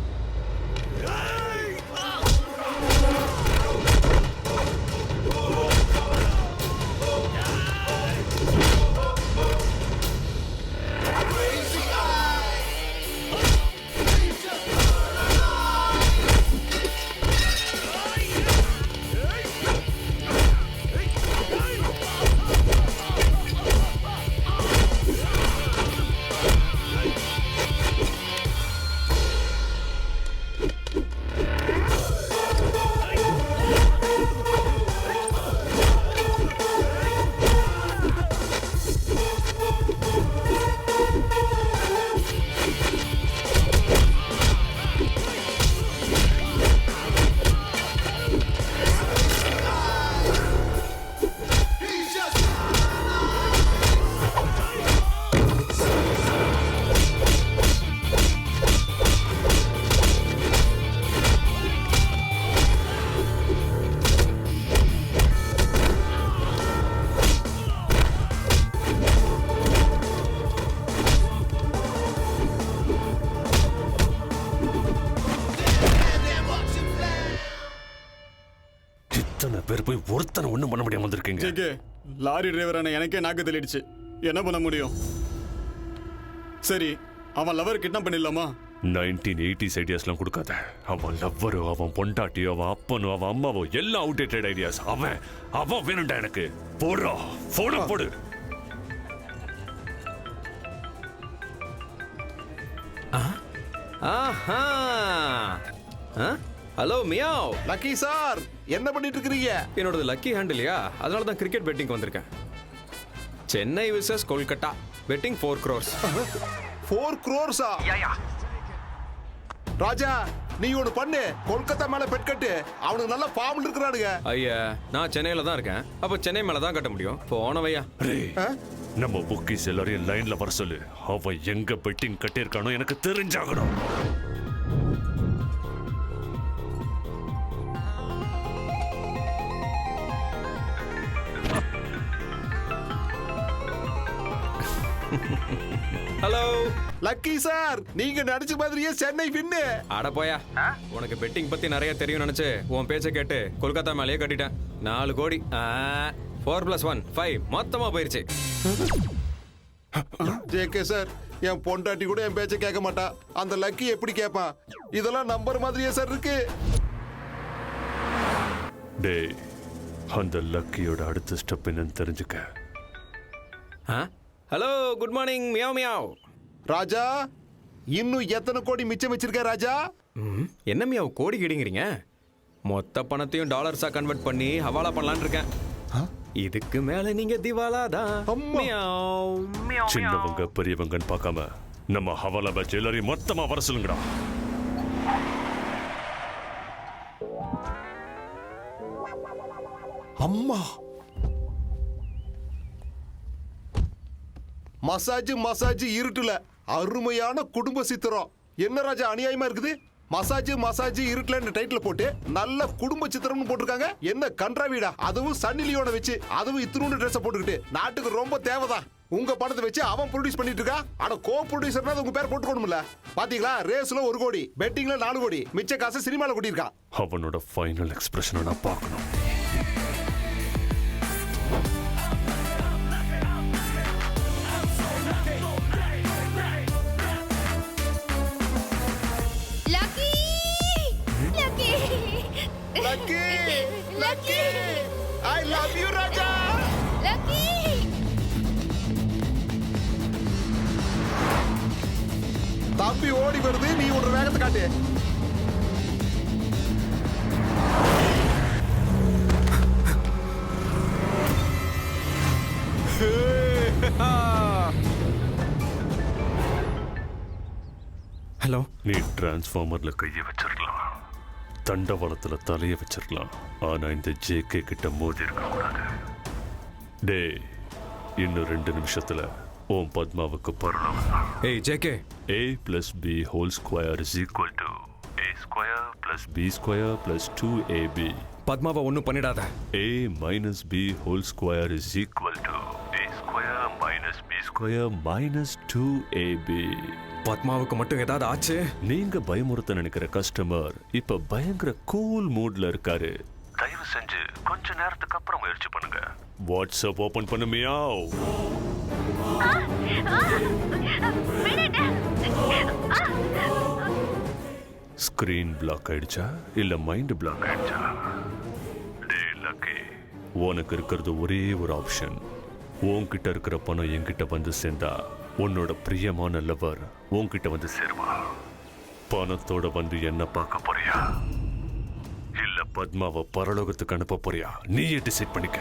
போய் ஒருத்தனை ஒண்ணும் பண்ண முடியாம வந்திருக்கீங்க. லாரி டிரைவரான எனக்கே நாக்கு தள்ளிடுச்சு. என்ன பண்ண முடியும்? சரி, அவன் லவர் கிட்னாப் பண்ணிடலாமா? 1980s ஐடியாஸ்லாம் கொடுக்காத. அவன் லவ்வரோ, அவன் பொண்டாட்டியோ, அவன் அப்பனோ, அவன் அம்மாவோ எல்லாம் அவுடேட்டட் ஐடியாஸ். அவன் வேணும்டா எனக்கு. போடுறா, போடு. Aha. Hello meow. Lucky sir, என்ன பண்ணிட்டு இருக்கீங்க? என்னோடது லக்கி ஹேண்ட் இல்லையா, அதனால தான் கிரிக்கெட் பெட்டிங் வந்திருக்கேன். Chennai versus Kolkata betting 4 crores. 4 crores? Raja, நீ ஒண்ணு பண்ணு. கொல்கத்தா மேல பெட் கட்டு. அவனுக்கு நல்ல ஃபார்ம்ல இருக்கறானுங்க. ஐயா, நான் சென்னையில தான் இருக்கேன். அப்ப சென்னை மேல தான் கட்ட முடியும். போனவையா. நம்ம புக்கிஸ் எல்லாரையும் லைன்ல வர சொல்லு. அவன் எங்க பெட்டிங் கட்டியிருக்கானோ எனக்கு தெரிஞ்சாகணும். ஹலோ லக்கி சார், நீங்க நடிச்ச மாதிரியே சென்னை வின்னு. அட போயா, உனக்கு பெட்டிங் பத்தி நிறைய தெரியும் நினைச்சு உன் பேச்ச கேட்டு கொல்கத்தா மேலேயே கட்டிட்டேன். 4 கோடி. 4+1 5 மொத்தமா போயிருச்சு. ஜேகே சார், என் பொண்டாட்டி கூட என் பேச்ச கேட்க மாட்டா. அந்த லக்கி எப்படி கேட்பான்? இதெல்லாம் நம்பர் மாதிரியே சார் இருக்கு. டேய், அந்த லக்கியோட அடுத்த ஸ்டெப் என்னன்னு தெரிஞ்சுக்க. Hello, good morning meow meow. Raja, இன்னும் எத்தனை கோடி மிச்சம் வச்சிருக்க ராஜா? என்ன மியாவ் கோடி கிடிங்கிறீங்க? மொத்த பணத்தையும் டாலர்ஸா கன்வெர்ட் பண்ணி ஹவாலா பண்ணலான்னு இருக்கேன். இதுக்கு மேல நீங்க திவாலா தான். சின்னவங்க பெரியவங்கன்னு பார்க்காம நம்ம ஹவாலா பேட்ச் எல்லாரையும் மொத்தமா வர சொல்லுங்கடா. அம்மா மசாஜ் இருட்டுல அருமையான குடும்ப சித்திரம். என்ன ராஜா அநியாயமா இருக்குது? மசாஜ் இருட்டுல டைட்டில் போட்டு நல்ல குடும்ப சித்திரம்னு போட்டிருக்காங்க. என்ன கன்றாவிடா, அதுவும் சன்னி லியோனை வச்சு, அதுவும் இத்தினூண்டு ட்ரெஸ் போட்டுக்கிட்டு. நாட்டுக்கு ரொம்ப தேவைதான். உங்க படத்தை வச்சு அவன் ப்ரொடியூஸ் பண்ணிட்டு இருக்கா. ஆனா கோ ப்ரொடியூசர்னா உங்க பேர் போட்டுக்கணும்ல. பாத்தீங்களா, ரேஸ்ல 1 கோடி, பெட்டிங்ல 4 கோடி, மிச்ச காசு சினிமால கொட்டியிருக்கான். அவனோட ஃபைனல் எக்ஸ்பிரஷனை நான் பார்க்கணும். Lucky I love you Raja. Lucky தம்பி ஓடி வருது, நீ ஒரு வேகத்தை காட்டு. ஹலோ. நீ டிரான்ஸ்ஃபார்மர்ல கையை வச்சிருக்கலாம், தண்டவாளத்துல தலையை வச்சிருக்கலாம், ஆனா இந்த ஜேகே கிட்ட மோதி இருக்க கூடாது. டே, இன்னும் 2 நிமிஷத்துல ஓம் பத்மாவுக்கு பரலோகம். ஏய் JK, a plus b whole square is equal to a square plus b square plus 2ab. பத்மாவை ஒன்றும் பண்ணிடாத. a minus b whole square is equal to a square minus b square minus 2ab. பத்மாவுக்கு மட்டும் ஏதாவது ஆச்சு? நீங்க பயமுறுத்த நினைக்கிற கஸ்டமர் இப்ப பயங்கர கூல் மூட்ல இருக்காரு. தயவு செஞ்சு கொஞ்ச நேரத்துக்கு அப்புறம் முயற்சி பண்ணுங்க. வாட்ஸ்அப் ஓபன் பண்ணுமியா? ஸ்கிரீன் பிளாக் ஆயிடுச்சா இல்ல மைண்ட் பிளாக் ஆயிடுச்சா? டே லக்கி, உனக்கு இருக்கிறது ஒரே ஒரு ஆப்ஷன். உன்கிட்ட இருக்கிற பணம் என்கிட்ட வந்து சேர்ந்தா உன்னோட பிரியமான லவர் உன்கிட்ட வந்து சேருவா. பணத்தோட வந்து என்ன பார்க்க போறியா இல்ல பத்மாவை பரலோகத்துக்கு அனுப்ப போறியா? நீயே டிசைட் பண்ணிக்க.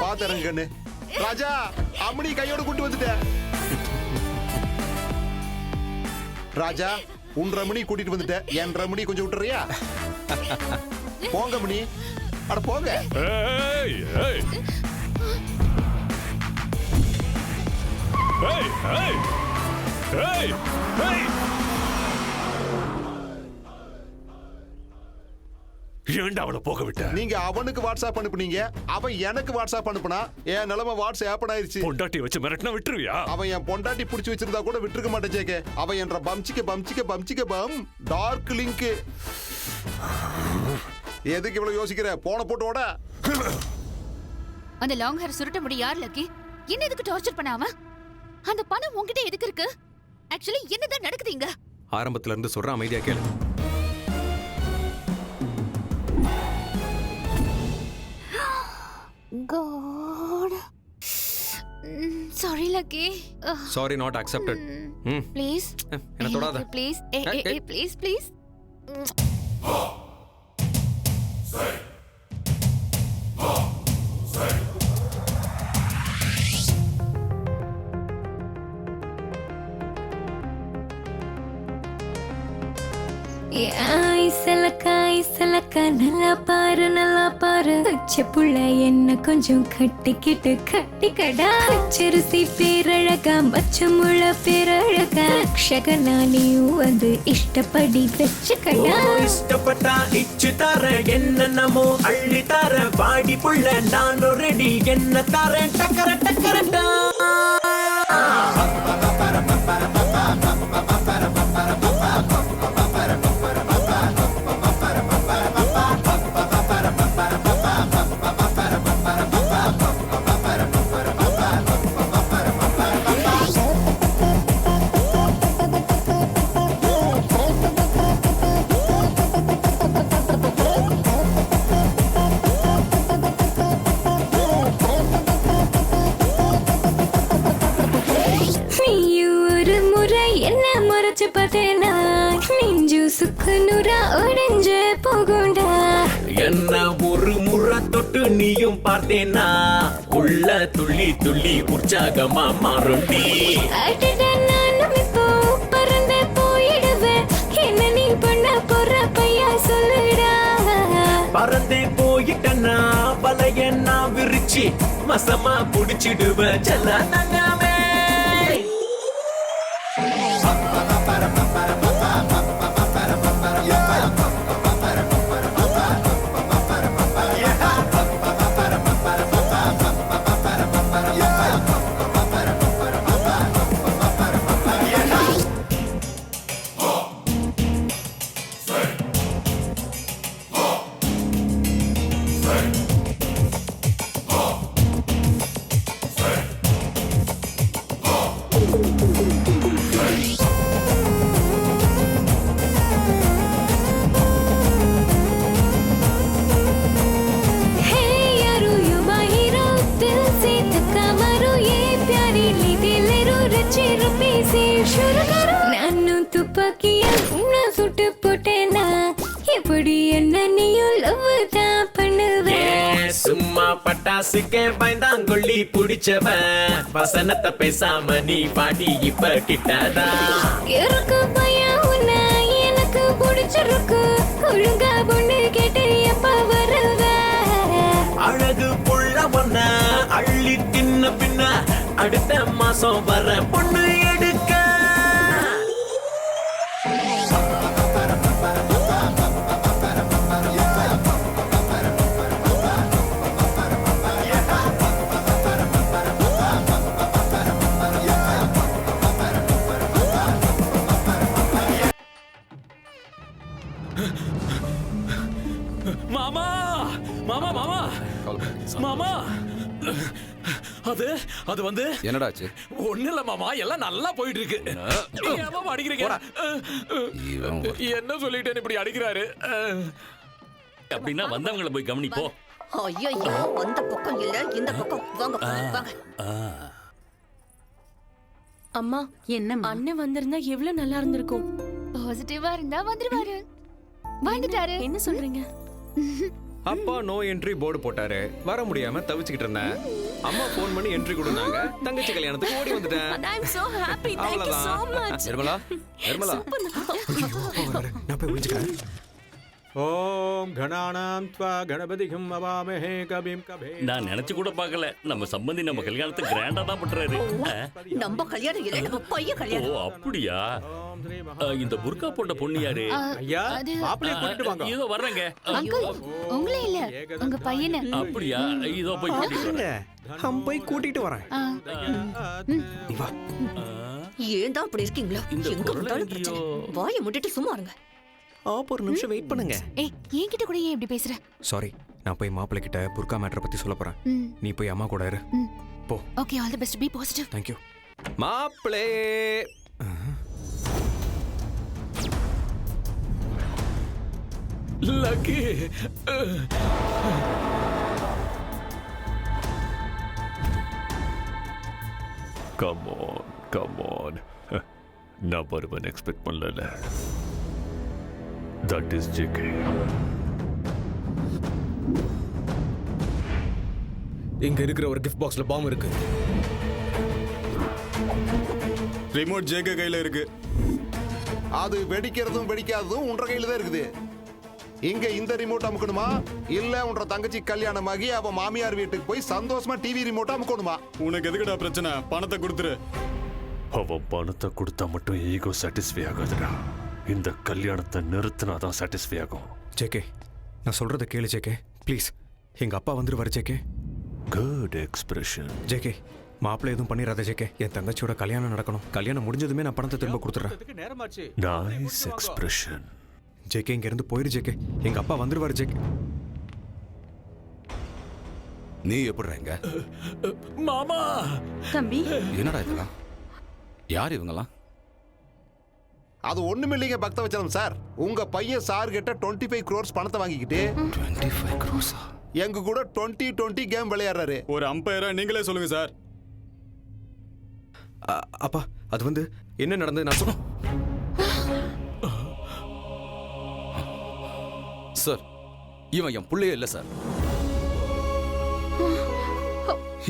பாத்தரங்கன்னு ராஜா, அம்மணி கையோட கூட்டு வந்துட்டேன். ராஜா, உன் ரமணி கூட்டிட்டு வந்துட்டேன். என் ரமணி கொஞ்சம் விட்டுறியா? போங்க மணி, அட போங்க. ஏய் ஏய் ஏய் ஏய் ஏய் ஏய், ஏன்டா அவனை போக விட்ட? நீங்க அவனுக்கு வாட்ஸ்அப் அனுப்புனீங்க, அவன் எனக்கு வாட்ஸ்அப் அனுப்புனா. என் நிலைமை வாட்ஸ்அப் ஆயிருச்சு. பொண்டாட்டி வச்சு மிரட்டினா விட்டுருவியா? அவன் என் பொண்டாட்டி பிடிச்சி வச்சிருந்தா கூட விட்டுருக்க மாட்டேன் ஜேகே. அவன் என்ற பம்சிக்க பம் டார்க் லிங்க். எதுக்கு இவ்வளவு யோசிக்கிற? போன போட்டு ஓட. அந்த லாங் ஹேர் சுருட்ட முடி யார் லக்கி? என்ன எதுக்கு டார்ச்சர் பண்ணாம? அந்த பணம் உன்கிட்ட எதுக்கு இருக்கு? ஆக்சுவலி என்னதான் நடக்குதுங்க? ஆரம்பத்துல இருந்து சொல்ற, அமைதியா கேளு. God. Sorry, Lucky. Sorry, not accepted. Please. என்ன தொடாத. Please. Hey, please, please. ஐசலக்கா நல்லா பாரு பச்சை புள்ள என்ன கொஞ்சம் கட்டிக்கடா. பச்சரிசி பேரழகா, மச்சமுள்ள பேரழகா, ரக்ஷகனா நீயும் வந்து இஷ்டப்படி வச்சுக்கடா. இஷ்டப்பட்டா இச்சு தர, என்னென்னமோ அள்ளி தர, பாடி புள்ள நானும் ரெடி, என்ன தரேன் டக்கரட்டா. நூறு நூறா உடைஞ்சு போகுண்டா. என்ன ஒரு முறை தொட்டு நீயும் பார்த்தேனா உள்ள துள்ளி துள்ளி உற்சாகமா மாறுண்டி. அடடா நானும் இப்போ பறந்து போயிடுவேன். என்ன நீ பண்ண போற பையா சொல்லுடா. பறந்தே போயிட்டனா வலைய நான் விரிச்சு மசமா புடிச்சிடுவேன் செல்ல தங்கமே. ನಾನು ತುಪ್ಪಕ್ಕಿಯ ಉಣ್ಣ ಸುಟ್ಟು போட்டேனா எப்படி என்ன நீயும் லவ் தான் பண்ணுவேன். சும்மா பட்டாசுக்கே பயந்தாங்கொள்ளி புடிச்சவன் வசனத்தை பேசாம நீ பாடி இப்ப கிட்டாதா. எனக்கு பயம் உன்னை எனக்கு பிடிச்சிருக்கு. ஒழுங்கா பொண்ணு கேட்டு எப்ப வருவ. அழகு புள்ள பொண்ண அள்ளி தின்ன பின்ன அடுத்த மாசம் வர பொண்ணு எடுக்க. மாமா மாமா மாமா மாமா அது அது வந்து என்னடாச்சு? ஒண்ணு இல்ல மாமா, எல்லாம் நல்லா போயிட்டு இருக்கு. ஏன் மாமா அடிக்கிறீங்க? என்ன சொல்லிட்டேன்னு இப்படி அடிக்கிறாரு? அப்படின்னா வந்தவங்களை போய் கவனிப்போ. ஐயோ அந்த பக்கம் இல்ல இந்த பக்கம் வாங்க வாங்க. அம்மா என்ன அண்ணன் வந்திருந்தா எவ்வளவு நல்லா இருந்திருக்கும். பாசிட்டிவா இருந்தா வந்துருவாரு. வந்துட்டாரு. என்ன சொல்றீங்க? அப்பா நோ என்ட்ரி போர்டு போட்டாரு. வர முடியாம தவிச்சுக்கிட்டு இருந்தேன். அம்மா போன் பண்ணி என்ட்ரி கொடுத்தாங்க. தங்கச்சி கல்யாணத்துக்கு ஓடி வந்துட்டேன். And I'm so happy. Thank you so much. Nirmala Nirmala நான் போய் ஒளிஞ்சுக்கிறேன். ஓம் கணானாம் த்வா கணபதிகம் அவாமஹே கபீம் கபே. நான் நினைச்சு கூட பார்க்கல நம்ம சம்பந்தி நம்ம கல்யாணத்தை கிராண்டா தான் பண்றாரு. நம்ம கல்யாணம் இல்ல நம்ம பையன் ஓ கல்யாணம். அப்படியா? இந்த புர்கா போட்ட பொண்ணு யாரு? ஐயா மாப்பிளைய கூட்டிட்டு வாங்க. இதோ வர்றேங்க. அங்கிள் உங்களே இல்ல உங்க பையனை. அப்படியா? இதோ போய் கூட்டிட்டு வரேன். நான் போய் கூட்டிட்டு வரேன். நீ வா. ஏன் தான் அப்படி இருக்கீங்களா? எங்க வந்தாலும் பிரச்சனை. வாயை மூடிட்டு சும்மா இருங்க. ஒரு நிமிஷம் வெயிட் பண்ணுங்க. ஏய் என்கிட்ட கூட ஏன் இப்படி பேசுற? சாரி, நான் போய் மாப்பிள்ளை கிட்ட புர்கா மேட்டரை பத்தி சொல்ல போறேன். நீ போய் அம்மா கூட இரு. போ. Okay, all the best. Be positive. Thank you. மாப்பிளே lucky come on come on. நான் வருவன் எக்ஸ்பெக்ட் பண்ணல. That is JK. இங்க இருக்கிற ஒரு கிஃப்ட் பாக்ஸ்ல பாம் இருக்கு. ரிமோட் ஜேகே கையில இருக்கு. அது வெடிக்கிறதும் வெடிக்காததும் உன்ற கையில தான் இருக்குது. இங்க இந்த ரிமோட் அமுக்கணுமா இல்ல உன்ற தங்கச்சி கல்யாணமாகி அவ மாமியார் வீட்டுக்கு போய் சந்தோஷமா டிவி ரிமோட் அமுக்கணுமா? உனக்கு எதுக்குடா பிரச்சனை? பணத்தை கொடுத்துரு. அவன் பணத்தை கொடுத்தா மட்டும் ஈகோ சாட்டிஸ்ஃபை ஆகாதுடா. இந்த கல்யாணத்தை நிறுத்தினாதான் சாட்டிஸ்ஃபை ஆகும். ஜேகே, நான் சொல்றத கேளு ஜேகே ப்ளீஸ். எங்க அப்பா வந்துருவாரு ஜேகே. Good expression. ஜேகே, மாப்பிள்ளை எதுவும் பண்ணிடாத ஜேகே. என் தங்கச்சியோட கல்யாணம் நடக்கணும். கல்யாணம் முடிஞ்சதுமே நான் பணத்தை திரும்ப கொடுத்துறேன். Nice expression. ஜேகே, இங்க இருந்து போயிரு ஜேகே. எங்க அப்பா வந்துருவாரு ஜேகே. நீ எப்படிங்க? மாமா தம்பி என்னடா இதெல்லாம்? யார் இவங்கலாம்? அது ஒண்ணுமே இல்லைங்க பக்தவச்சலம் சார். உங்க பையன் சார் கிட்ட 25 crores பணத்தை வாங்கிக்கிட்டு 25 crores எங்க கூட 20-20 கேம் விளையாடுறாரு. ஒரு அம்பையரா நீங்களே சொல்லுங்க சார். அப்பா அது வந்து என்ன நடந்தது நான் சொல்ல. சார் இவன் என் புள்ளையே இல்லை சார்.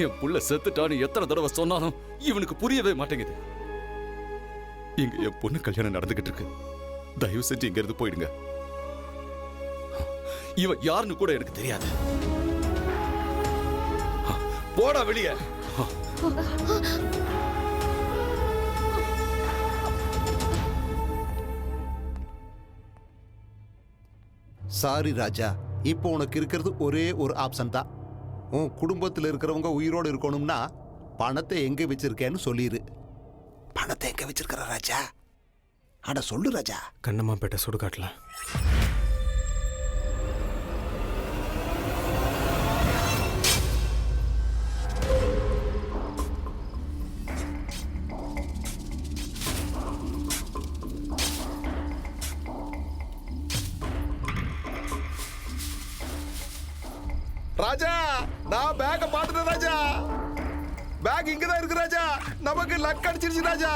என் புள்ள செத்துட்டான்னு எத்தனை தடவை சொன்னாலும் இவனுக்கு புரியவே மாட்டேங்குது. இங்க என் பொண்ணு கல்யாணம் நடந்துகிட்டு இருக்கு. தயவு செஞ்சு இங்க இருந்து போயிடுங்க. இவன் யாருன்னு கூட எனக்கு தெரியாது. போடா வெளியே. சாரி ராஜா, இப்போ உனக்கு இருக்கிறது ஒரே ஒரு ஆப்ஷன் தான். உன் குடும்பத்தில் இருக்கிறவங்க உயிரோடு இருக்கணும்னா பணத்தை எங்க வச்சிருக்கேன்னு சொல்லிடு. பணத்தை எங்க வச்சிருக்கிற ராஜா? அட சொல்லு ராஜா. கண்ணம்மாப்பேட்டை சுடுகாட்டுல. ராஜா, நான் பேக்க பாத்துட்டேன் ராஜா. பேக் இங்கதான் இருக்கு ராஜா. நமக்கு லக் அடிச்சிருச்சு ராஜா.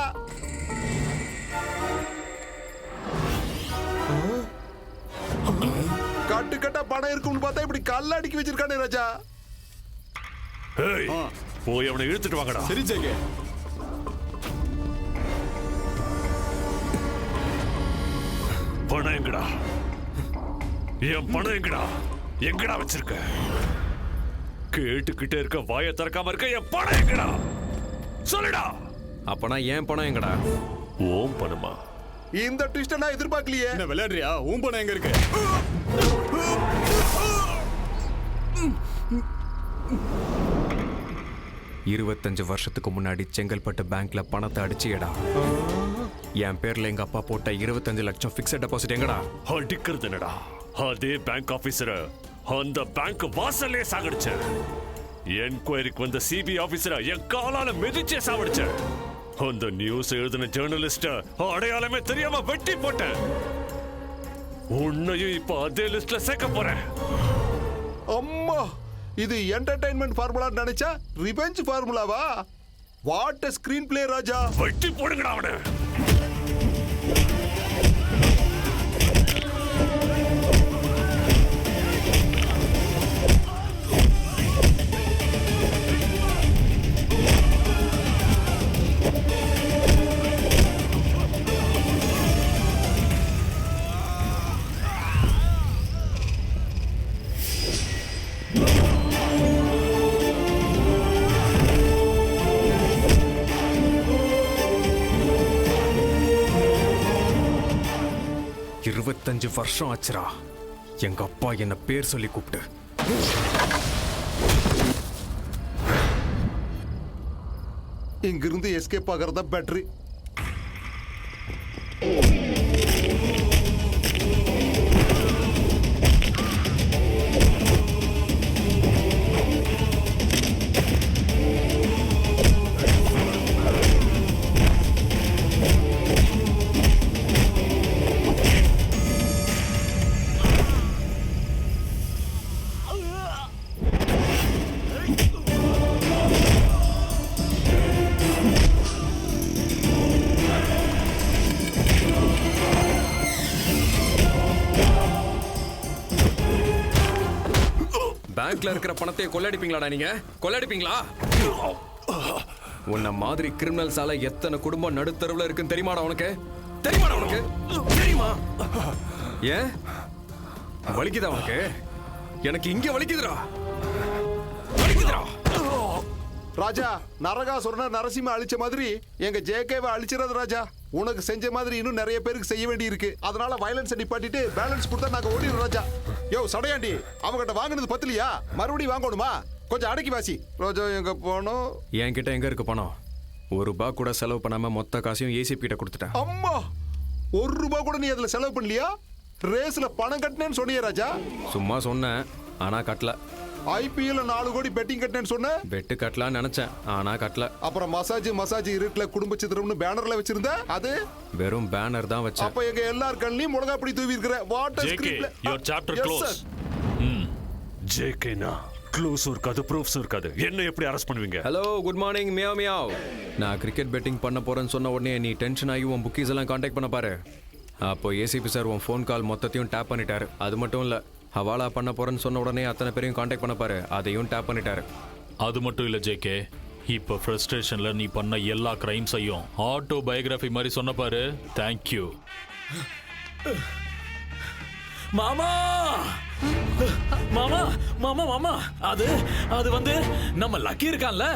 கட்டு கட்டா பணம் இருக்கும்னு பார்த்தா இப்படி கல்ல அடிக்கி வச்சிருக்கானே ராஜா. போய் அவனை இழுத்துட்டு வாங்கடா. சரி ஜெகே. பணம் எங்கடா? என் பணம் எங்கடா? எங்கடா வச்சிருக்க? கேட்டுக்கிட்டே இருக்க, வாயை திறக்காம இருக்க. என் பணம் எங்கடா? சொல்லுடா. அப்பனா என் பணம் எங்கடா? ஓம் பணமா? இந்த ட்விஸ்ட நான் எதிர்பார்க்கலையே. என்ன விளையாடுறியா? உன் பணம் எங்க இருக்கு? 25 வருஷத்துக்கு முன்னாடி செங்கல்பட்டு பேங்க்ல பணத்தை அடிச்சியடா. என் பேர்ல எங்க அப்பா போட்ட 25 லட்சம் பிக்ஸட் டெபாசிட் எங்கடா? அடிக்கிறது என்னடா? அதே பேங்க் ஆபீசர் அந்த பேங்க் வாசல்லே சாகடிச்ச. என்கொயரிக்கு வந்த சிபிஐ ஆபீசரை என் காலால மிதிச்சே சாவடிச்ச. அந்த நியூஸ் எழுதின ஜேர்னலிஸ்ட அடையாளமே தெரியாம வெட்டி போட்டேன். உன்னையும் இப்ப அதே லிஸ்ட்ல சேர்க்க போறேன். அம்மா, இது என்டர்டைன்மெண்ட் ஃபார்முலா நினைச்சா ரிவெஞ்ச் ஃபார்முலாவா? What a screenplay Raja. வெட்டி போடுங்கடா அவனை. வருஷம் ஆச்சுரா எங்க அப்பா என்ன பேர் சொல்லி கூப்பிட்டு. இங்கிருந்து எஸ்கேப் ஆகிறதா பெட்டர். பேங்க்ல இருக்கிற பணத்தை கொள்ளடிப்பீங்களாடா நீங்க? கொள்ளடிப்பீங்களா? உன்ன மாதிரி கிரிமினல்ஸால எத்தனை குடும்பம் நடுத்தருவுல இருக்குன்னு தெரியுமாடா உனக்கு? தெரியுமாடா உனக்கு? தெரியுமா? ஏன் வலிக்குதா உனக்கு? எனக்கு இங்க வலிக்குதுடா. வலிக்குதுடா. ராஜா, நரகாசுரனை நரசிம்ம அழிச்ச மாதிரி எங்க ஜேகேவை அழிச்சிடாத ராஜா. உனக்கு செஞ்ச மாதிரி இன்னும் நிறைய பேருக்கு செய்ய வேண்டி இருக்கு. அதனால வயலன்ஸ் நிப்பாட்டிட்டு பேலன்ஸ் கொடுத்தா நாங்க ஓடிடுறோம் ராஜா. யோ சடையாண்டி, அவங்ககிட்ட வாங்கினது பத்தலையா? மறுபடியும் வாங்கணுமா? கொஞ்சம் அடக்கி வாசி. ராஜா எங்க போனோம்? என்கிட்ட எங்க இருக்கு பணம்? ₹1 கூட செலவு பண்ணாம மொத்த காசையும் ஏசிபி கிட்ட கொடுத்துட்டேன். அம்மா, ₹1 கூட நீ அதுல செலவு பண்ணலையா? ரேஸ்ல பணம் கட்டினேன்னு சொன்னியே ராஜா. சும்மா சொன்னேன், ஆனா கட்டல. ஐபிஎல் 4 கோடி பெட்டிங் கட்டினேன்னு சொன்ன. பெட்டு கட்டலாம்னு நினைச்சேன், ஆனா கட்டல. அப்புறம் மசாஜ் இருட்டுல குடும்ப சித்திரம்னு பேனர்ல வச்சிருந்த, அது வெறும் பேனர் தான் வச்சேன். அப்ப எங்க எல்லார் கண்ணிலையும் முளகா அப்படி தூவி இருக்கிற. What a script. your chapter close. ஜேகேனா க்ளூஸ் இருக்காது, ப்ரூஃப்ஸ் இருக்காது. என்ன எப்படி அரெஸ்ட் பண்ணுவீங்க? Hello, good morning meow meow. நான் கிரிக்கெட் பெட்டிங் பண்ண போறேன்னு சொன்ன உடனே நீ டென்ஷன் ஆகி உன் புக்கீஸ் எல்லாம் காண்டாக்ட் பண்ண பாரு. அப்போ ஏசிபி சார் உன் ஃபோன் கால் மொத்தத்தையும் டேப் பண்ணிட்டாரு. அது மட்டும் இல்லை, ஹவாலா பண்ண போறேன்னு சொன்ன உடனே அத்தனை பேரையும் காண்டாக்ட் பண்ண பாரு, அதையும் டேப் பண்ணிட்டாரு. அது மட்டும் இல்லை ஜேகே, இப்போ ஃப்ரஸ்ட்ரேஷன்ல நீ பண்ண எல்லா கிரைம்ஸையும் ஆட்டோ பயோகிராஃபி மாதிரி சொன்ன பாரு. தேங்க்யூ மாமா. மாமா மாமா மாமா அது அது வந்து நம்ம லக்கி இருக்கான்ல,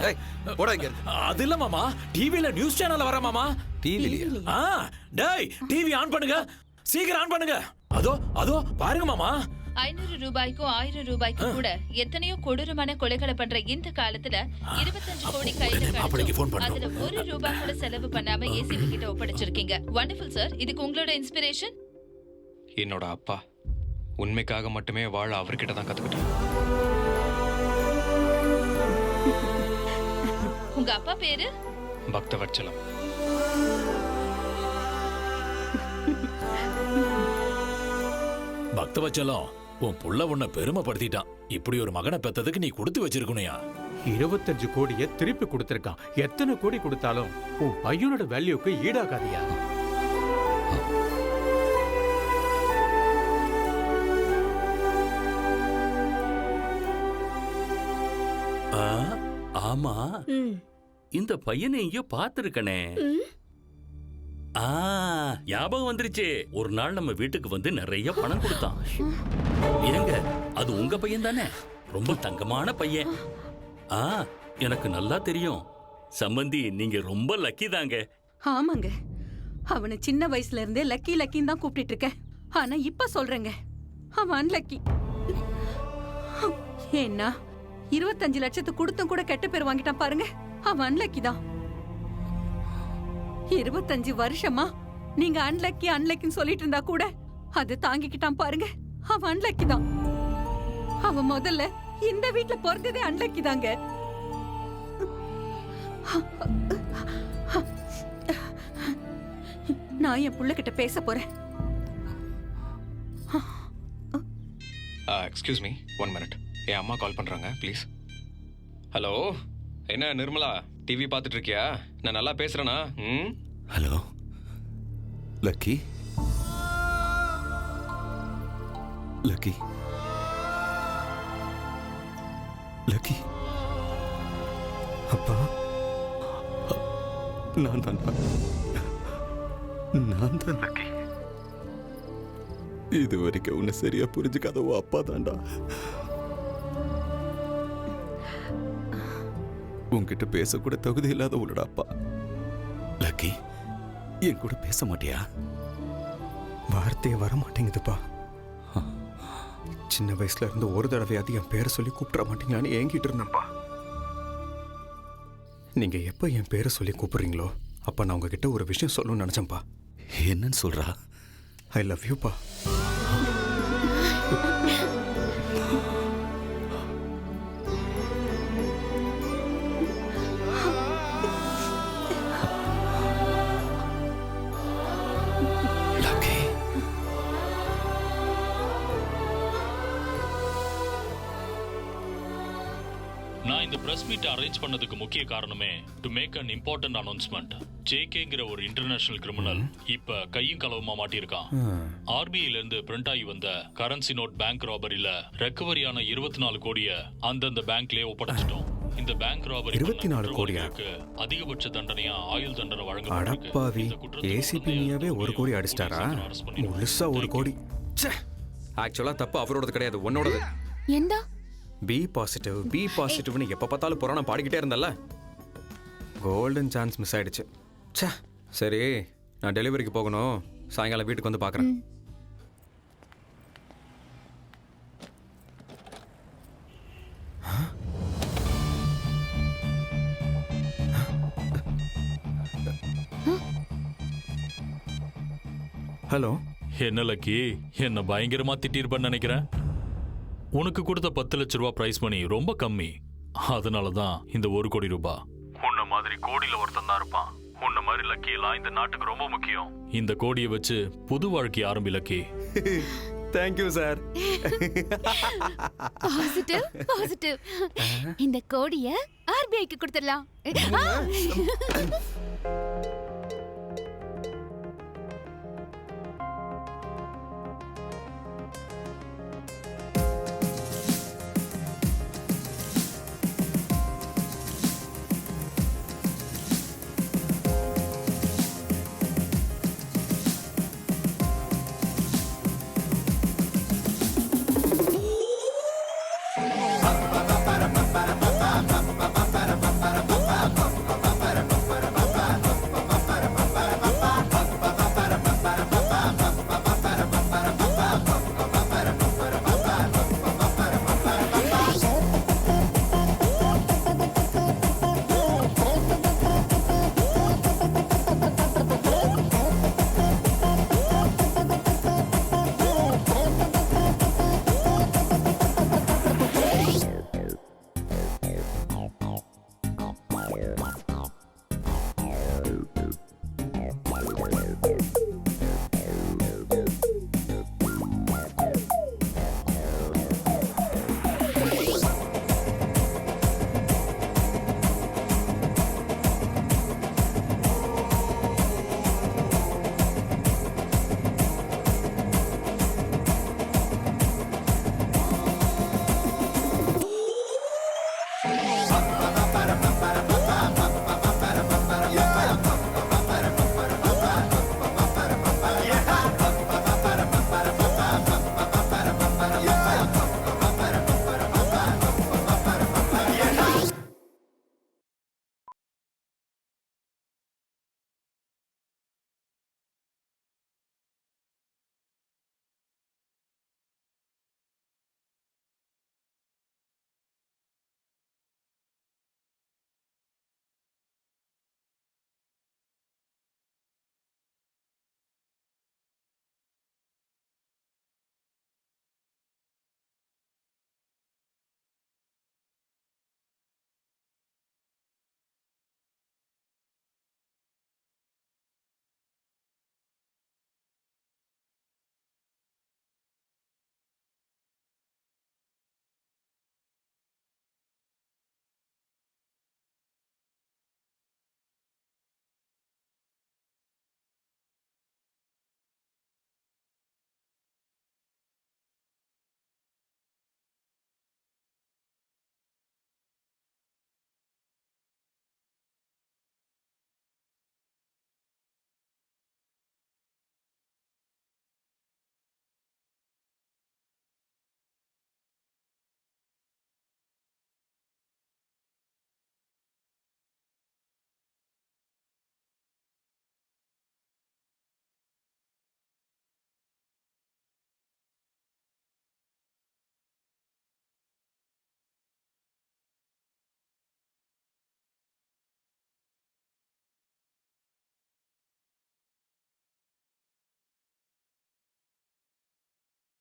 அது இல்ல மாமா, டிவில நியூஸ் சேனல்ல வர மாமா. டிவிலியா? டேய் டிவி ஆன் பண்ணுங்க, சீக்கிரம் ஆன் பண்ணுங்க. அதோ அதோ பாருங்க மாமா. 500 ரூபாய்க்கும் 1000 ரூபாய்க்கும் கூட எத்தனையோ கொடூரமான கொலைகளை பண்ற இந்த காலத்துல 25 கோடி கையில கிடைக்கும். அதுல 1 ரூபாய் கூட செலவு பண்ணாம ஏசிபி கிட்ட ஒப்படைச்சிருக்கீங்க. Wonderful sir. இதுக்கு உங்களோட இன்ஸ்பிரேஷன்? என்னோட அப்பா உண்மைக்காக மட்டுமே வாழ அவர்கிட்ட தான் கத்துக்கிட்டேன். உங்க அப்பா பேரு? பக்தவத்சலம். பக்தவச்சலம், உன் புள்ள உன்னை பெருமைப்படுத்திட்டான். இப்படி ஒரு மகனை பெத்ததுக்கு நீ கொடுத்து வச்சிருக்கணுயா. 25 கோடியை திருப்பி கொடுத்திருக்கான். எத்தனை கோடி கொடுத்தாலும் உன் பையனோட வேல்யூக்கு ஈடாகாதியா? ஆமா, இந்த பையனை எங்கேயோ பார்த்திருக்கனே. ஞாபகம் வந்துருச்சு. ஒரு நாள் நம்ம வீட்டுக்கு வந்து நிறைய பணம் கொடுத்தான். ஏங்க, அது உங்க பையன் தானே? ரொம்ப தங்கமான பையன். எனக்கு நல்லா தெரியும். சம்பந்தி, நீங்க ரொம்ப லக்கி தாங்க. ஆமாங்க, அவனை சின்ன வயசுல இருந்தே லக்கி லக்கின்னு தான் கூப்பிட்டு இருக்கேன். ஆனா இப்ப சொல்றேங்க, அவன் அன்லக்கி. ஏன்னா 25 லட்சத்து கொடுத்தும் கூட கெட்ட பேர் வாங்கிட்டான் பாருங்க. அவன் அன்லக்கி தான். 25 வருஷமா நீங்க அன்லக்கி அன்லக்கின்னு சொல்லிட்டு இருந்தா கூட அது தாங்கிக்கிட்டான் பாருங்க. அவன் அன்லக்கி தான். அவன் முதல்ல இந்த வீட்ல பிறந்ததே அன்லக்கி தாங்க. நான் என் புள்ள கிட்ட பேச போறேன். Excuse me, 1 minute. என் அம்மா கால் பண்றாங்க, ப்ளீஸ். ஹலோ, என்ன நிர்மலா, டிவி பார்த்துட்டு இருக்கியா? நான் நல்லா பேசுறேனா? Hello lucky. Lucky lucky. அப்பா, நான் தான் லக்கி. இது வரைக்கும் உன்னை சரியா புரிஞ்சுக்காத உன் அப்பா தான்டா. உன்கிட்ட பேசக்கூட தகுதி இல்லாத உன்னோட அப்பா. லக்கி, என் கூட பேச மாட்டியா? வார்த்தையே வர மாட்டேங்குதுப்பா. சின்ன வயசுல இருந்து ஒரு தடவையாவது என் பேரை சொல்லி கூப்பிட மாட்டீங்களான்னு ஏங்கிட்டு இருந்தேன்ப்பா. நீங்க எப்ப என் பேரை சொல்லி கூப்பிடுறீங்களோ அப்ப நான் உங்ககிட்ட ஒரு விஷயம் சொல்லணும்னு நினைச்சேன்ப்பா. என்னன்னு சொல்றா? ஐ லவ் யூப்பா. நான் இந்த பிரஸ் மீட் அரேஞ்ச் பண்ணதுக்கு முக்கிய காரணமே to make an important announcement. ஜேகேங்கிற ஒரு இன்டர்நேஷனல் கிரிமினல் இப்ப கையும் களவுமா மாட்டியிருக்கான். ஆர்பிஐல இருந்து பிரிண்ட் ஆகி வந்த கரன்சி நோட் பேங்க் ராபரியில ரெக்கவரியான 24 கோடியை அந்தந்த பேங்க்லயே ஒப்படைச்சிட்டோம். இந்த பேங்க் ராபரி 24 கோடியா? அதிகபட்ச தண்டனையா ஆயுள் தண்டனை வழங்கப்பட்டிருக்கு. அடப்பாவி, ஏசிபியாவே 1 கோடி அடிச்சிட்டாரா? முழுசா 1 கோடி. ஆக்சுவலா தப்பு அவரோடது கிடையாது, உன்னோடது. எந்தா? பி பாசிட்டிவ்னு எப்போ பார்த்தாலும் புராணம் பாடிக்கிட்டே இருந்தல்ல. கோல்டன் சான்ஸ் மிஸ் ஆயிடுச்சு. சரி, நான் டெலிவரிக்கு போகணும். சாயங்காலம் வீட்டுக்கு வந்து பார்க்குறேன். ஹலோ. என்ன லக்கி, என்ன பயங்கரமா திட்டிருப்பேன்னு நினைக்கிறேன். உனக்கு கொடுத்த 10 லட்ச ரூபா பிரைஸ் மணி ரொம்ப கம்மி. அதனாலதான் இந்த 1 கோடி ரூபாய். உன்ன மாதிரி கோடியில ஒருத்தன் தான் இருப்பான். உன்ன மாதிரி லக்கி எல்லாம் இந்த நாட்டுக்கு ரொம்ப முக்கியம். இந்த கோடியை வச்சு புது வாழ்க்கை ஆரம்பி லக்கி. Thank you sir. பாசிட்டிவ். இந்த கோடியை ஆர்பிஐக்கு கொடுத்துடலாம்.